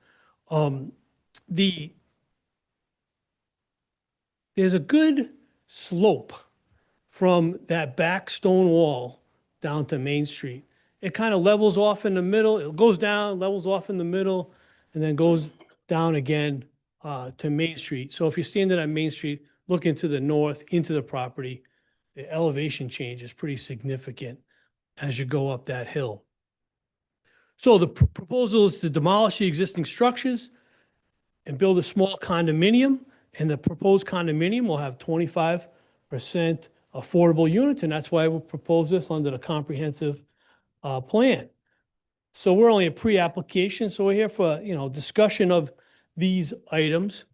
There's a good slope from that back stone wall down to Main Street. It kind of levels off in the middle. It goes down, levels off in the middle, and then goes down again to Main Street. So if you're standing on Main Street, looking to the north into the property, the elevation change is pretty significant as you go up that hill. So the proposal is to demolish the existing structures and build a small condominium, and the proposed condominium will have 25% affordable units, and that's why we propose this under the comprehensive plan. So we're only a pre-application, so we're here for, you know, discussion of these items.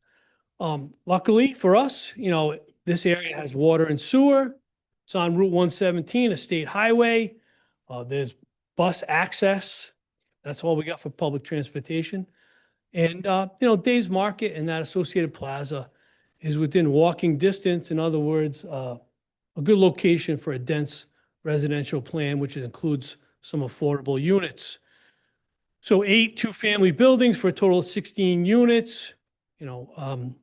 Luckily for us, you know, this area has water and sewer. It's on Route 117, a state highway. There's bus access. That's all we got for public transportation. And, you know, Dave's Market and that associated plaza is within walking distance. In other words, a good location for a dense residential plan, which includes some affordable units. So 8 two-family buildings for a total of 16 units. You know,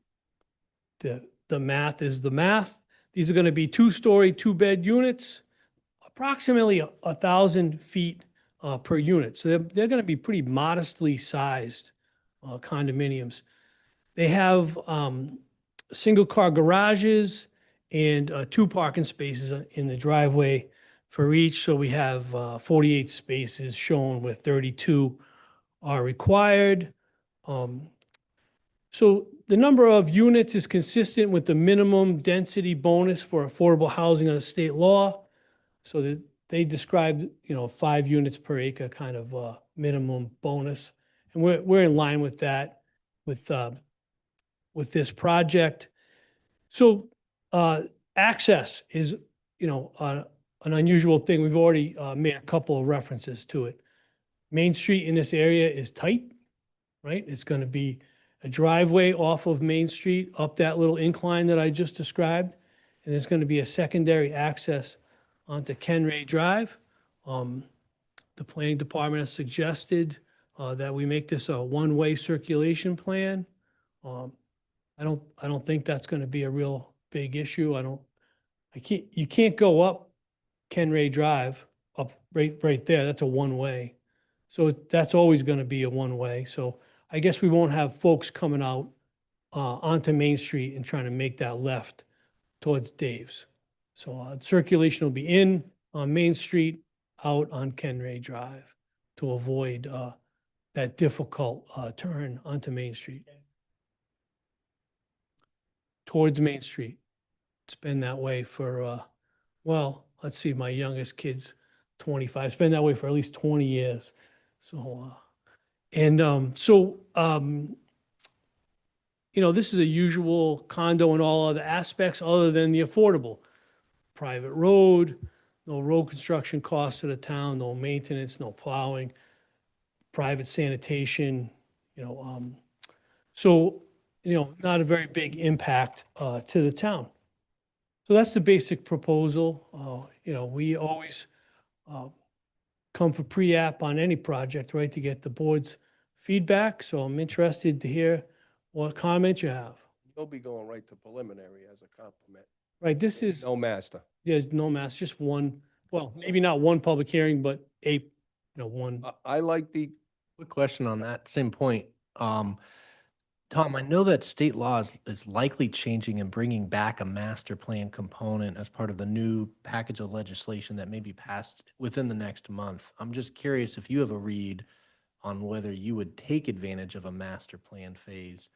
the math is the math. These are going to be 2-story, 2-bed units, approximately 1,000 feet per unit. So they're going to be pretty modestly sized condominiums. They have single-car garages and 2 parking spaces in the driveway for each. So we have 48 spaces shown where 32 are required. So the number of units is consistent with the minimum density bonus for affordable housing under state law. So that they described, you know, 5 units per acre kind of minimum bonus. And we're in line with that with this project. So access is, you know, an unusual thing. We've already made a couple of references to it. Main Street in this area is tight, right? It's going to be a driveway off of Main Street up that little incline that I just described. And there's going to be a secondary access onto Kenway Drive. The planning department has suggested that we make this a one-way circulation plan. I don't think that's going to be a real big issue. You can't go up Kenway Drive up right there. That's a one-way. So that's always going to be a one-way. So I guess we won't have folks coming out onto Main Street and trying to make that left towards Dave's. So circulation will be in on Main Street, out on Kenray Drive to avoid that difficult turn onto Main Street. Towards Main Street. It's been that way for, well, let's see, my youngest kid's 25. It's been that way for at least 20 years. So, you know, this is a usual condo in all other aspects other than the affordable. Private road, no road construction costs to the town, no maintenance, no plowing, private sanitation, you know, so, you know, not a very big impact to the town. So that's the basic proposal. You know, we always come for pre-app on any project, right, to get the board's feedback. So I'm interested to hear what comments you have. You'll be going right to preliminary as a compliment. Right, this is, No master. there's no mass, just one, well, maybe not one public hearing, but one. I like the, Quick question on that same point. Tom, I know that state law is likely changing and bringing back a master plan component as part of the new package of legislation that may be passed within the next month. I'm just curious if you have a read on whether you would take advantage of a master plan phase,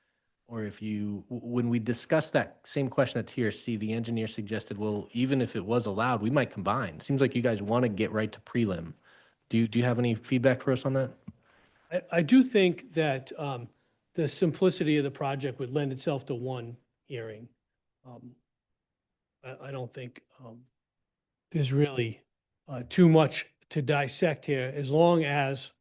or if you, when we discussed that same question at TRC, the engineer suggested, well, even if it was allowed, we might combine. It seems like you guys want to get right to prelim. Do you have any feedback for us on that? I do think that the simplicity of the project would lend itself to one hearing. I don't think there's really too much to dissect here, as long as,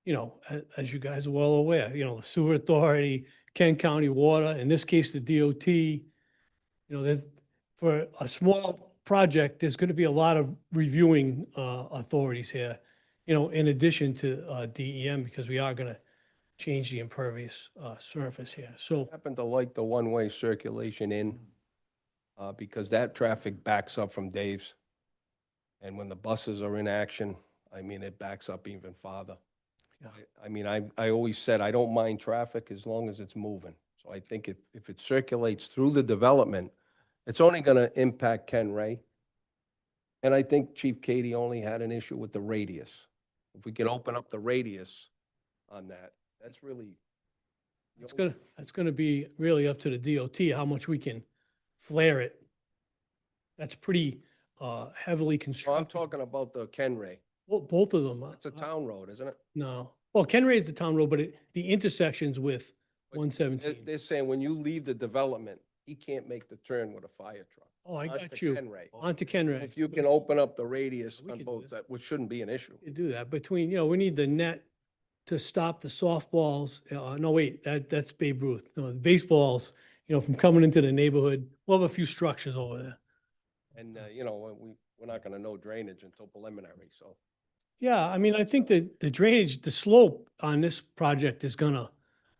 you know, as you guys are well aware, you know, the sewer authority, Kent County Water, in this case, the DOT, you know, there's, for a small project, there's going to be a lot of reviewing authorities here, you know, in addition to DEM, because we are going to change the impervious surface here. So, happen to like the one-way circulation in, because that traffic backs up from Dave's. And when the buses are in action, I mean, it backs up even farther. Yeah. I mean, I always said, I don't mind traffic as long as it's moving. So I think if it circulates through the development, it's only going to impact Ken Ray. And I think Chief Katie only had an issue with the radius. If we can open up the radius on that, that's really. that's gonna be really up to the DOT, how much we can flare it. That's pretty heavily No, I'm constructed. talking about the Ken Ray. Well, both of them. It's a town road, isn't it? No. Well, Kenray is the town road, but the intersections with But 117. They're saying when you leave the development, he can't make the turn with a fire truck. Oh, I onto got you. Ken Ray. Onto Kenray. If you can open up the radius We on can do both, that, which shouldn't be an issue. You do that between, you know, we need the net to stop the softballs. No, wait, that's Babe Ruth. No, the baseballs, you know, from coming into the neighborhood. We'll have a few structures over there. And, you know, we're not gonna know drainage until preliminary, so. Yeah, I mean, I think that the drainage, the slope on this project is gonna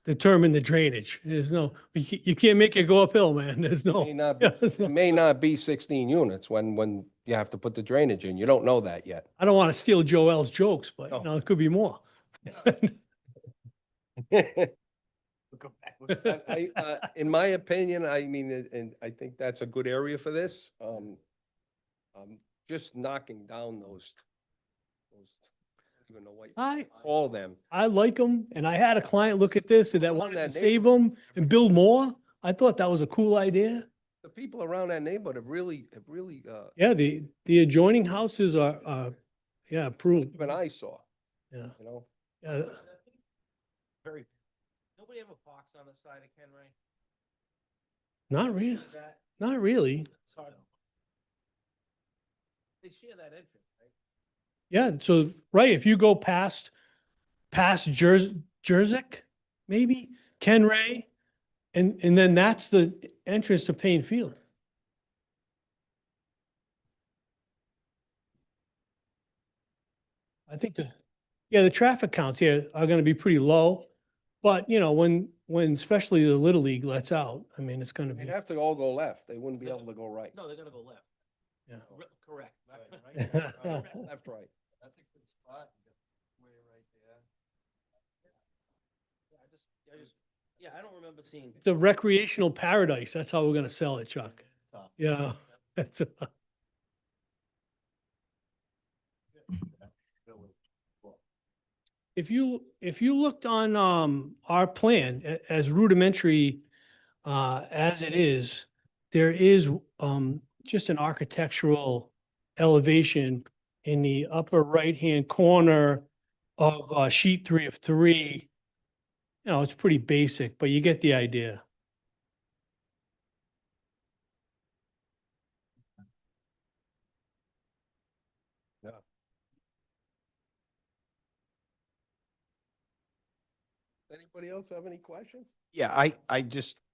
determine the drainage. There's no, you can't make it go uphill, man. There's no. May not, yeah, there's no- it may not be 16 units when you have to put the drainage in. You don't know that yet. I don't want to steal Joel's jokes, but No. you know, it could be more. In my opinion, I mean, and I think that's a good area for this. Just knocking down those, I don't even know what you call them. I like them, and I had a client look at this and that Around wanted to that save them and build more. I thought that was a cool idea. The people around that neighborhood have really, Yeah, the adjoining houses are, yeah, approved. even I saw, Yeah, you know? yeah. Very. Nobody ever parks on the side of Ken Ray? Not really, not really. It's hard. They share that entrance, right? Yeah, so, right, if you go past Jersey, maybe, Ken Ray, and then that's the entrance to Payne Field. I think the traffic counts here are gonna be pretty low, but, you know, when especially the Little League lets out, I mean, it's gonna be, They'd have to all go left. They wouldn't be able to go right. No, they're gonna go left. yeah. Correct. Left, right. That's a good spot. Way right there. Yeah, I don't remember seeing. It's a recreational paradise, that's how we're gonna sell it, Chuck. Tough. Yeah, that's, if you looked on, our plan, as rudimentary, as it is, there is, just an architectural elevation in the upper right-hand corner of, sheet 3 of 3. You know, it's pretty basic, but you get the idea. Anybody else have any questions? Yeah,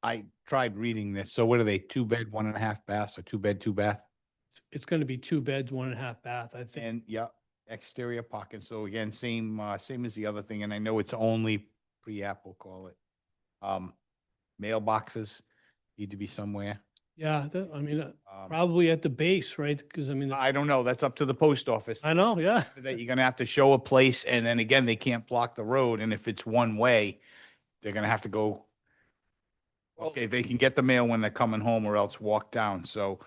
I tried reading this. So what are they, 2 bed, 1.5 baths, or 2 bed, 2 bath? It's going to be 2 beds, 1.5 bath, I think. And yeah, exterior parking. So again, same as the other thing. And I know it's only pre-app, we'll call it. Mailboxes need to be somewhere. Yeah, I mean, probably at the base, right? Because I mean, I don't know. That's up to the post office. I know, yeah. That you're gonna have to show a place, and then again, they can't block the road, and if it's one way, they're gonna have to go. Okay, they can get the mail when they're coming home or else walk down, so,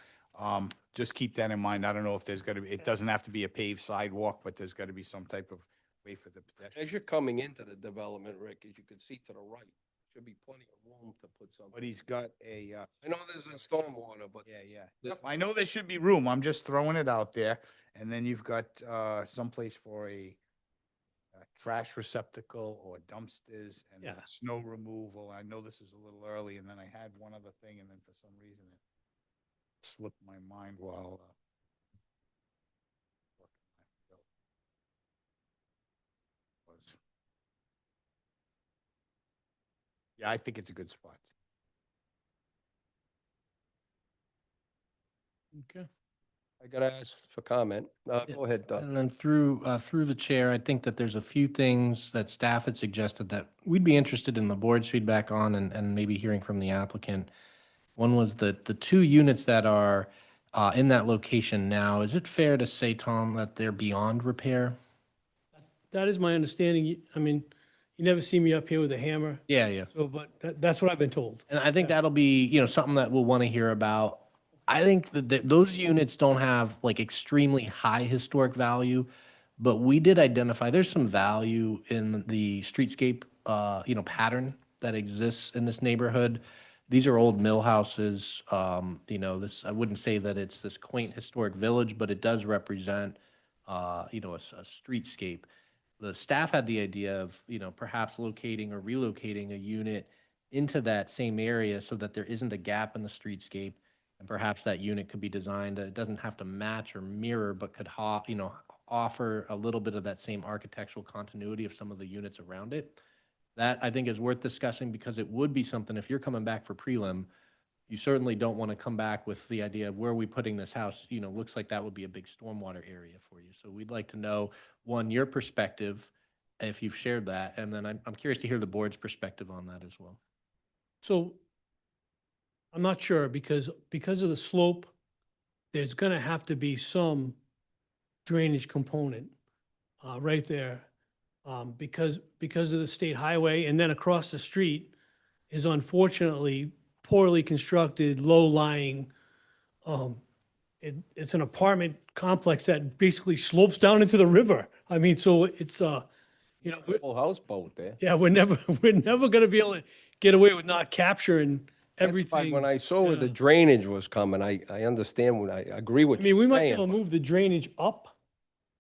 just keep that in mind. I don't know if there's gonna be, it doesn't have to be a paved sidewalk, but there's gotta be some type of way for the pedestrian. As you're coming into the development, Rick, as you can see to the right, should be plenty of room to put something. But he's got a, I know there's a stormwater, but. yeah. I know there should be room. I'm just throwing it out there. And then you've got, someplace for a trash receptacle or dumpsters and Yeah. snow removal. I know this is a little early, and then I had one other thing, and then for some reason it slipped my mind while, was. Yeah, I think it's a good spot. Okay. I gotta ask for comment. Go ahead, Doug. And then through the chair, I think that there's a few things that staff had suggested that we'd be interested in the board's feedback on and maybe hearing from the applicant. One was the 2 units that are in that location now. Is it fair to say, Tom, that they're beyond repair? That is my understanding. I mean, you never see me up here with a hammer. Yeah, yeah. So, but that's what I've been told. And I think that'll be, something that we'll want to hear about. I think that those units don't have like extremely high historic value, but we did identify there's some value in the streetscape, pattern that exists in this neighborhood. These are old mill houses. This, I wouldn't say that it's this quaint historic village, but it does represent, a streetscape. The staff had the idea of, perhaps locating or relocating a unit into that same area so that there isn't a gap in the streetscape. And perhaps that unit could be designed that it doesn't have to match or mirror, but could, offer a little bit of that same architectural continuity of some of the units around it. That I think is worth discussing because it would be something, if you're coming back for prelim, you certainly don't want to come back with the idea of where are we putting this house? Looks like that would be a big stormwater area for you. So we'd like to know, one, your perspective, if you've shared that, and then I'm curious to hear the board's perspective on that as well. So I'm not sure because of the slope, there's going to have to be some drainage component right there because of the state highway. And then across the street is unfortunately poorly constructed, low-lying. It's an apartment complex that basically slopes down into the river. I mean, so it's, Full houseboat there. yeah, we're never going to be able to get away with not capturing That's why everything. when I saw where the yeah. drainage was coming, I understand I agree with I mean, you we might be saying. able to but move the drainage up.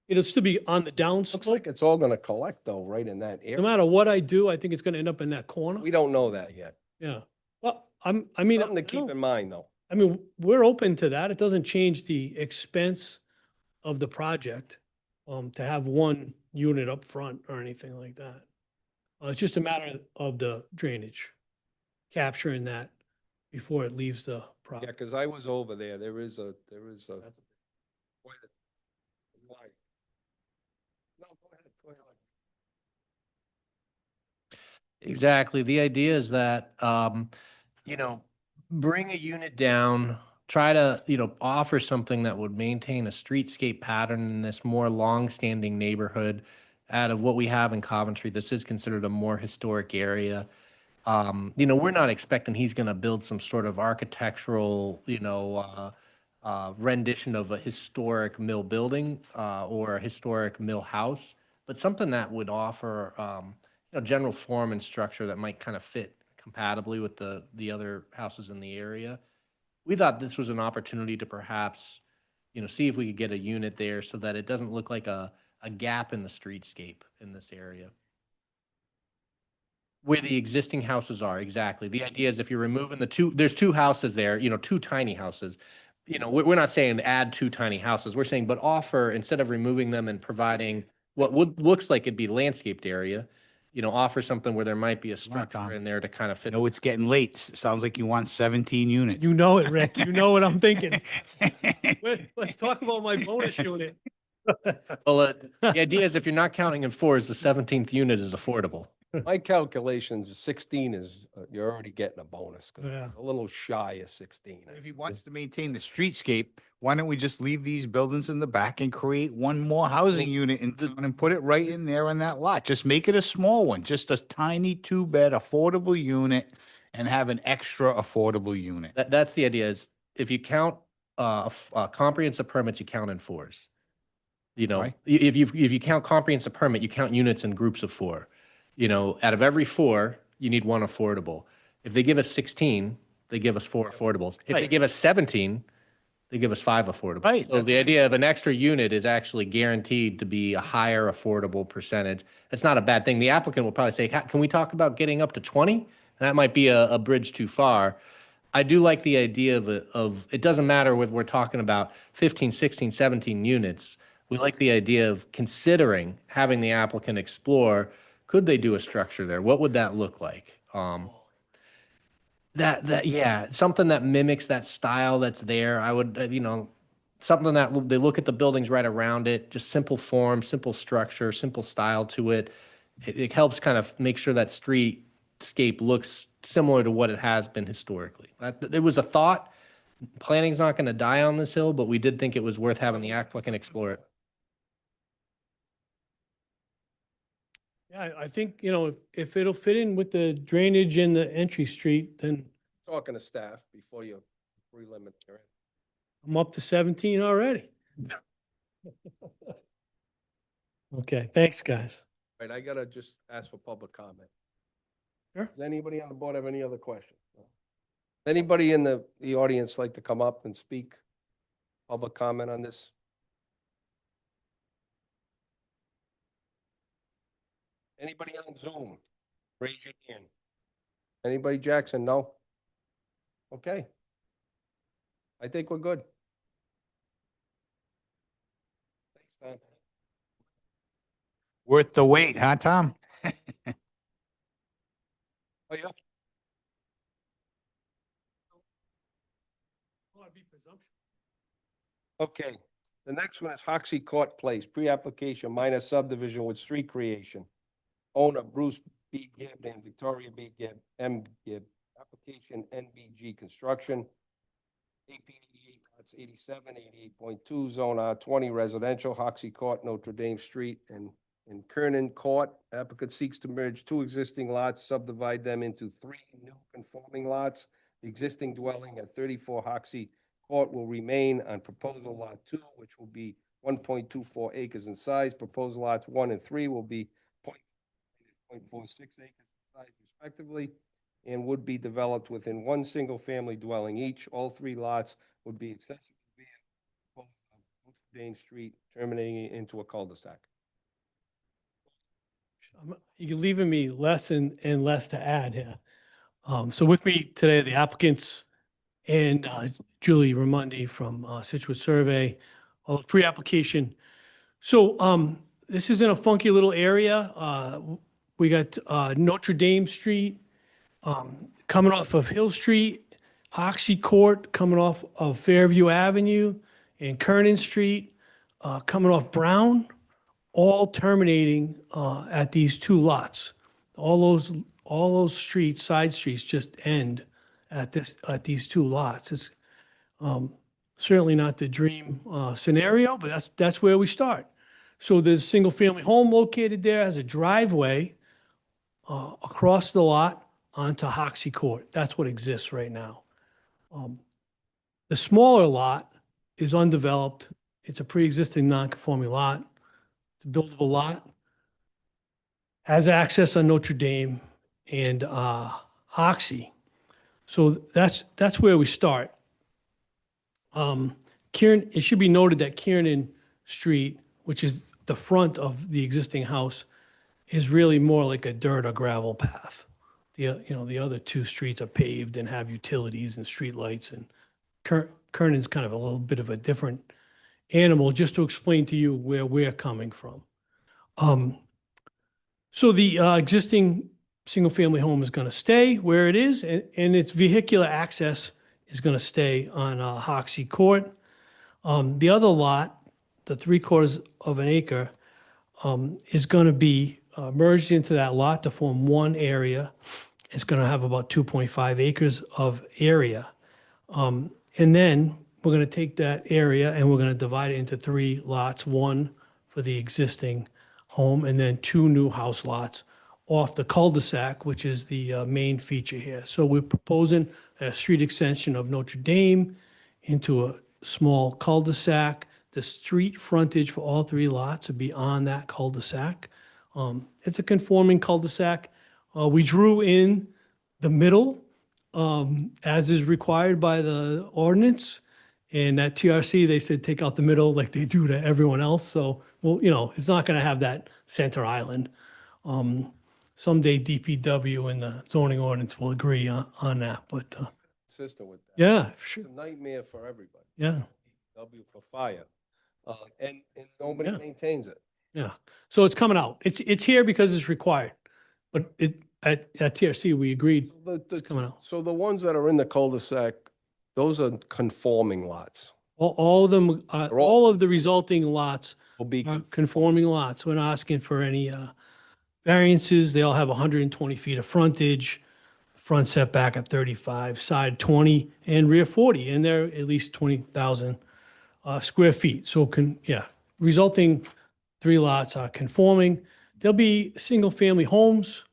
It'll still be on the Looks downslope. like it's all gonna collect though, right in that No area. matter what I do, I think it's gonna end up in that corner. We don't know that yet. Yeah. Well, Something Something to keep in mind though. I mean, we're open to that. It doesn't change the expense of the project, to have one unit up front or anything like that. It's just a matter of the drainage, capturing that before it leaves the Yeah, property. because I was over there. There is a. quite a line. No, go ahead. Exactly. The idea is that, bring a unit down, try to, offer something that would maintain a streetscape pattern in this more long-standing neighborhood. Out of what we have in Coventry, this is considered a more historic area. We're not expecting he's going to build some sort of architectural, rendition of a historic mill building or a historic mill house, but something that would offer, general form and structure that might kind of fit compatibly with the other houses in the area. We thought this was an opportunity to perhaps, see if we could get a unit there so that it doesn't look like a gap in the streetscape in this area. Where the existing houses are, exactly. The idea is if you're removing there's two houses there, two tiny houses. We're not saying add two tiny houses. We're saying, but offer, instead of removing them and providing what looks like it'd be landscaped area, offer something where there might be a structure in there to kind of fit. No, it's getting late. Sounds like you want 17 units. You know it, Rick. You know what I'm thinking. Let's talk about my bonus unit. Well, the idea is if you're not counting in fours, the 17th unit is affordable. My calculations, 16 is, you're already getting a bonus. 'Cause Yeah. it's a little shy of 16. If he wants to maintain the streetscape, why don't we just leave these buildings in the back and create one more housing unit in town and put it right in there on that lot? Just make it a small one, just a tiny 2-bed affordable unit and have an extra affordable unit. That's the idea is if you count comprehensive permits, you count in fours. Sorry? If you count comprehensive permit, you count units in groups of 4. Out of every 4, you need 1 affordable. If they give us 16, they give us 4 affordables. If they Right. give us 17, they give us 5 affordable. Right, So that's the what I idea of an extra unit is actually guaranteed to be a higher affordable percentage. It's not a bad thing. The applicant will probably say, can we talk about getting up to 20? And that might be a bridge too far. I do like the idea of it doesn't matter whether we're talking about 15, 16, 17 units. We like the idea of considering having the applicant explore, could they do a structure there? What would that look like? Something that mimics that style that's there. I would, something that they look at the buildings right around it, just simple form, simple structure, simple style to it. It helps kind of make sure that streetscape looks similar to what it has been historically. There was a thought. Planning's not going to die on this hill, but we did think it was worth having the applicant explore it. Yeah, I think, if it'll fit in with the drainage and the entry street, then Talking to staff before you relimit your. I'm up to 17 already. Okay, thanks, guys. Right, I gotta just ask for public comment. Sure. Does anybody on the board have any other questions? Anybody in the audience like to come up and speak? Public comment on this? Anybody on Zoom? Raise your hand. Anybody, Jackson? No? Okay. I think we're good. Thanks, Tom. Worth the wait, huh, Tom? Oh, yeah. Okay, the next one is Hoxie Court Place, pre-application minor subdivision with street creation. Owner Bruce B. Gibb and Victoria B. Gibb, M. Gibb. Application NBG Construction. AP 88, lots 87, 88.2, zone R20 residential, Hoxie Court, Notre Dame Street, and in Kernan Court. Applicant seeks to merge 2 existing lots, subdivide them into 3 new conforming lots. The existing dwelling at 34 Hoxie Court will remain on proposal lot 2, which will be 1.24 acres in size. Proposed lots 1 and 3 will be 0.46 acres in size respectively, and would be developed within 1 single-family dwelling each. All 3 lots would be accessible via Notre Dame Street, terminating into a cul-de-sac. You're leaving me less and less to add here. So with me today, the applicants and Julie Ramundi from Situate Survey, pre-application. So this is in a funky little area. We got Notre Dame Street coming off of Hill Street, Hoxie Court coming off of Fairview Avenue, and Kernan Street coming off Brown, all terminating at these 2 lots. All those streets, side streets, just end at these 2 lots. It's certainly not the dream scenario, but that's where we start. So there's a single-family home located there, has a driveway across the lot, onto Hoxie Court. That's what exists right now. The smaller lot is undeveloped. It's a pre-existing non-conforming lot. It's a buildable lot. Has access on Notre Dame and Hoxie. So that's where we start. Kieran, it should be noted that Kiernan Street, which is the front of the existing house, is really more like a dirt or gravel path. The other two streets are paved and have utilities and streetlights, and Kernan's kind of a little bit of a different animal, just to explain to you where we're coming from. So the existing single-family home is going to stay where it is, and its vehicular access is going to stay on Hoxie Court. The other lot, the 3/4 of an acre, is going to be merged into that lot to form one area. It's going to have about 2.5 acres of area. And then we're going to take that area and we're going to divide it into 3 lots, one for the existing home and then 2 new house lots off the cul-de-sac, which is the main feature here. So we're proposing a street extension of Notre Dame into a small cul-de-sac. The street frontage for all 3 lots would be on that cul-de-sac. It's a conforming cul-de-sac. We drew in the middle as is required by the ordinance. And at TRC, they said take out the middle like they do to everyone else. So, well, it's not going to have that center island. Someday DPW and the zoning ordinance will agree on that, but Consistent with that. yeah, for sure. It's a nightmare for everybody. Yeah, W for fire. And nobody Yeah. maintains it. yeah. So it's coming out. It's here because it's required. But at TRC, we agreed it's coming out. So the ones that are in the cul-de-sac, those are conforming lots. All of them, They're all of the resulting lots Will be, are conforming lots. We're not asking for any variances. They all have 120 feet of frontage, front setback at 35, side 20, and rear 40, and they're at least 20,000 square feet. So resulting 3 lots are conforming. There'll be single-family homes.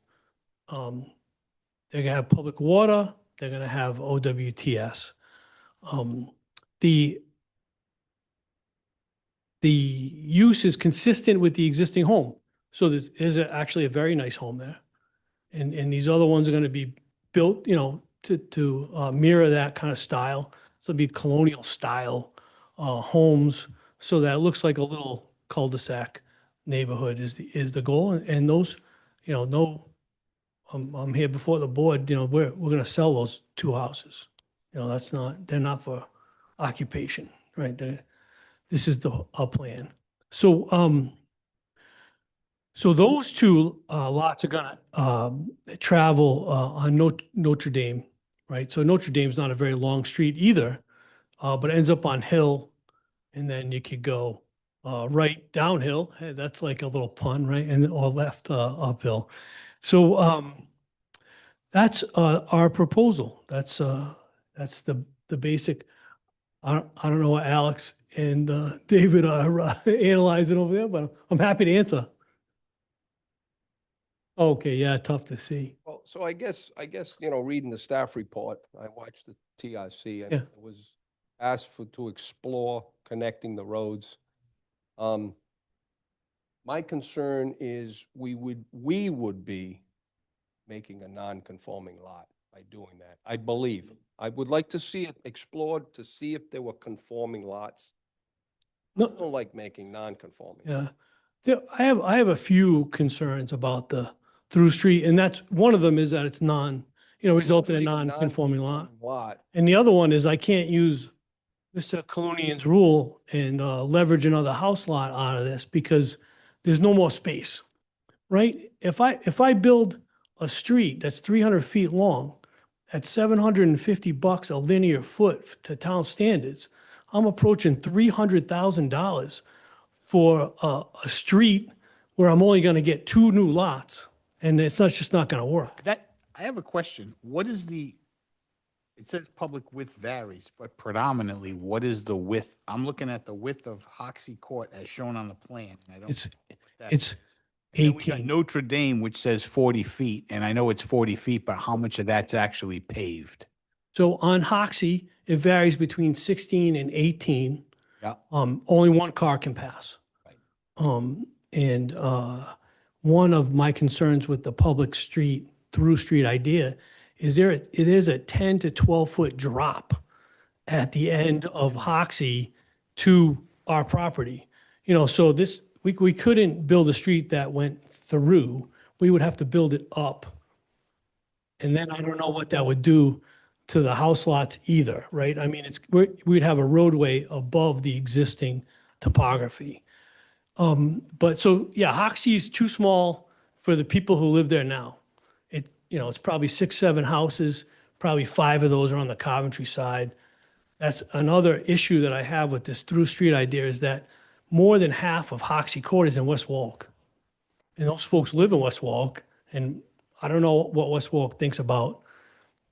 They're gonna have public water. They're gonna have OWTS. The use is consistent with the existing home. So there's actually a very nice home there. And these other ones are going to be built, to mirror that kind of style. So it'll be colonial style homes, so that it looks like a little cul-de-sac neighborhood is the goal. And those, I'm here before the board, we're going to sell those 2 houses. They're not for occupation, right? This is our plan. So, so those 2 lots are gonna travel on Notre Dame, right? So Notre Dame's not a very long street either, but it ends up on Hill, and then you could go right downhill. Hey, that's like a little pun, right? Or left uphill. So that's our proposal. That's the basic. I don't know what Alex and David are analyzing over there, but I'm happy to answer. Okay, yeah, tough to see. well, so I guess, reading the staff report, I watched the TRC and Yeah. it was asked to explore connecting the roads. My concern is we would be making a non-conforming lot by doing that, I believe. I would like to see it explored to see if there were conforming lots. I No, don't like making non-conforming. yeah. I have a few concerns about the through street, and that's, one of them is that it's resulted in a Make a non-conforming lot. Lot. And the other one is I can't use Mr. Colonian's rule and leverage another house lot out of this because there's no more space, right? If I build a street that's 300 feet long at $750 a linear foot to town standards, I'm approaching $300,000 for a street where I'm only going to get 2 new lots, and it's just not going to work. I have a question. It says public width varies, but predominantly, what is the width? I'm looking at the width of Hoxie Court as shown on the plan. And I don't. It's think that's- it's And then we got 18. Notre Dame, which says 40 feet, and I know it's 40 feet, but how much of that's actually paved? So on Hoxie, it varies between 16 and 18. Yeah. Only one car can pass. And one of my concerns with the public street, through street idea is it is a 10 to 12-foot drop at the end of Hoxie to our property. You know, so this, we couldn't build a street that went through. We would have to build it up. And then I don't know what that would do to the house lots either, right? I mean, we'd have a roadway above the existing topography. But so, yeah, Hoxie is too small for the people who live there now. It's probably 6, 7 houses, probably 5 of those are on the Coventry side. That's another issue that I have with this through street idea is that more than half of Hoxie Court is in West Warwick. And those folks live in West Warwick, and I don't know what West Warwick thinks about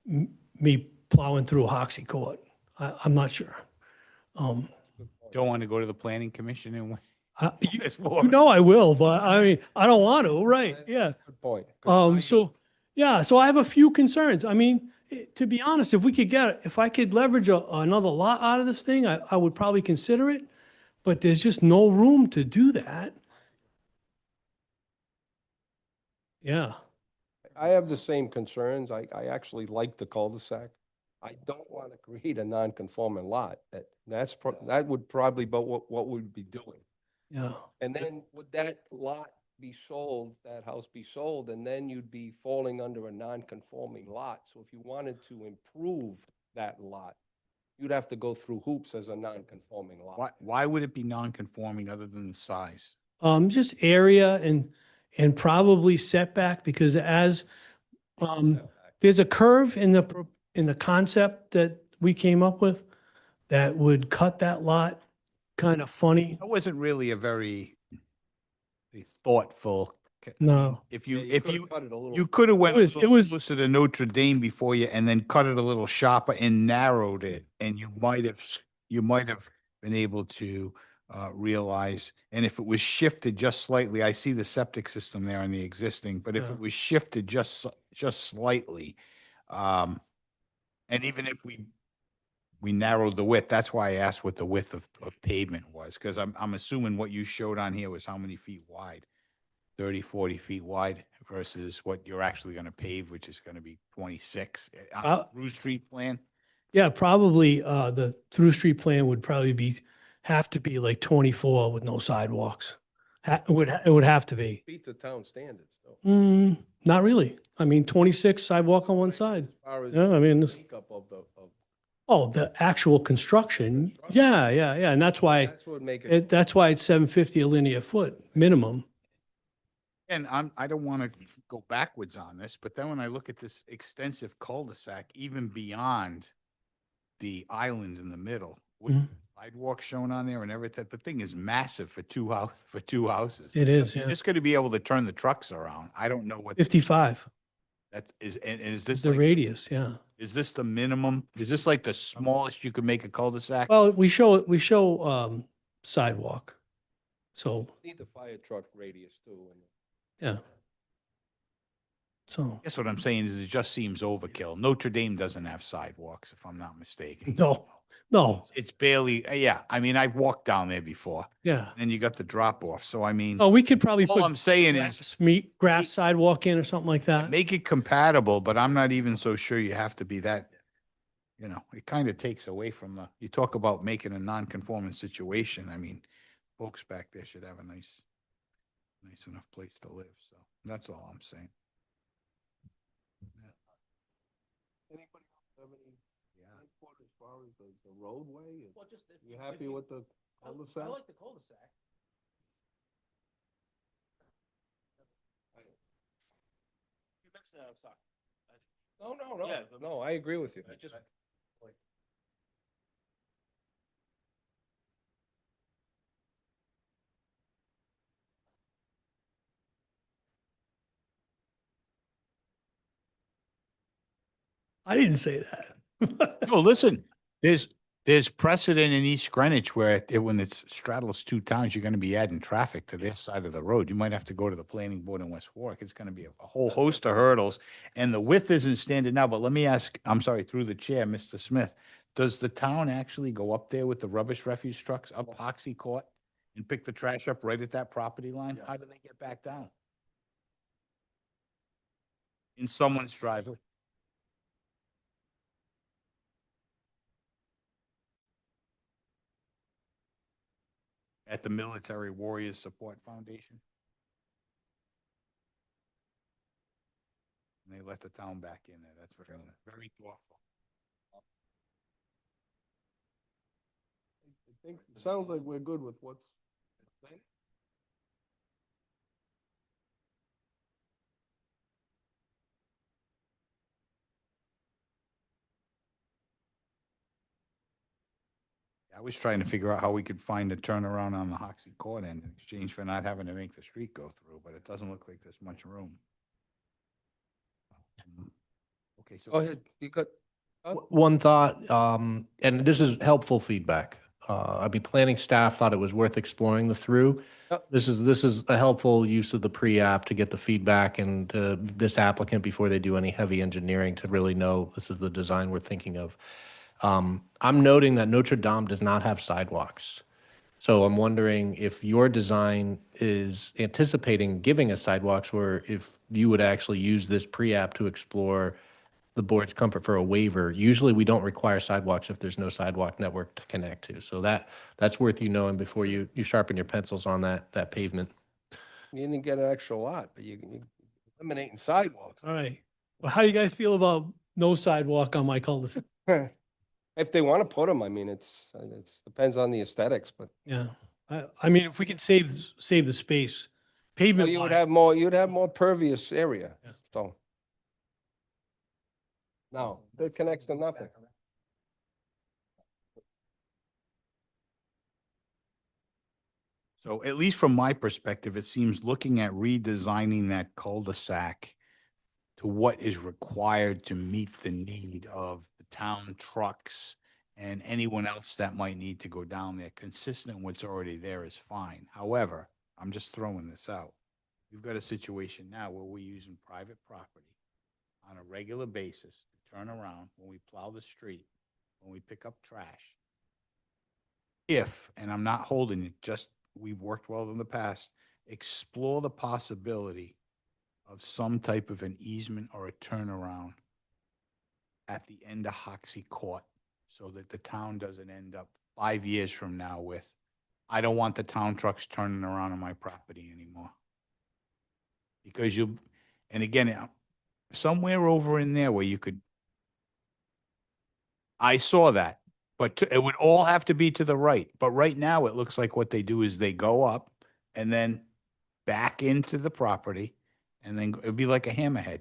me plowing through Hoxie Court. I'm not sure. Don't want to go to the planning commission and You know I will, but I mean, I don't want to, right? Yeah. Good point. So I have a few concerns. I mean, to be honest, if I could leverage another lot out of this thing, I would probably consider it, but there's just no room to do that. Yeah. I have the same concerns. I actually like the cul-de-sac. I don't want to create a non-conforming lot. That would probably be what we'd be doing. Yeah. And then would that lot be sold, that house be sold, and then you'd be falling under a non-conforming lot. So if you wanted to improve that lot, you'd have to go through hoops as a non-conforming lot. why would it be non-conforming other than the size? Just area and probably setback because there's a curve in the concept that we came up with that would cut that lot kind of funny. That wasn't really a very thoughtful. No. If you cut it a little. you could have went It was- a little closer to Notre Dame before you, and then cut it a little sharper and narrowed it, and you might have been able to realize. And if it was shifted just slightly, I see the septic system there on the existing, but if Yeah. it was shifted just slightly, and even if we narrowed the width, that's why I asked what the width of pavement was, because I'm assuming what you showed on here was how many feet wide? 30, 40 feet wide versus what you're actually going to pave, which is going to be 26. On the Rue Street plan? Yeah, probably the through street plan would probably have to be like 24 with no sidewalks. It would have to be. Beat the town standards, though. Not really. I mean, 26 sidewalk on one side. As far as Yeah, I mean, the makeup of the actual construction. Yeah. And that's why, that's what would make it. that's why it's 750 a linear foot minimum. And I don't want to go backwards on this, but then when I look at this extensive cul-de-sac, even beyond the island in the middle, with sidewalk shown on there and everything, the thing is massive for two houses. It is, yeah. You're just going to be able to turn the trucks around. I don't know what 55, is this the like, radius, yeah. is this the minimum? Is this like the smallest you could make a cul-de-sac? Well, we show sidewalk. So, Need the fire truck radius too. yeah. So, Guess what I'm saying is it just seems overkill. Notre Dame doesn't have sidewalks, if I'm not mistaken. no, It's barely, yeah, I mean, I've walked down there before. yeah. Then you got the drop off. So I mean, Oh, we could probably all put I'm saying is grass sidewalk in or something like that. make it compatible, but I'm not even so sure you have to be that, it kind of takes away from you talk about making a non-conforming situation. I mean, folks back there should have a nice enough place to live. So that's all I'm saying. Anybody else have any input as far as the roadway? You happy with the cul-de-sac? I like the cul-de-sac. No, I agree with you. I didn't say that. No, listen, there's there's precedent in East Greenwich where when it straddles two towns, you're going to be adding traffic to their side of the road. You might have to go to the planning board in West Warwick. It's going to be a whole host of hurdles. And the width isn't standard now, but let me ask, I'm sorry, through the chair, Mr. Smith, does the town actually go up there with the rubbish refuse trucks up Hoxie Court and pick the trash up right at that property line? How do they get back down? In someone's driveway? At the Military Warriors Support Foundation? And they let the town back in there. That's very, very thoughtful. I think, sounds like we're good with what's. I was trying to figure out how we could find a turnaround on the Hoxie Court end in exchange for not having to make the street go through, but it doesn't look like there's much room. Okay, so. Go ahead, you got. One thought, and this is helpful feedback. I mean, planning staff thought it was worth exploring the through. Yep. This is a helpful use of the pre-app to get the feedback and this applicant before they do any heavy engineering to really know this is the design we're thinking of. I'm noting that Notre Dame does not have sidewalks. So I'm wondering if your design is anticipating giving us sidewalks or if you would actually use this pre-app to explore the board's comfort for a waiver. Usually we don't require sidewalks if there's no sidewalk network to connect to. So that's worth you knowing before you sharpen your pencils on that pavement. You didn't get an extra lot, but you're eliminating sidewalks. All right. Well, how do you guys feel about no sidewalk on my cul-de-sac? If they want to put them, I mean, it's depends on the aesthetics, but. Yeah. I mean, if we could save the space, pavement. You would wise- you'd have more pervious area, Yes. so. No, it connects to nothing. So at least from my perspective, it seems looking at redesigning that cul-de-sac to what is required to meet the need of the town trucks and anyone else that might need to go down there, consistent with what's already there is fine. However, I'm just throwing this out. We've got a situation now where we're using private property on a regular basis to turn around when we plow the street, when we pick up trash. If, and I'm not holding it, just we've worked well in the past, explore the possibility of some type of an easement or a turnaround at the end of Hoxie Court so that the town doesn't end up 5 years from now with, I don't want the town trucks turning around on my property anymore. Because and again, somewhere over in there where you could, I saw that, but it would all have to be to the right. But right now, it looks like what they do is they go up and then back into the property, and then it'd be like a hammerhead.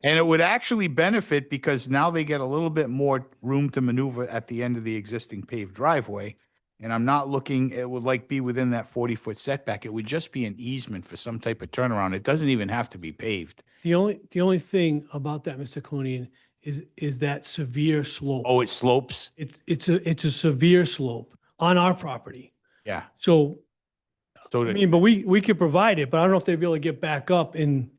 And it would actually benefit because now they get a little bit more room to maneuver at the end of the existing paved driveway. And I'm not looking, it would like be within that 40-foot setback. It would just be an easement for some type of turnaround. It doesn't even have to be paved. The only thing about that, Mr. Clunian, is that severe slope. Oh, it slopes? It's a severe slope on our property. Yeah. So, So I mean, but we could provide it, but I don't know if they'd be able to get back up in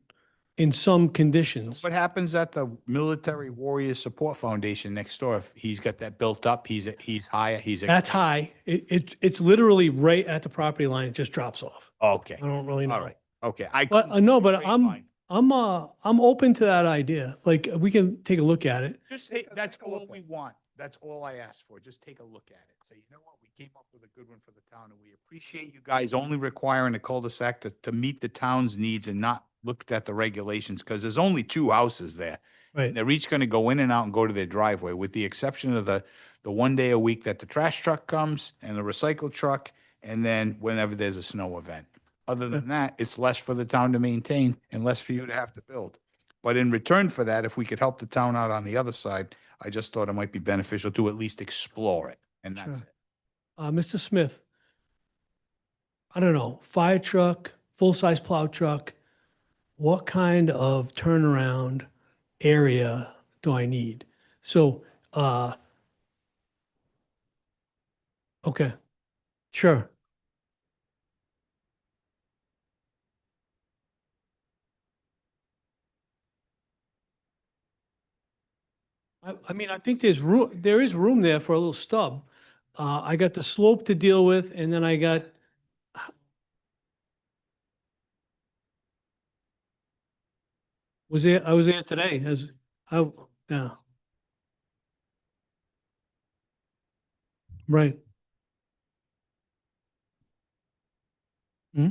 some conditions. what happens at the Military Warriors Support Foundation next door? If he's got that built up, he's higher, That's high. It's literally right at the property line. It just drops off. Okay. I don't really know. All right. Okay. But no, but I'm open to that idea. Like, we can take a look at it. Just, that's all we want. That's all I asked for. Just take a look at it. Say, you know what? We came up with a good one for the town and we appreciate you guys only requiring a cul-de-sac to meet the town's needs and not looked at the regulations because there's only 2 houses there. Right. And they're each going to go in and out and go to their driveway with the exception of the one day a week that the trash truck comes and the recycle truck and then whenever there's a snow event. Other than that, it's less for the town to maintain and less for you to have to build. But in return for that, if we could help the town out on the other side, I just thought it might be beneficial to at least explore it. And that's Sure. it. Mr. Smith, I don't know, fire truck, full-size plow truck, what kind of turnaround area do I need? So, Okay, sure. I mean, I think there is room there for a little stub. I got the slope to deal with, and then I got, I was there today, yeah. Right. Hmm?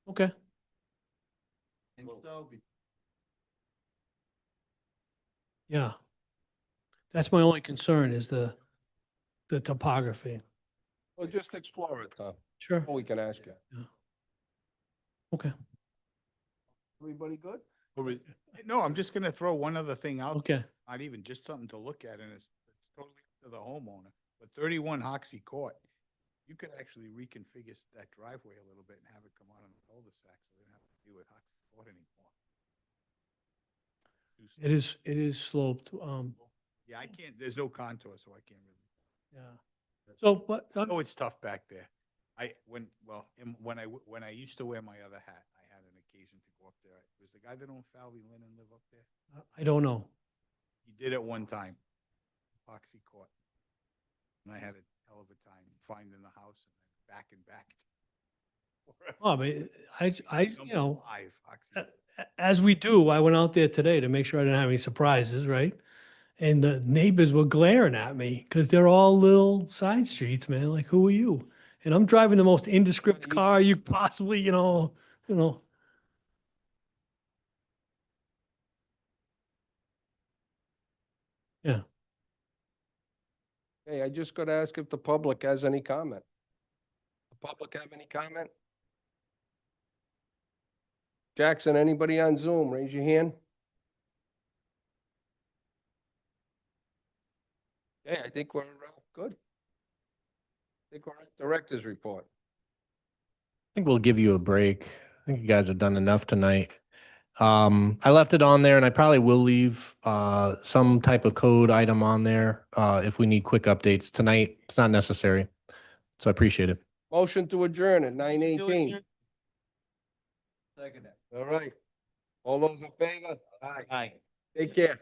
Okay. Yeah. That's my only concern is the topography. Well, just explore it, Tom. Sure. Or we can ask you. Okay. Everybody good? No, I'm just gonna throw one other thing out. Okay. Not even, just something to look at, and it's totally up to the homeowner. But 31 Hoxie Court, you could actually reconfigure that driveway a little bit and have it come out on the cul-de-sac, so they don't have to deal with Hoxie Court anymore. It is sloped. Yeah, I can't, there's no contour, so I can't really. Yeah. So, but, Oh, it's tough back there. When I used to wear my other hat, I had an occasion to go up there. Was the guy that owned Falvey Linen live up there? I don't know. He did at one time, Hoxie Court. And I had a hell of a time finding the house and then back and back. Oh, I mean, you know, Live, Hoxie. as we do, I went out there today to make sure I didn't have any surprises, right? And the neighbors were glaring at me because they're all little side streets, man. Like, who are you? And I'm driving the most indescript car you possibly, you know. Yeah. Hey, I just got to ask if the public has any comment. The public have any comment? Jackson, anybody on Zoom, raise your hand. Hey, I think we're good. I think we're at director's report. I think we'll give you a break. I think you guys have done enough tonight. I left it on there and I probably will leave some type of code item on there if we need quick updates tonight. It's not necessary. So I appreciate it. Motion to adjourn at 9:18. All right. All those in favor? Aye. Aye. Take care.